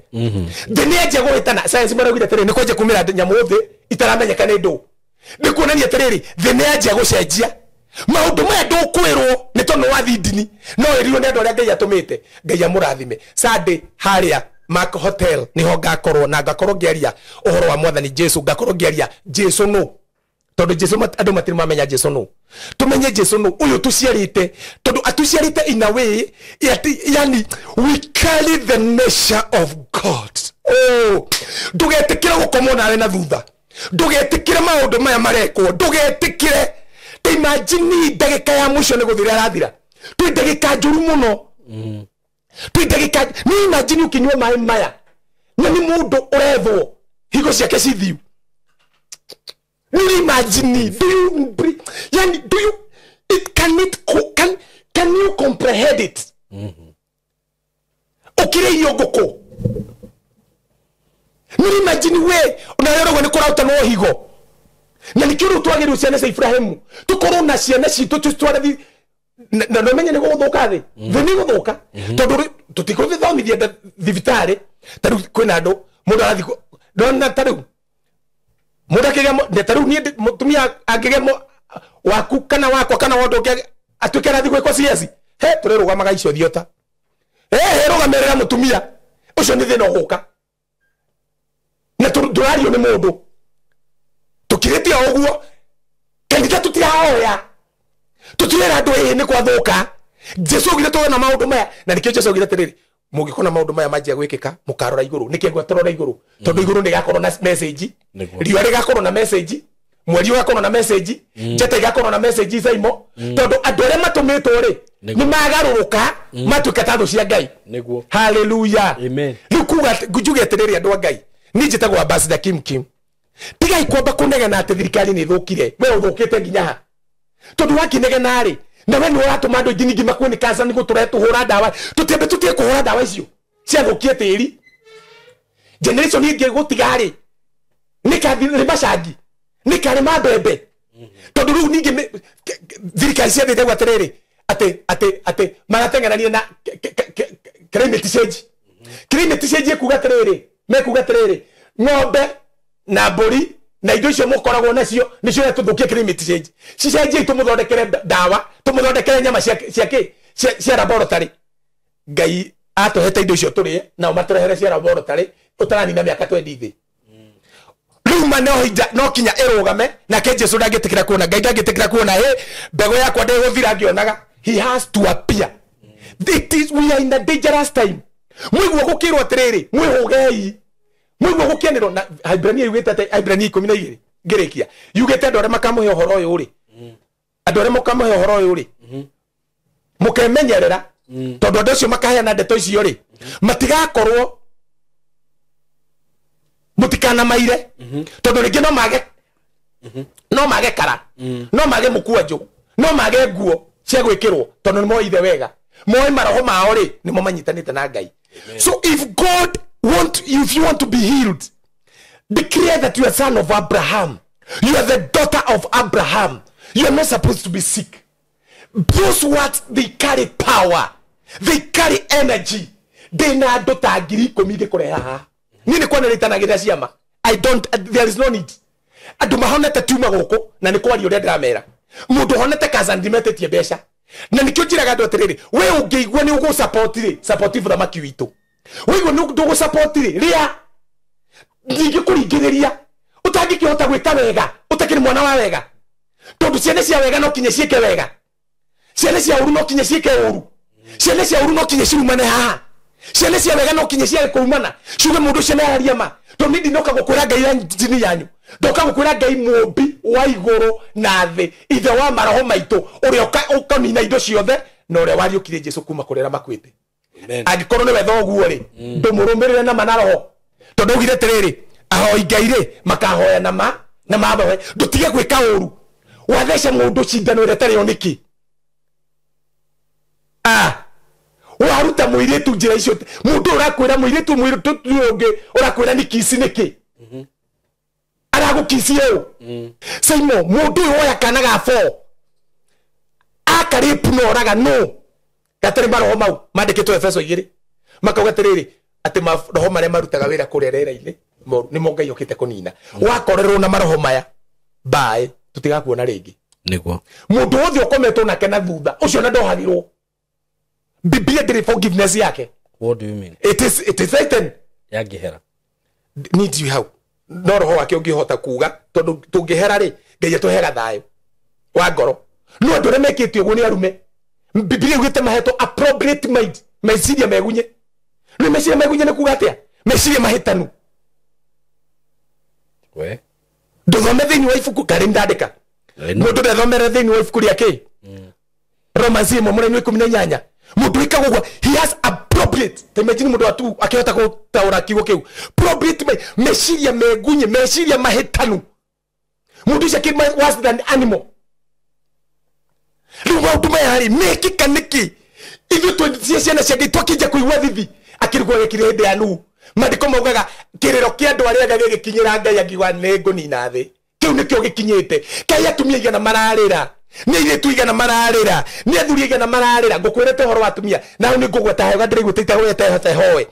S1: thineje gwitana science maragwira tere ni kweje kumira nyamu thi itaramenyeka ni ndu ni kuonania tere thineje gucenjia maundu maya ndukwirwo ni tondu wa thindini no irio ni andu aria Ngai atumite Ngai amurathime Sunday haria Mark Hotel ni ho ngakorwo na ngakorwo ngeria uhoro wa mwathani Jesu ngakorwo ngeria Jesu no tondu Jesu andu matiri mamenya Jesu no tumenye Jesu no uyu tuciarite tondu atuciarite in a way yani we carry the nature of God oh ndugetikire gukomona na thutha ndugetikire maundu maya marekwo ndugetikire imagine ndagika ya mwisho ni guthira arathira tu ndagika njuru muno tu ndagika ni imagine ukinywa mai maya na ni mundu urethwo higo ciake cithiu imagine do you it can you comprehend it ukire iyo goko imagine we unayoro ni kurauta no higo na nikiru twagiru ciana cia Ibrahimu tukorwo na ciana citu tutware na no menye ni guthuka thi ni guthuka tondu tutikuthi thomithia thibitari taru kwina andu mundu arathi ndona taru mundu akigemo taru ni mutumia akigemo waku kana wakwa kana wondu atuke arathi gwikwa ciaci he turirugamaga icio thiota rugamerera mutumia ucio ni thina guka na turario ni mundu tukirete oguo kanitha tutiraoya tutirera andu ni kwathuka Jesu ogire to na maundu maya na nikio Jesu ogire tiriri mugikona maundu maya majia gwikika mukarora iguru nikengwa torora iguru tondu iguru ni gakorwo na message riwa ri gakorwo na message mweri gakorwo na message njete gakorwo na message saimo tondu andu aria matumitwo ri ni magaruruka matuka tathu cia Ngai
S2: niguo
S1: hallelujah
S2: amen
S1: rikuga gujuge tiriri andu a Ngai ni njitagwo Ambassador Kim tiga ikwamba kunegena ati thirikari ni thukire we uthukite nginya ha tondu wakinegena ri na we ni uratuma andu ngingi makuo ni kansa nigo tuhura dawa tutembe tutie kuhura dawa icio cia thukie tiri generation ingi gutigari ni bacagi ni kare mabembe tondu riu ningi thirikari cia thithe gwaterere ate maratenganania na climate change ekuga terere mekuga terere ng'ombe na mburi na indo icio mukoragwo nacio nicio tuthukie climate change cicenjie tumuthondekere dawa tumuthondekere nyama cia laboratory ngai atuhete indo icio turie na maturehere cia laboratory utarani na miaka 20 Ruma no kinya erugame na ke Jesu ndagitikira kuona ngai ndagitikira kuona mbego yakwa ndiguthira ngionaga he has to appear. We are in a dangerous time. Mwigwo gukirwo atiriri mwihugei mwigwo gukenero na Ibrania yugite ate Ibrania 12 ngirikia yugite andore makamuhe uhoro uyu uri andore makamuhe uhoro uyu uri mukemenyerera tondu andu acio makaheana ndeto icio ri matigakorwo mutikana maire tondu ringi no mage kara no mage mukuanjo no mage nguo cia gwikirwo tondu ni moithe wega moi maroho mao ri ni mo manyitanite na ngai. So if you want to be healed, declare that you are son of Abraham, you are the daughter of Abraham, you are not supposed to be sick. Those words, they carry power, they carry energy. They na dota agiri komige kore haha nini kwa nalitanagira ciama there is no need andu mahonete tuma guku na ni kwari uria ndamera mundu honete kazandimetetie besha na nikyo njiraga andu atiriri we ungeigua ni ugu supportive na maki witu weigua ni ugu supportive ria ningi kuringiriria utangikihota gwika wega utakiri mwana wa wega tondu ciene cia wega no kinye cieke wega ciene cia uru no kinye cieke uru ciene cia uru no kinye cirumane haha ciene cia wega no kinye cia kuumana cuge mundu ciene aria ma to nindi no kagukwira ngai ya njini yanyu ndoka gukwira ngai mumbi wa iguru na thi ithe wa maroho maitu uria ukanina indo ciothe na uria wariukire Jesu kuma kurera makwite angikorwo ni wetho guo ri ndumurumirire na manaroho tondu ugire tiriri ahoi ngai ri makahoya na mabawe ndutige gwika uru wathece mundu cindano ire tari oniki waruta muiritu njira icio mundu urakwira muiritu ungi urakwira ni kisi niki aragukisi yo saimo mundu oya kana ga 4 akari puno oraga no gatari maroho mau mandikitwo Efeso 2 makauga tiriri ati maroho mare marutaga wira kurerera-ini ni mo ngai okite kunina wakorerwo na maroho maya bae tutigakuona ringi
S2: niguo
S1: mundu othe ukometwo nake na thutha ucio na ndohagirwo Biblia ndiri forgiveness yake.
S2: What do you mean?
S1: It is Satan.
S2: Yangihera.
S1: Need you help. No roho wake ungihota kuga tondu tungihera ri ngai atuhega thayo wa ngoro no ndore mekitio guo ni arume Biblia ugite maheto appropriate mind meciria megunye no meciria megunye ne kuga atia meciria mahitanu
S2: we
S1: nduthome thiini wa ibuku kari ndandika mundu ndathomera thiini wa ibuku riake Romans 1:18 mundu ikagwa he has appropriate imagine mundu atu akihota gutaura kiugo kiu appropriate meciria megunye meciria mahitanu mundu cia kima worse than animal riwa utuma yari mekika niki ithu twendia ciana cia ngai twakija kuigwa thithi akirigwo gikire hinde ya nu mandiko maugaga kiriro kia andu aria gagikinyira ngai agigwa nego ni nathi kiu nikio gikinyite kai atumia igana mararira ni ile tuigana mararira ni athuri igana mararira ngukwirete horo watumia naho ni ngugweta hega ndiri gutita gwete hoe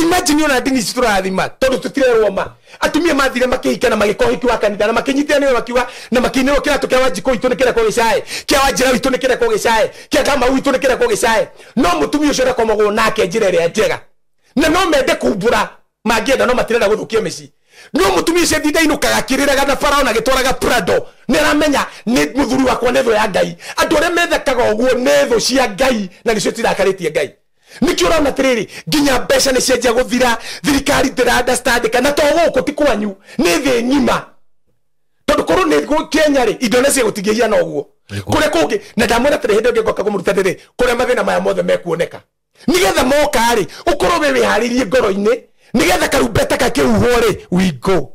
S1: imagine ona dini citurathima tondu tutirerwo ma atumia mathire makihikana magikohiki wa kanitha na makinyitira niwe makiwa na makiniro kiratu kia wajiko itu nikira ko gicae kia wajira itu nikira ko gicae kia kama itu nikira ko gicae no mutumia ucio rakomagwo nake njira ria njega na no mende kumbura mangienda no matirenda guthukia mici no mutumia ucio thitha inukaga kiriraga na farao na gitwaraga prado niramenya ni muthuri wakwa netho ya ngai andu aria methekaga uguo netho cia ngai na nicio tirakaritie ngai nikio rona tiriri ginya besha ni cenjia guthira thirikari ndira understand kana to guku ti kwanyu ni thi ngima tondu korwo ni Kenya ri Indonesia gutigihia na uguo kure kungi na ndamwira tiri hindi ngigoka kumuruta riri kure mathina maya mothe mekuoneka nigetha moka ri ukorwo we wiharirie ngoro-ini nigetha karumbeta kakiuhwo ri we go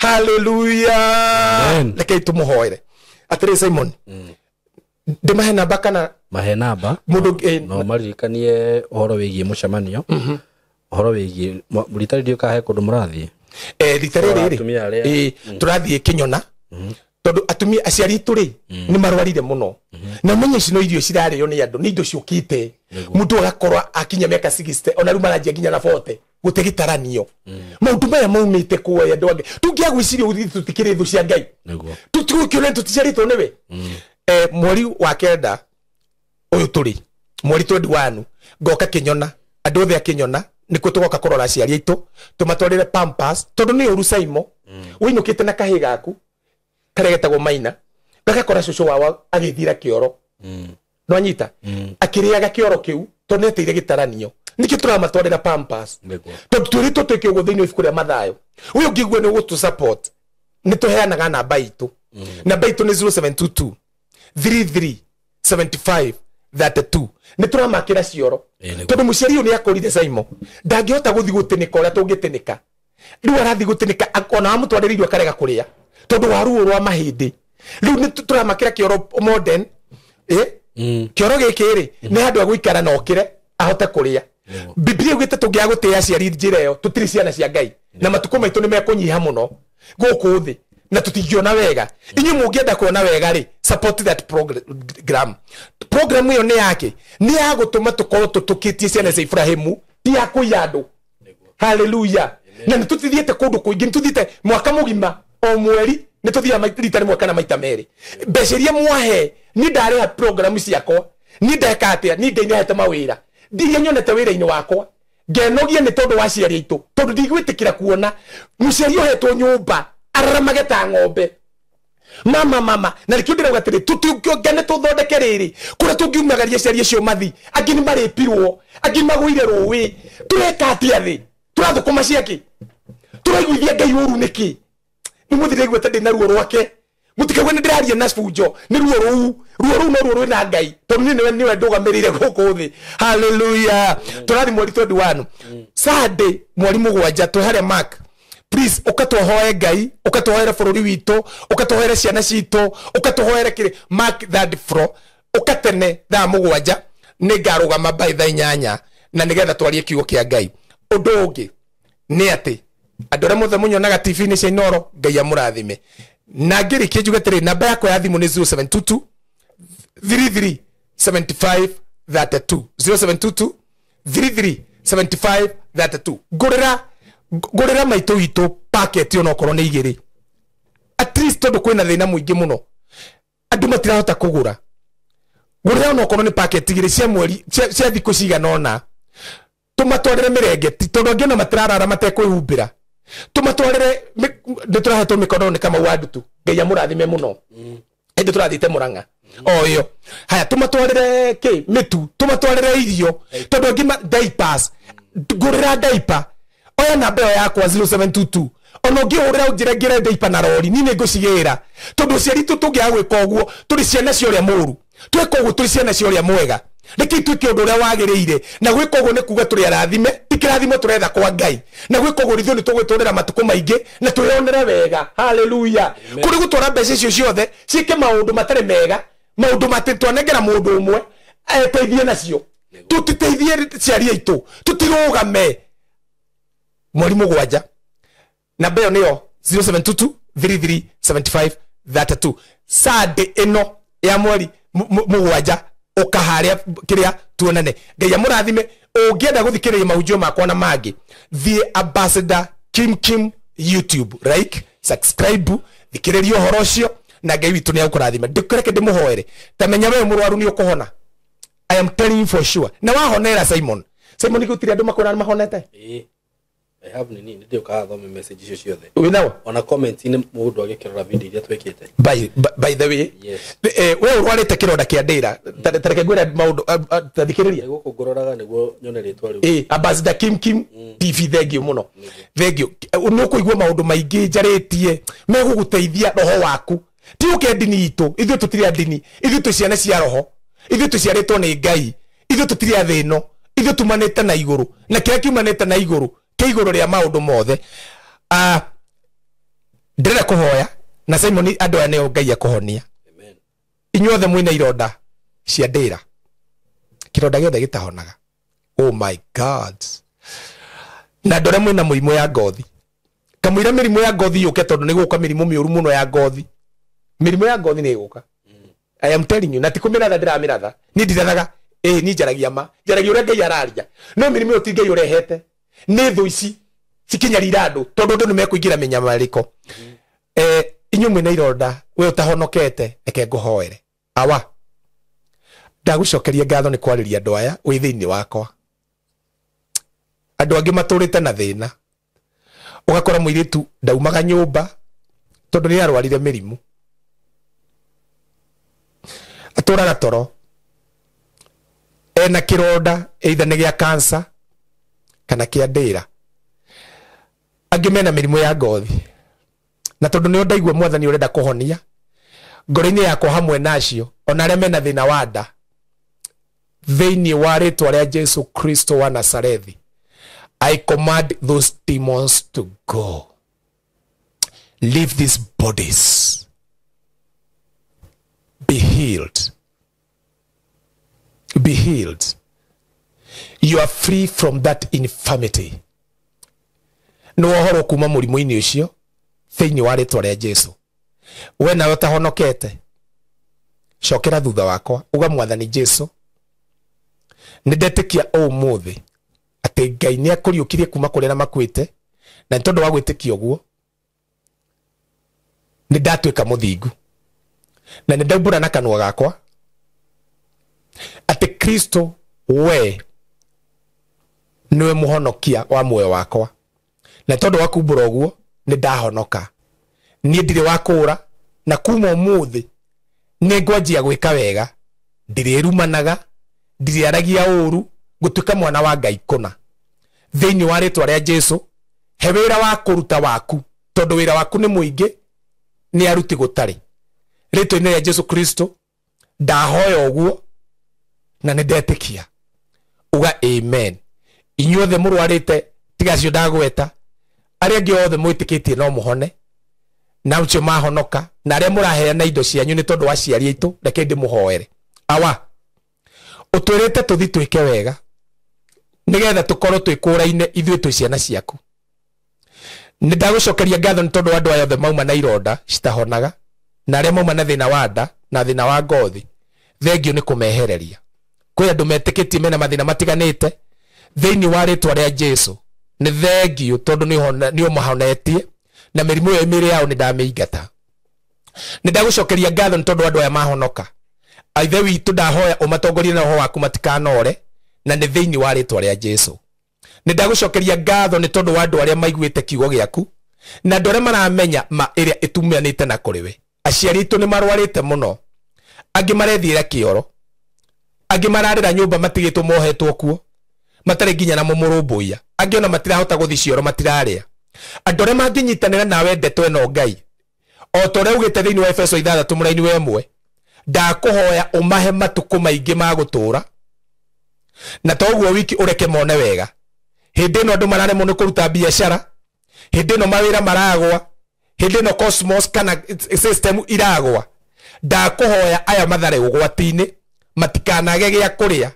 S1: hallelujah leke tumuhoere atire Simon de mahena bakana
S2: mahena ba
S1: mundu
S2: no maririkanie horo wigie mucemanio horo wigie muritari dio kahe kundu murathie
S1: ritariri turathie Kinyona tondu atumia aciari turi ni marwarire muno na menye cino irio cirarĩo ni andu ni indo ciukite mundu agakorwa akinya miaka 60 ona ruma ranjia nginya na 40 gutegitaranio maundu maya maumite kuoya andu ange tungiagwiciria uthi tutikire thu cia Ngai tutikire tuticiaritwo niwe mweri wa kenda uyu turi mweri 21 ngoka Kinyona andu othe a Kinyona nikuo tugoka kurora aciari aitu tumatwarire Pampers tondu ni uru Saimo uinukite na kahi gaku karegetagwo Maina gakakora cucu wawa agithira kioro no anyita akiriaga kioro kiu toneteire gitaranio nikio turamatwarira Pampers tondu turito twikio thiini ifukuria mathayo uyu ngigwe ni gutu support nituheanaga namba itu namba itu ni 0722 33 75 32 nituramakira cioro tondu muciari uyu ni akorire Saimo ndangihota guthi gutinika uria tungitinika riu arathi gutinika akona amutwariririo akarega kuria tondu waruo rwa mahindi riu nituramakira kioro modern kioro gikiri ni andu aguikara na okire ahote kuria Biblia ugite tungia gutia ciari njira yo tutiri ciana cia Ngai na matuko maitu ni mekunyiha muno guku thi na tutingiona wega inyu mungienda kuona wega ri support that program iyo ni yake ni ya gutuma tukorwo tutukitie ciana cia Ibrahimu ti ya kuyandu hallelujah na nitutithiete kundu kuingi nituthiete mwaka mugima o mweri nituthia maita mwaka na maita meri mbeciria mwahe ni ndare program ciakwa ni ndeka atia ni ndinehete mawira ndiye nyonete wira-ini wakwa ngenogie ni tondu wa ciari itu tondu ndigwitikira kuona muciari ohetwo nyumba araramage ta ng'ombe mama na rikio ndirauga tiri tutingane tuthondeke riri kuria tungiumagaria ciari cio mathi angi ni maripirwo angi magwire ruwi tureka atia thi turathukuma ciaki turaiguithia Ngai uru niki ni muthire gweta ndina ruo rwake mutikagwe ndiraria na fujo ni ruo no ruo na Ngai tondu niwe ndugamirire guku thi hallelujah turathi mweri 21 Sunday mweri mugwanja tuhare Mark please ukatuhoe Ngai ukatuhoera bururi witu ukatuhoera ciana citu ukatuhoera kiri Mark that fro ukatene thaa mugwanja ni ngarugama by thaa 8 na nigetha twarie kiugo kia Ngai undu ungi ni ati andu aria mothe munyonaga TV ni cia Inoro Ngai amurathime na ngirikie njuge tiri namba yakwa ya thimu ni 0722 33 75 32 0722 33 75 32 ngurira maitu itu packet yo nokorwo ni igiri at least tondu kwina thina muingi muno andu matirahota kugura ngurira nokorwo ni packet igiri cia mweri cia thiku ciganona tumatwarire mirengeti tondu ngena matirarara matekwihumbira tumatwarire nditurahetwo mikono ni kama wadu tu Ngai amurathime muno indi turathite Murang'a oyo haya tumatwarire ki mitu tumatwarire irio tondu ngima diapers ngurira diaper oya namba yakwa 0722 ono ngihurira unjire diaper na rori ni ngucigira tondu ciari tu tungia gwika uguo turi ciana cia uria muru tweka uguo turi ciana cia uria mwega reke twike undu uria wagiriire na gwika uguo ni kuga turi arathime tikirathime turetha kwa Ngai na gwika uguo rithu ni tugwiturira matuko maingi na tuyonere wega hallelujah kuri gutwara mbeca icio ciothe cike maundu matare mega maundu matitwanengera mundu umwe teithie nacio tutiteithie ciari aitu tutirugame mweri mugwanja namba iyo niyo 0722 33 75 32 Sunday ino ya mweri mugwanja ukaharia kiria tuonane Ngai amurathime ungienda guthikiriria mahunjio makwa na mangi the ambassador Kim YouTube like subscribe thikiriria uhoro ucio na Ngai witu ni akurathime ndikureke ndimuhoere tamenya we murwaru ni ukuhona I am telling you for sure na wahonera Simon gutiri andu makona mahonete
S2: I have nini ndio ka thome message icio ciothe
S1: withawa
S2: ona comment ni mundu agikirora video iria twekete
S1: by the way we urwarite kironda kia ndira tareke gwira maundu tathikiriria
S2: guku ngororaga niguo nyone ritwa riu
S1: ambassador Kim TV thengio muno thengio no kuigua maundu maingi njaritie meguguteithia roho waku ti uke ndini itu ithu tutiri ndini ithu tuciana cia roho ithu tuciaritwo ni Ngai ithu tutiri athino ithu tumanite na iguru na kiria kiumanite na iguru iguru ria maundu mothe ndĩrenda kũhoya na Simon andũ aya nĩo Ngai akũhonia. Amen. Inyuothe mwĩna ironda cia ndĩra, kĩronda gĩothe gĩtahonaga. Oh my God. Na ndore mwĩna mũrimũ ya ngothi, kamũira mĩrimũ ya ngothi yũke tondũ nĩ gũka mĩrimũ mĩũru mũno ya ngothi. Mĩrimũ ya ngothi nĩ gũka. I am telling you, na tikumĩratha ndĩramĩratha, ni ndirathaga ni njaragia ma njaragia ũrĩa Ngai araria, no mĩrimũ ĩyo ti Ngai ũrehete, nĩ thũ ici cikinyarira andũ tondũ andũ nĩmekũingĩra mĩnyamarĩko. Inyuĩ mwĩna ironda, we ũtahonokete, reke ngũhoere. Awa ndagũcokeria ngatho nĩ kwarĩria andũ aya wĩ thĩinĩ wakwa. Andũ angĩ matũrĩte na thĩna, ũgakora mũirĩtu ndaumaga nyũmba tondũ nĩ arwarire mĩrimũ, atũraga toro, ena kĩronda either nĩ gĩa cancer kana kĩa ndĩra. Angĩ mena mĩrimũ ya ngothi, na tondũ nĩ ndaigua Mwathani ũrenda kũhonia, ngoro-inĩ yakwa hamwe nacio ona arĩa mena thĩna wa nda, thĩinĩ wa rĩtwa rĩa Jesu Kristo wa Nazarethi, I command those demons to go. Leave these bodies. Be healed. Be healed. You are free from that infirmity. No horo kuma mũrimũ-inĩ ũcio thĩinĩ wa rĩtwa rĩa Jesu. We nawe ũtahonokete, cokera thutha wakwa, uga Mwathani Jesu, nĩndetĩkia ũmũthĩ atĩ Ngai nĩ akũriũkirie kuma kũrĩa na makwĩte, na nĩ tondũ wa gwĩtĩkia ũguo nĩ ndatuĩka mũthingu, na nĩ ndaumbũra na kanua gakwa atĩ Kristo we nĩwe mũhonokia wa muoyo wakwa, na tondũ wa kumbũra ũguo nĩ ndahonoka. Niĩ ndirĩ wa kũũra, na kuma ũmũthĩ nĩ ngwanjia gwĩka wega, ndirĩrumanaga, ndirĩaragia ũũru, gũtuĩka mwana wa Ngai kũna. Thĩinĩ wa rĩtwa rĩa Jesu, he wĩra wa kũruta waku, tondũ wĩra waku nĩ mũingĩ, nĩ aruti gũtarĩ. Rĩtwa-inĩ rĩa Jesu Kristo ndahoya ũguo na nĩ ndetĩkia. Uga amen. Inyuothe mũrwarĩte tiga cio ndagweta, arĩa angĩ othe mwĩtĩkĩtie no mũhone, na acio mahonoka, na arĩa mũraheana indo cianyu nĩ tondũ wa aciari aitũ, reke ndĩmũhoere. Awa ũtwĩrĩte tũthi twĩke wega nĩgetha tũkorwo twĩkũũra-inĩ ithuĩ twĩ ciana ciaku. Nĩ ndagũcokeria ngatho nĩ tondũ andũ aya othe mauma na ironda citahonaga, na arĩa mauma na thĩna wa nda na thĩna wa ngothi, thengio nĩ kũmehereria. Kwĩ andũ metĩkĩtie mena mathĩna matiganĩte, thĩinĩ wa rĩtwa rĩa Jesu nĩ thengio tondũ nĩ ũmahonetie, na mĩrimũ ĩyo mĩĩrĩ yao nĩ ndamĩingata. Nĩ ndagũcokeria ngatho nĩ tondũ andũ aya mahonoka. Ithe witũ ndahoya ũmatongorie na roho waku matikanore, na nĩ thĩinĩ wa rĩtwa rĩa Jesu. Nĩ ndagũcokeria ngatho nĩ tondũ wa andũ arĩa maiguĩte kiugo gĩaku, na andũ arĩa maramenya ma ĩrĩa ĩtumanĩte na kũrĩ we. Aciari aitũ nĩ marwarĩte mũno, angĩ marethiĩra kĩoro, angĩ mararĩra nyũmba matigĩtwo mohetwo kuo, matarĩ nginya na mũmũrũmbũiya, angĩ ona matirahota gũthiĩ cioro matirarĩa. Andũ arĩa mangĩnyitanĩra nawe ndeto ĩno Ngai, o ta ũrĩa ugĩte thĩinĩ wa Efeso 6 mũraini wa 1, ndakũhoya ũmahe matukũ maingĩ ma gũtũũra, na toguo wiki ũreke mone wega. Hĩndĩ ĩno andũ mararemwo nĩ kũruta biacara, hĩndĩ ĩno mawĩra maragwa, hĩndĩ ĩno cosmos kana system iragwa. Ndakũhoya aya matharĩ ũgwati-inĩ matikanage gĩa kũrĩa,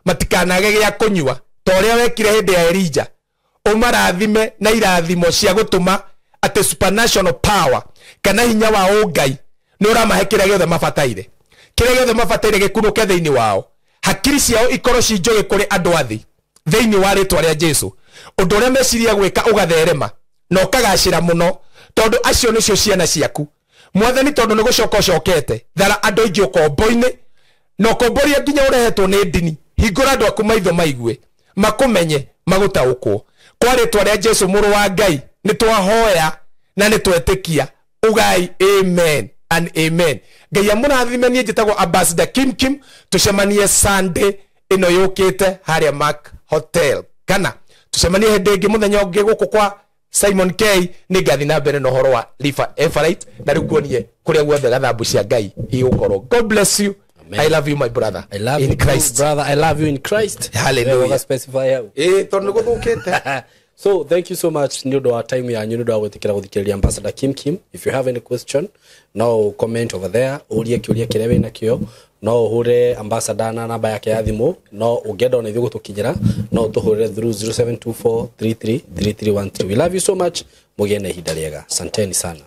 S1: matikanage gĩa kũnyua, ta ũrĩa wekire hĩndĩ ya Elija. Ũmarathime na irathimo cia gũtũma atĩ supernatural power kana hinya wa ũngai nĩ ũramahe kĩrĩa gĩothe mabataire, kĩrĩa gĩothe mabataire gĩkunũke thĩinĩ wao, hakiri ciao ikorwo cinjũgĩ kũrĩ andũ athĩ thĩinĩ wa rĩtwa rĩa Jesu. Ũndũ ũrĩa meciria gwĩka ũgatherema na ũkagacĩra mũno, tondũ acio nĩcio ciana ciaku. Mwathani, tondũ nĩ gũcoka ũcokete, thara andũ aingĩ ũkombo-inĩ, na ũkomboria nginya ũrehetwo nĩ ndini. Hingũra andũ aku maitho maigue, makũmenye, magũtaũkwo. Kwa rĩtwa rĩa Jesu mũrũ wa Ngai nĩ twahoya na nĩ twetĩkia. Ugai amen and amen. Ngai amũrathime. Niĩ njĩtagwo Ambassador Kim. Tucemanie Sunday ĩno yũkĩte harĩa Mark Hotel, kana tucemanie hĩndĩ ĩngĩ mũthenya ũngĩ gũkũ kwa Simon K. Nĩ ngathi na mbere na ũhoro wa River Everite, na rĩu kuonie kũrĩa guothe gathambu cia Ngai igũkorwo. God bless you. Amen. I love you, my brother.
S2: I love
S1: in
S2: you,
S1: Christ.
S2: Brother. I love you in Christ.
S1: Hallelujah.
S2: Specify how.
S1: Tondũ gũthũkĩte.
S2: So thank you so much nyodo wa time ya nyodo wa gwetekera guthikiriria Ambassador Kim. If you have any question, no comment over there. Uria kiuria kirewe nakio. No uhure Ambassador na namba yake ya thimu. No ugenda ona ithu gutukinyira. No tuhure through 0724333313. We love you so much. Mugene ihinda riega. Asanteni sana.